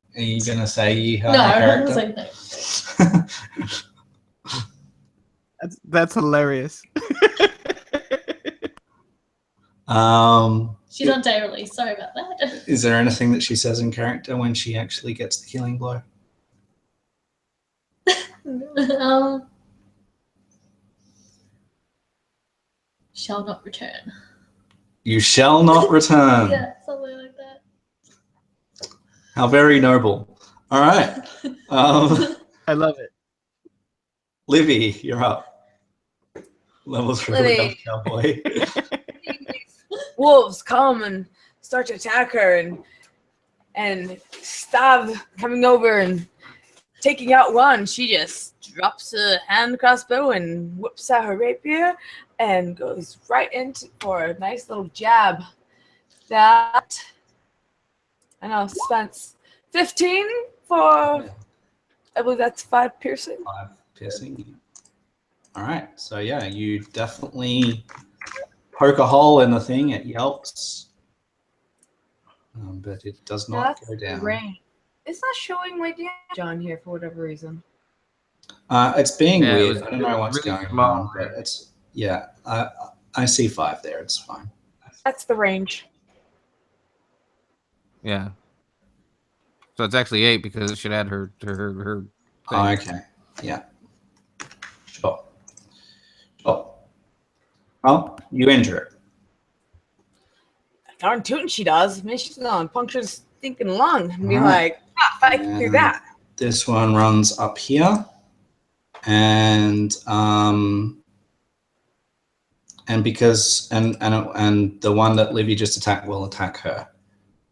going to say yeehaw?
No, I'm not saying no.
That's hilarious.
She's on day release. Sorry about that.
Is there anything that she says in character when she actually gets the killing blow?
Shall not return.
You shall not return.
Yeah, something like that.
How very noble. All right.
I love it.
Livy, you're up. Level 3 Wood Elf
Livy.
Cowboy.
Wolves come and start to attack her, and Stav coming over and taking out one. She just drops a hand crossbow and whips out her rapier and goes right into for a nice little jab. That I know, Spence. 15 for I believe that's 5 piercing.
5 piercing. All right. So yeah, you definitely poke a hole in the thing. It yelps, but it does not go down.
Range. It's not showing my damage on here for whatever reason.
It's being
Yeah, it
weird.
was
I don't know what's
really
going
small,
on, but it's yeah. I see 5 there. It's fine.
That's the range.
Yeah. So it's actually 8 because it should add her thing.
Oh, okay. Yeah. Sure. Sure. Well, you injure it.
Darn tootin' she does. Maybe she's gonna puncture his stinking lung and be
Alright.
like, if I can do that.
This one runs up here, and because the one that Livy just attacked will attack her.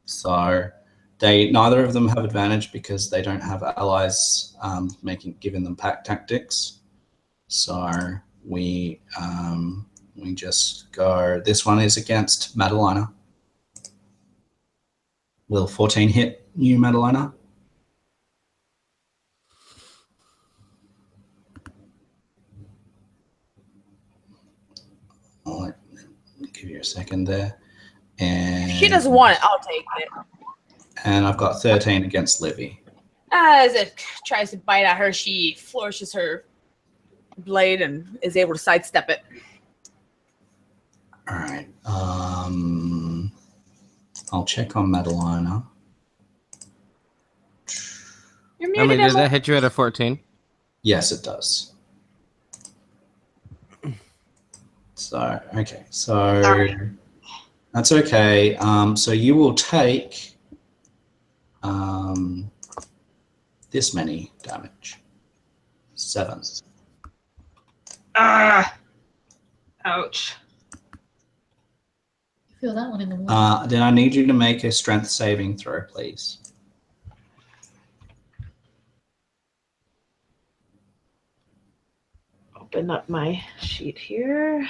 So neither of them have advantage because they don't have allies giving them pack tactics. So we just go. This one is against Madalena. Will 14 hit you, Madalena? I'll give you a second there. And
If she doesn't want it, I'll take it.
And I've got 13 against Livy.
As it tries to bite at her, she flourishes her blade and is able to sidestep it.
All right. I'll check on Madalena.
You're
I mean,
muted,
did
Emma.
that hit you at a 14?
Yes, it does. So, okay. So
Sorry.
that's okay. So you will take this many damage. 7.
Ah. Ouch.
You feel that one in the morning.
Then I need you to make a strength saving throw, please.
Open up my sheet here.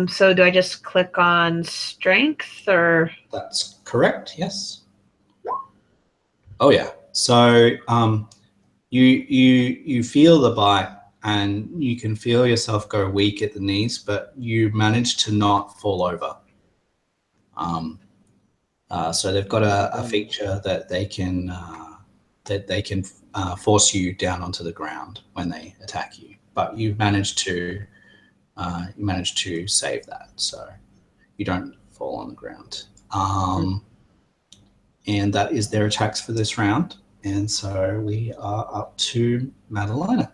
So do I just click on strength or?
That's correct. Yes. Oh yeah. So you feel the bite and you can feel yourself go weak at the knees, but you manage to not fall over. So they've got a feature that they can force you down onto the ground when they attack you, but you manage to save that, so you don't fall on the ground. And that is their attacks for this round. And so we are up to Madalena.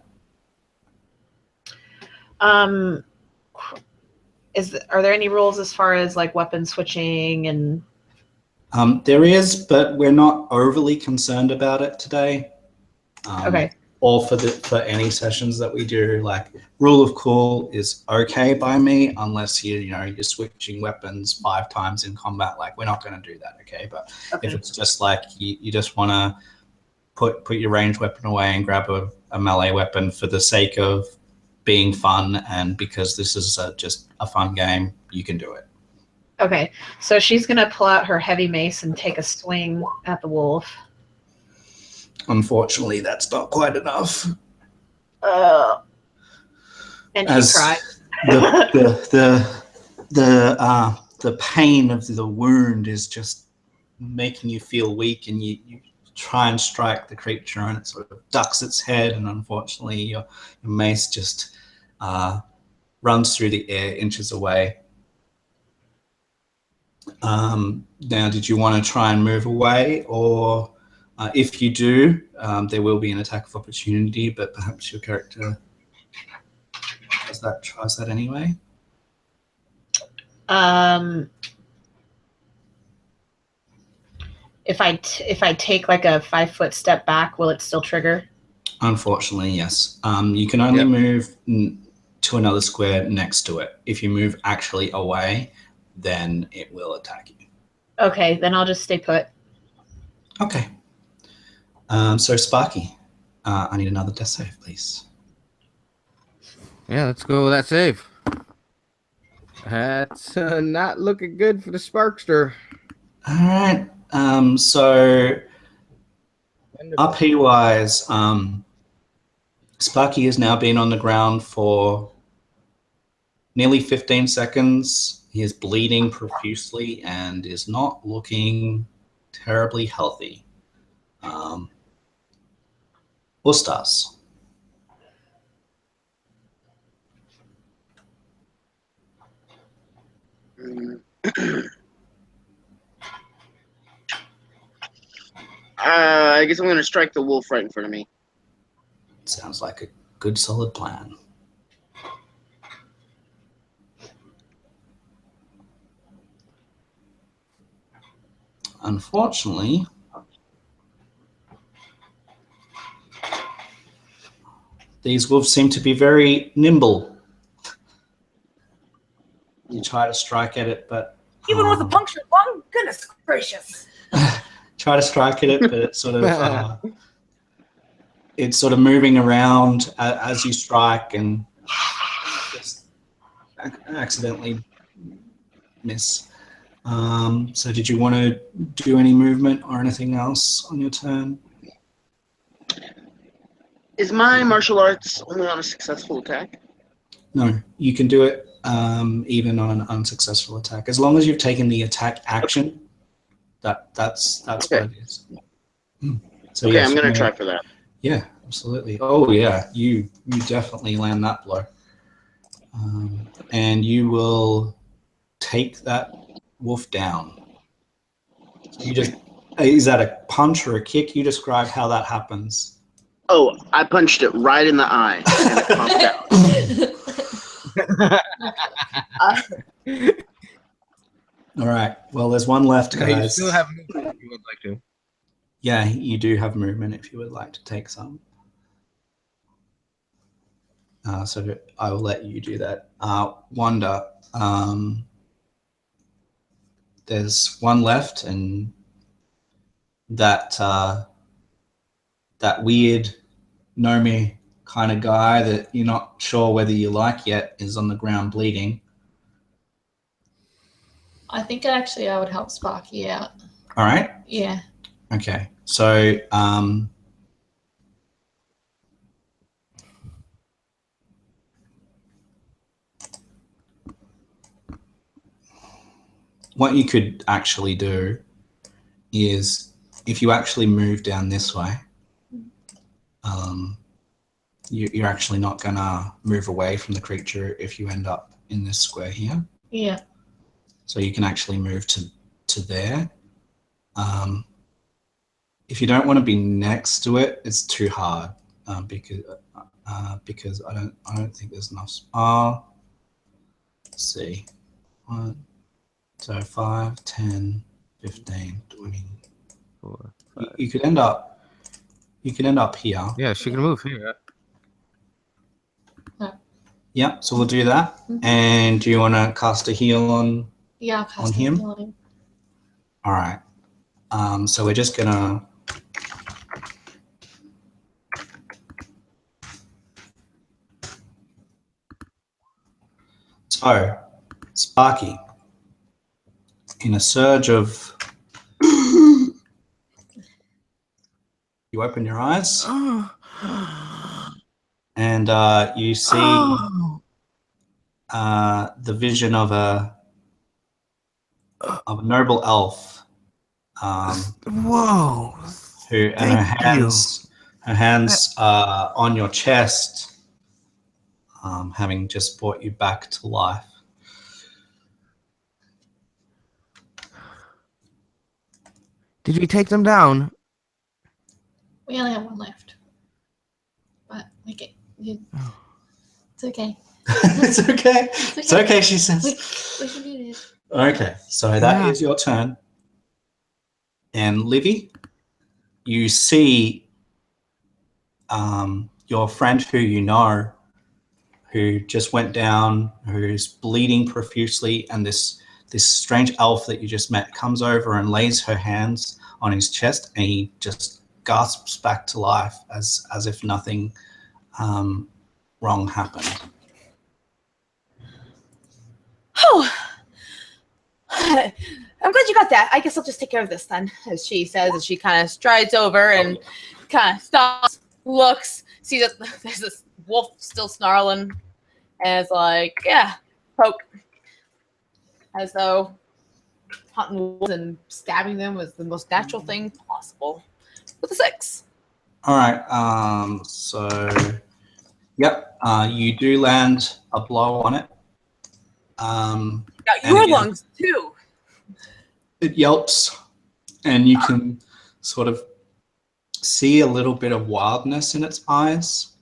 Are there any rules as far as like weapon switching and?
There is, but we're not overly concerned about it today.
Okay.
Or for any sessions that we do, like rule of cool is okay by me, unless you're switching weapons 5 times in combat. Like, we're not going to do that, okay? But
Okay.
if it's just like you just want to put your ranged weapon away and grab a melee weapon for the sake of being fun and because this is just a fun game, you can do it.
Okay. So she's gonna pull out her heavy mace and take a swing at the wolf.
Unfortunately, that's not quite enough.
And she
As
cries.
the pain of the wound is just making you feel weak, and you try and strike the creature, and it sort of ducks its head, and unfortunately, your mace just runs through the air inches away. Now, did you want to try and move away, or if you do, there will be an attack of opportunity, but perhaps your character tries that anyway?
if I take like a 5-foot step back, will it still trigger?
Unfortunately, yes. You can only
Yep.
move to another square next to it. If you move actually away, then it will attack you.
Okay, then I'll just stay put.
Okay. So Sparky, I need another death save, please.
Yeah, let's go with that save. That's not looking good for the Sparkster.
All right. So RP wise, Sparky has now been on the ground for nearly 15 seconds. He is bleeding profusely and is not looking terribly healthy. Ustas.
I guess I'm gonna strike the wolf right in front of me.
Sounds like a good solid plan. Unfortunately, these wolves seem to be very nimble. You try to strike at it, but
Even with a punctured lung, goodness gracious.
try to strike at it, but it's sort of moving around as you strike and just accidentally miss. So did you want to do any movement or anything else on your turn?
Is my martial arts only on a successful attack?
No, you can do it even on an unsuccessful attack. As long as you've taken the attack action, that's
Okay.
what it is. So
Okay,
yes,
I'm gonna
you may-
try for that.
Yeah, absolutely. Oh yeah, you definitely land that blow. And you will take that wolf down. So you just, is that a punch or a kick? You describe how that happens.
Oh, I punched it right in the eye and it popped out.
All right. Well, there's one left,
You
guys.
still have movement if you would like to.
Yeah, you do have movement if you would like to take some. So I will let you do that. Wanda, there's one left, and that that weird Nomi kind of guy that you're not sure whether you like yet is on the ground bleeding.
I think actually I would help Sparky out.
All right.
Yeah.
Okay. So what you could actually do is if you actually move down this way, you're actually not going to move away from the creature if you end up in this square here.
Yeah.
So you can actually move to there. If you don't want to be next to it, it's too hard because I don't think there's enough. Let's see. 1, so 5, 10, 15, 20.
4, 5.
You could end up here.
Yeah, she can move here.
Yeah, so we'll do that.
Mhm.
And do you want to cast a heal on?
Yeah, I'll cast
On
a
him?
heal on him.
All right. So we're just gonna. So, Sparky, in a surge of, you open your eyes and you see the vision of a noble elf.
Whoa.
Who and her hands on your chest, having just brought you back to life.
Did you take them down?
We only have one left. But okay. It's okay.
It's okay. It's okay, she says.
We can do this.
Okay, so that is your turn. And Livy, you see your friend who you know, who just went down, who's bleeding profusely, and this strange elf that you just met comes over and lays her hands on his chest, and he just gasps back to life as if nothing wrong happened.
Oh, I'm glad you got that. I guess I'll just take care of this then, as she says, as she kind of strides over and kind of stops, looks, sees that there's this wolf still snarling, and is like, yeah, poke. As though hunting wolves and stabbing them was the most natural thing possible. With a 6.
All right. So, yep. You do land a blow on it.
Got
And
your
again,
lungs too.
it yelps, and you can sort of see a little bit of wildness in its eyes.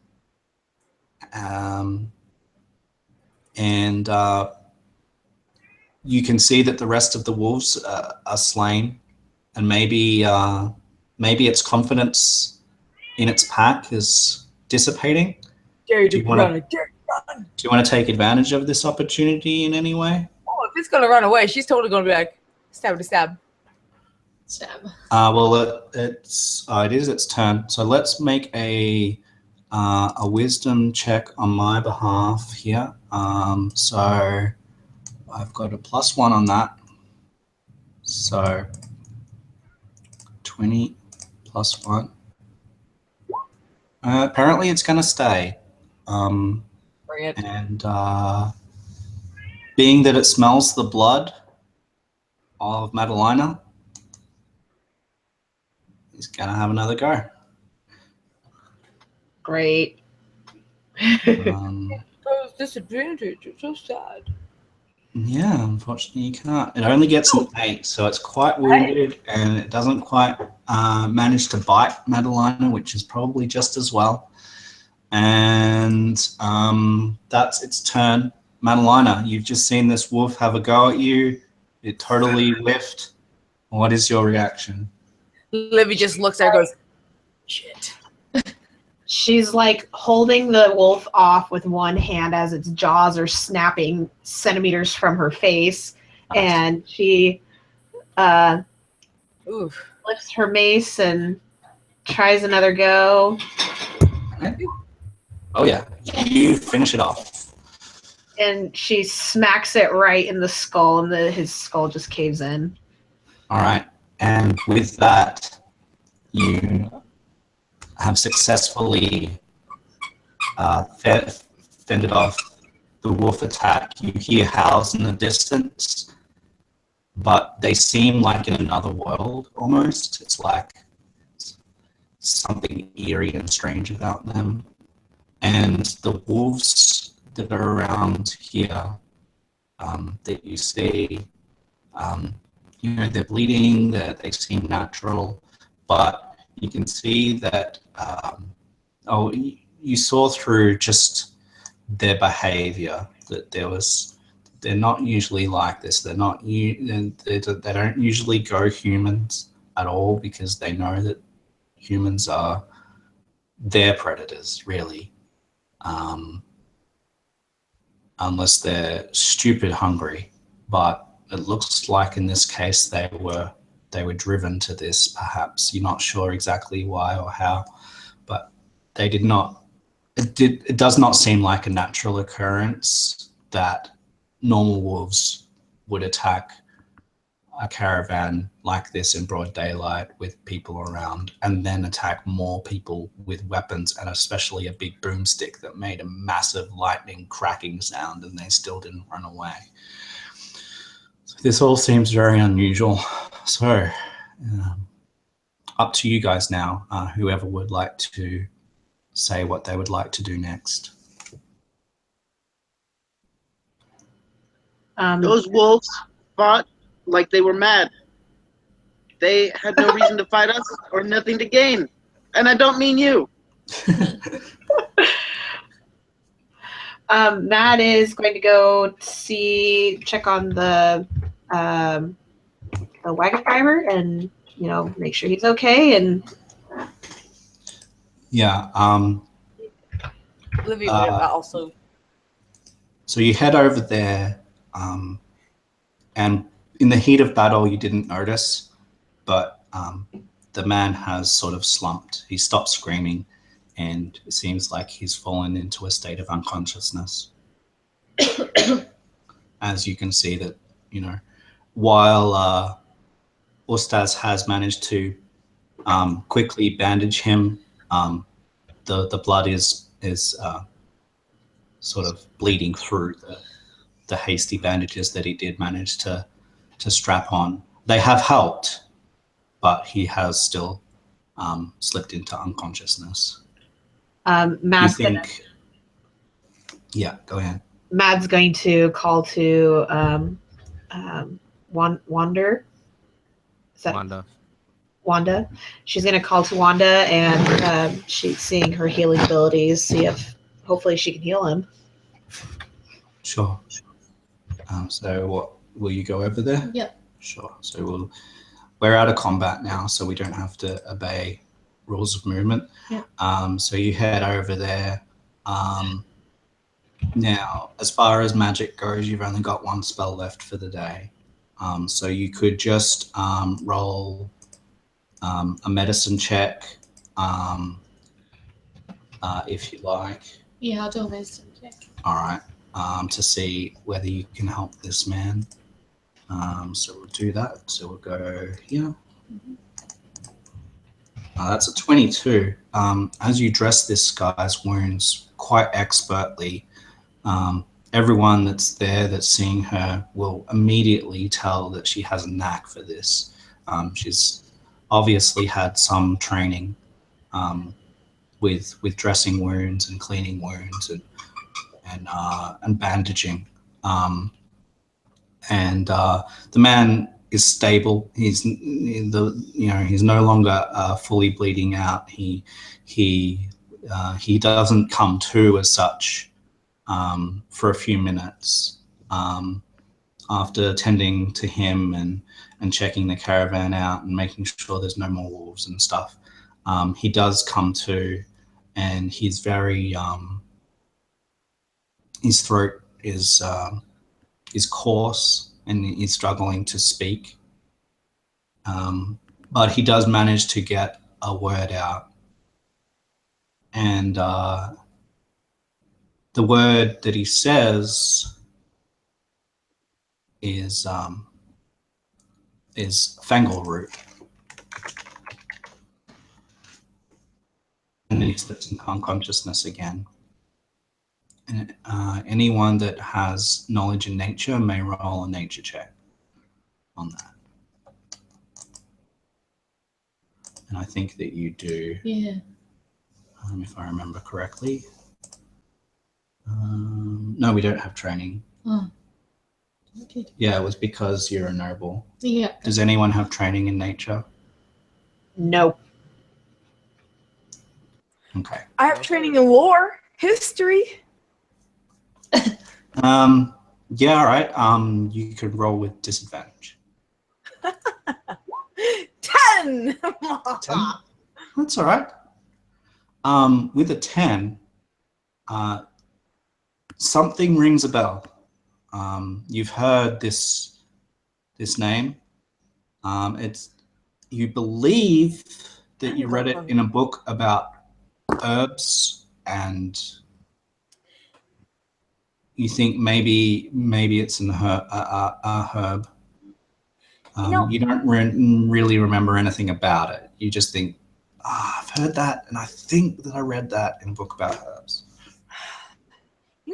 And you can see that the rest of the wolves are slain, and maybe its confidence in its pack is dissipating. Do you want to take advantage of this opportunity in any way?
Oh, if it's gonna run away, she's totally gonna be like, stab to stab.
Stab.
Well, it is its turn. So let's make a wisdom check on my behalf here. So I've got a +1 on that. So 20 + 1. Apparently, it's going to stay.
Bring it.
And being that it smells the blood of Madalena, he's going to have another go.
Great.
Oh, disadvantage. It's so sad.
Yeah, unfortunately you can't. It only gets an 8, so it's quite wounded, and it doesn't quite manage to bite Madalena, which is probably just as well. And that's its turn. Madalena, you've just seen this wolf have a go at you. It totally whiffed. What is your reaction?
Livy just looks at her and goes, shit.
She's like holding the wolf off with one hand as its jaws are snapping centimeters from her face. And she
Oof.
lifts her mace and tries another go.
Oh, yeah. You finish it off.
And she smacks it right in the skull, and his skull just caves in.
All right. And with that, you have successfully fended off the wolf attack. You hear howls in the distance, but they seem like in another world almost. It's like something eerie and strange about them. And the wolves that are around here that you see, they're bleeding, they seem natural, but you can see that, you saw through just their behavior that they're not usually like this. They don't usually go humans at all, because they know that humans are their predators, really. Unless they're stupid hungry, but it looks like in this case they were driven to this. Perhaps you're not sure exactly why or how, but they did not. It does not seem like a natural occurrence that normal wolves would attack a caravan like this in broad daylight with people around, and then attack more people with weapons, and especially a big boomstick that made a massive lightning cracking sound, and they still didn't run away. So this all seems very unusual. So up to you guys now, whoever would like to say what they would like to do next.
Those wolves fought like they were mad. They had no reason to fight us or nothing to gain. And I don't mean you.
Matt is going to go check on the wagon driver and make sure he's okay. And
Yeah.
Olivia would also.
So you head over there, and in the heat of battle, you didn't notice, but the man has sort of slumped. He stopped screaming, and it seems like he's fallen into a state of unconsciousness. As you can see that, while Ustaz has managed to quickly bandage him, the blood is sort of bleeding through the hasty bandages that he did manage to strap on. They have helped, but he has still slipped into unconsciousness.
Matt's
Yeah, go ahead.
Mad's going to call to Wander. Is that
Wanda.
Wanda? She's going to call to Wanda, and she's seeing her healing abilities. See if hopefully she can heal him.
Sure. So what, will you go over there?
Yep.
Sure. So we're out of combat now, so we don't have to obey rules of movement.
Yep.
So you head over there. Now, as far as magic goes, you've only got one spell left for the day. So you could just roll a medicine check if you like.
Yeah, I'll do a medicine check.
All right. To see whether you can help this man. So we'll do that. So we'll go here. That's a 22. As you dress this guy's wounds quite expertly, everyone that's there that's seeing her will immediately tell that she has a knack for this. She's obviously had some training with dressing wounds and cleaning wounds and bandaging. And the man is stable. He's no longer fully bleeding out. He doesn't come to as such for a few minutes after tending to him and checking the caravan out and making sure there's no more wolves and stuff. He does come to, and he's very his throat is coarse and he's struggling to speak. But he does manage to get a word out. And the word that he says is Fangleroot. And then he slips into unconsciousness again. And anyone that has knowledge in nature may roll a nature check on that. And I think that you do.
Yeah.
If I remember correctly. No, we don't have training.
Oh. Okay.
Yeah, it was because you're a noble.
Yeah.
Does anyone have training in nature?
Nope.
Okay.
I have training in war, history.
Yeah, all right. You could roll with disadvantage.
10.
10? That's all right. With a 10, something rings a bell. You've heard this name. You believe that you read it in a book about herbs, and you think maybe it's a herb. You don't really remember anything about it. You just think, I've heard that, and I think that I read that in a book about herbs.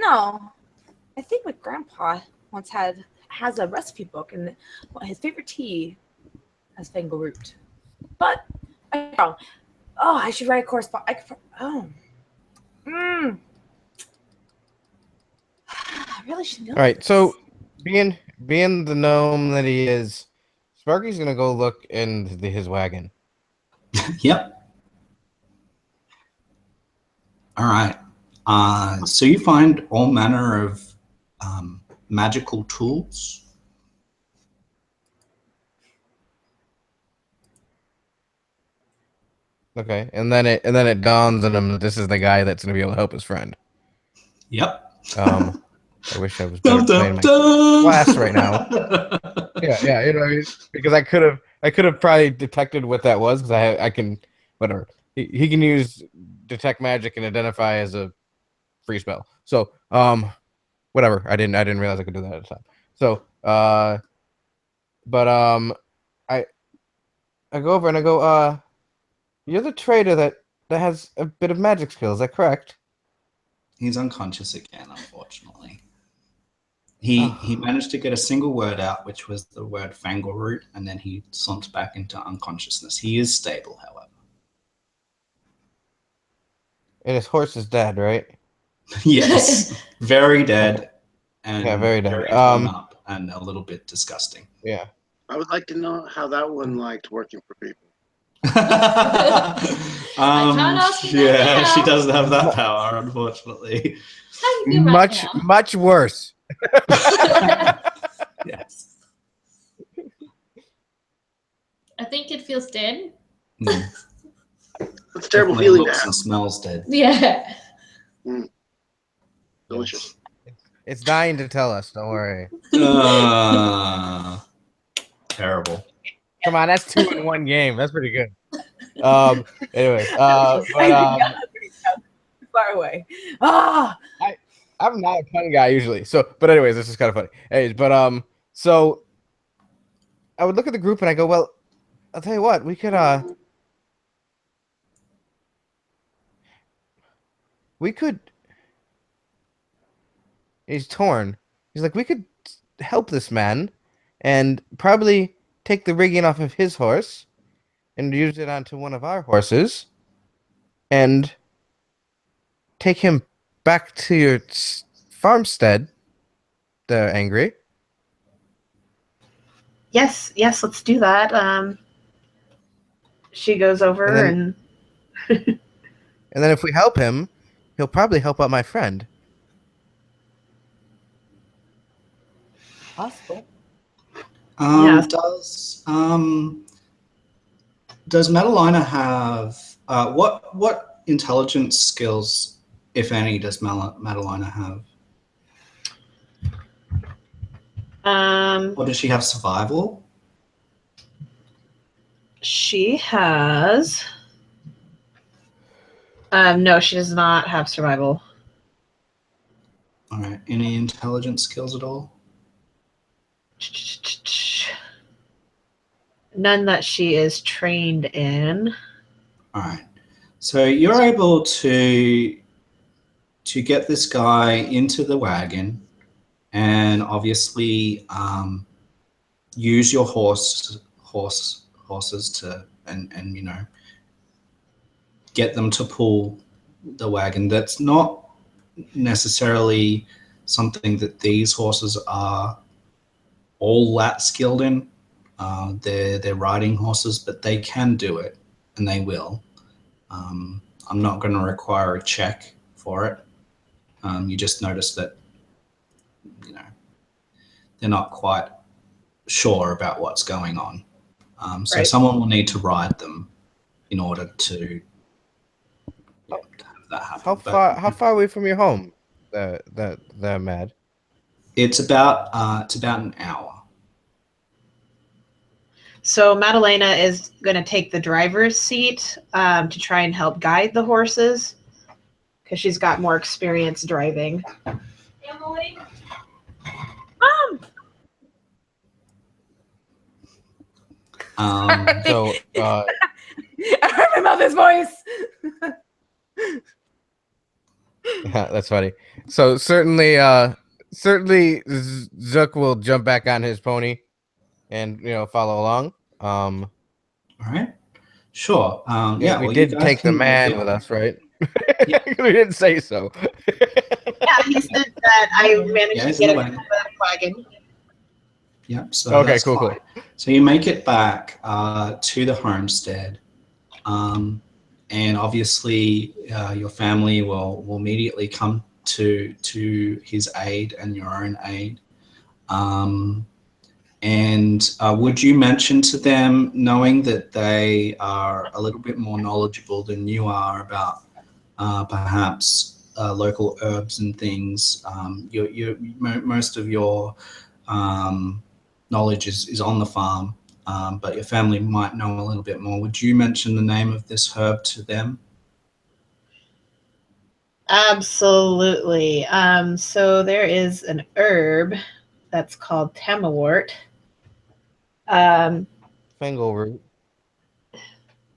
I think my grandpa once has a recipe book, and his favorite tea has Fangleroot. But I'm wrong. Oh, I should write a correspondence. I really should know.
All right, so being the gnome that he is, Sparky's gonna go look in his wagon.
Yep. All right. So you find all manner of magical tools.
Okay, and then it dawns on him that this is the guy that's gonna be able to help his friend.
Yep.
I wish I was better playing my class right now. Yeah, you know, what I mean? Because I could have probably detected what that was because I can whatever. He can use detect magic and identify as a free spell. So whatever. I didn't realize I could do that at the time. So but I go over and I go you're the trader that has a bit of magic skills. Is that correct?
He's unconscious again, unfortunately. He managed to get a single word out, which was the word Fangleroot, and then he slumped back into unconsciousness. He is stable, however.
And his horse is dead, right?
Yes, very dead, and
Yeah, very dead.
very torn up, and a little bit disgusting.
Yeah.
I would like to know how that one liked working for people.
I can't ask you that
Yeah,
now.
she doesn't have that power, unfortunately.
How do you feel right now?
Much worse.
Yes.
I think it feels dead.
Mm.
It's a terrible
Definitely
feeling to
looks
have.
and smells dead.
Yeah.
Delicious.
It's dying to tell us. Don't worry.
Terrible.
Come on, that's 2 in 1 game. That's pretty good. Anyways,
Far away. Ah,
I'm not a pun guy usually. So, but anyways, this is kind of funny. Anyways, but so I would look at the group and I go, well, I'll tell you what, we could he's torn. He's like, we could help this man and probably take the rigging off of his horse and use it onto one of our horses and take him back to your farmstead. They're angry.
Yes, let's do that. She goes over and
And then if we help him, he'll probably help out my friend.
possible.
Yeah.
Does Madalina have what intelligence skills, if any, does Madalina have? Or does she have survival?
She has. No, she does not have survival.
All right. Any intelligence skills at all?
None that she is trained in.
All right. So you're able to get this guy into the wagon, and obviously use your horses to and you know, get them to pull the wagon. That's not necessarily something that these horses are all that skilled in. They're riding horses, but they can do it, and they will. I'm not going to require a check for it. You just notice that, you know, they're not quite sure about what's going on. So
Right.
someone will need to ride them in order to have that happen.
How far away from your home? They're mad.
It's about an hour.
So Madalena is going to take the driver's seat to try and help guide the horses because she's got more experience driving.
Emily?
Mom!
So
I heard my mother's voice.
yeah, that's funny. So certainly Zook will jump back on his pony and follow along.
All right. Sure.
We
well,
did
you guys
take the
can
man
make it-
with us, right?
Yeah.
We didn't say so.
Yeah, he said that I managed
Yeah,
to
he's
get
in
him
the
in the wagon.
Yep. So
Okay,
that's
cool.
fine. So you make it back to the homestead, and obviously your family will immediately come to his aid and your own aid. And would you mention to them, knowing that they are a little bit more knowledgeable than you are about perhaps local herbs and things? Most of your knowledge is on the farm, but your family might know a little bit more. Would you mention the name of this herb to them?
Absolutely. So there is an herb that's called tamawort.
Fangle root.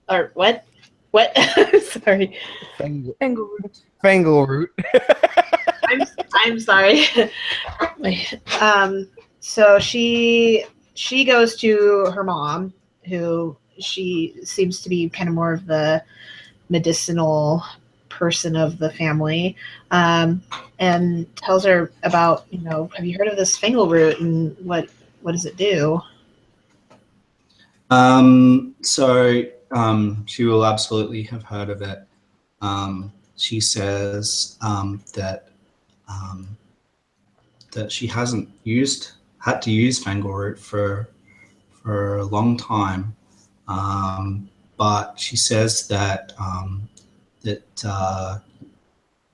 Or what? What? Sorry.
Fangle root.
I'm sorry. So she goes to her mom, who she seems to be kind of more of the medicinal person of the family, and tells her about, have you heard of this fangle root and what does it do?
She will absolutely have heard of it. She says that she hasn't had to use fangle root for a long time, but she says that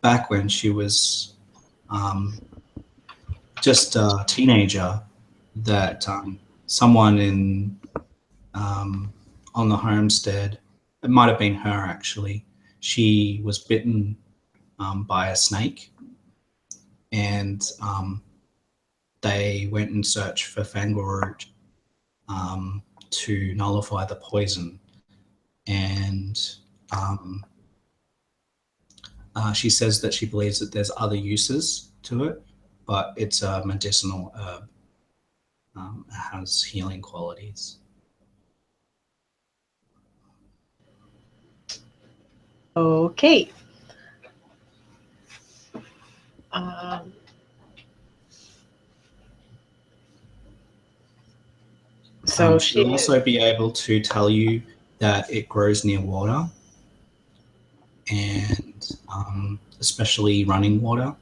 back when she was just a teenager, that someone on the homestead, it might have been her actually, she was bitten by a snake, and they went and searched for fangle root to nullify the poison. And she says that she believes that there's other uses to it, but it's a medicinal herb. It has healing qualities.
Okay. So
she'll also be able to tell you that it grows near water, and especially running water.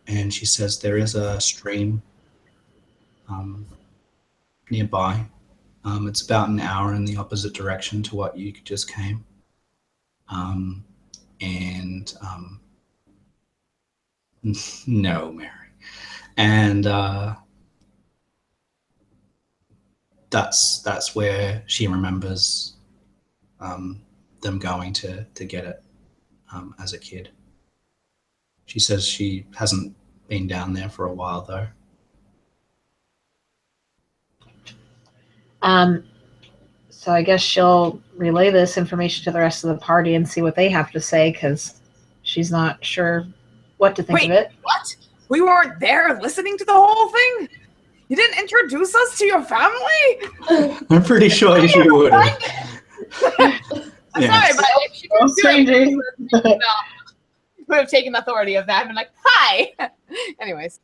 And she says there is a stream nearby. It's about an hour in the opposite direction to what you just came. No, Mary. And that's where she remembers them going to get it as a kid. She says she hasn't been down there for a while though.
So I guess she'll relay this information to the rest of the party and see what they have to say, because she's not sure what to think of it.
What? We weren't there listening to the whole thing? You didn't introduce us to your family?
I'm pretty sure you would have.
I'm sorry, but if she was
strangers.
would have taken authority of that and been like, hi! Anyways.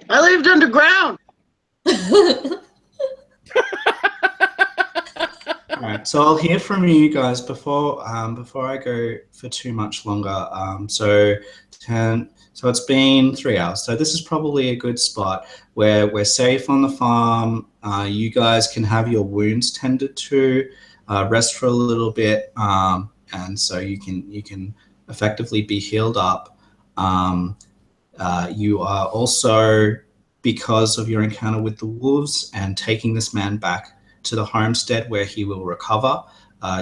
I lived underground!
All right, so I'll hear from you guys before I go for too much longer. So it's been 3 hours. So this is probably a good spot where we're safe on the farm. You guys can have your wounds tended to, rest for a little bit, and so you can effectively be healed up. You are also, because of your encounter with the wolves and taking this man back to the homestead where he will recover,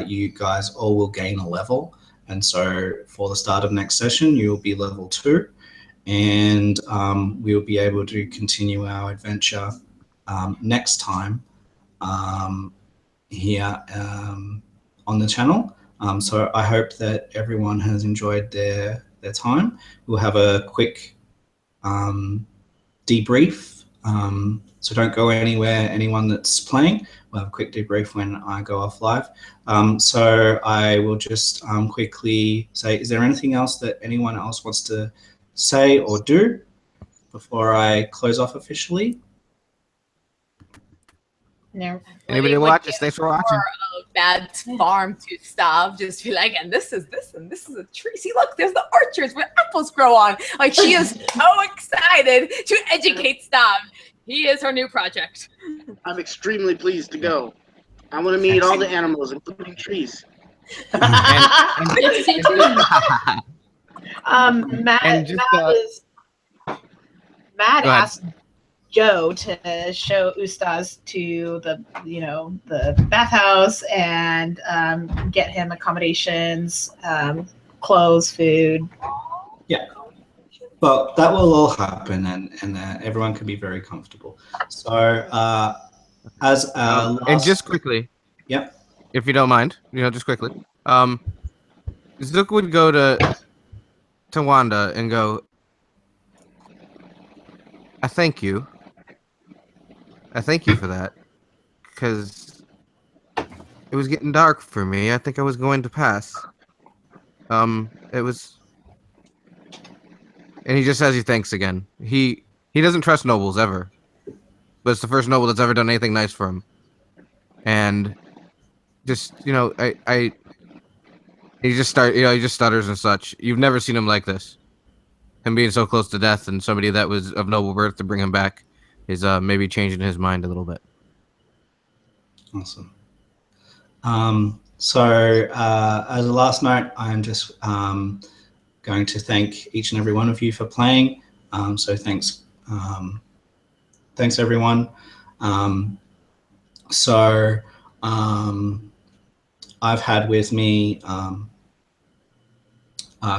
you guys all will gain a level. And so for the start of next session, you will be level 2, and we'll be able to continue our adventure next time here on the channel. So I hope that everyone has enjoyed their time. We'll have a quick debrief. So don't go anywhere, anyone that's playing. We'll have a quick debrief when I go off live. So I will just quickly say, is there anything else that anyone else wants to say or do before I close off officially?
No.
Anybody watch us? Thanks for watching.
Bad farm to stop. Just be like, and this is this, and this is a tree. See, look, there's the orchards where apples grow on. Like, she is so excited to educate Stav.
He is our new project.
I'm extremely pleased to go. I want to meet all the animals, including trees.
Let's see too.
Matt,
And just,
Matt
go ahead.
asked Joe to show Ustaz to the bathhouse and get him accommodations, clothes, food.
Well, that will all happen, and everyone can be very comfortable. So, as our last,
and just quickly,
Yep.
if you don't mind, just quickly, Zook would go to Wanda and go, I thank you for that, because it was getting dark for me. I think I was going to pass. It was, and he just says he thanks again. He doesn't trust nobles ever, but it's the first noble that's ever done anything nice for him. And just he just stutters and such. You've never seen him like this. Him being so close to death, and somebody that was of noble birth to bring him back is maybe changing his mind a little bit.
Awesome. So as a last note, I'm just going to thank each and every one of you for playing. So thanks everyone. I've had with me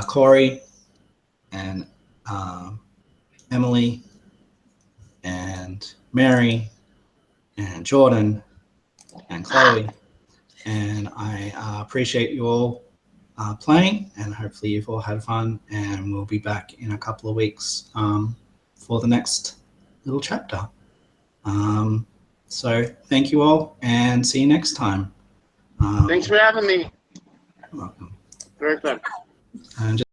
Corey and Emily and Mary and Jordan and Chloe, and I appreciate you all playing, and hopefully you've all had fun, and we'll be back in a couple of weeks for the next little chapter. So thank you all, and see you next time.
Thanks for having me.
You're welcome.
Very fun.
And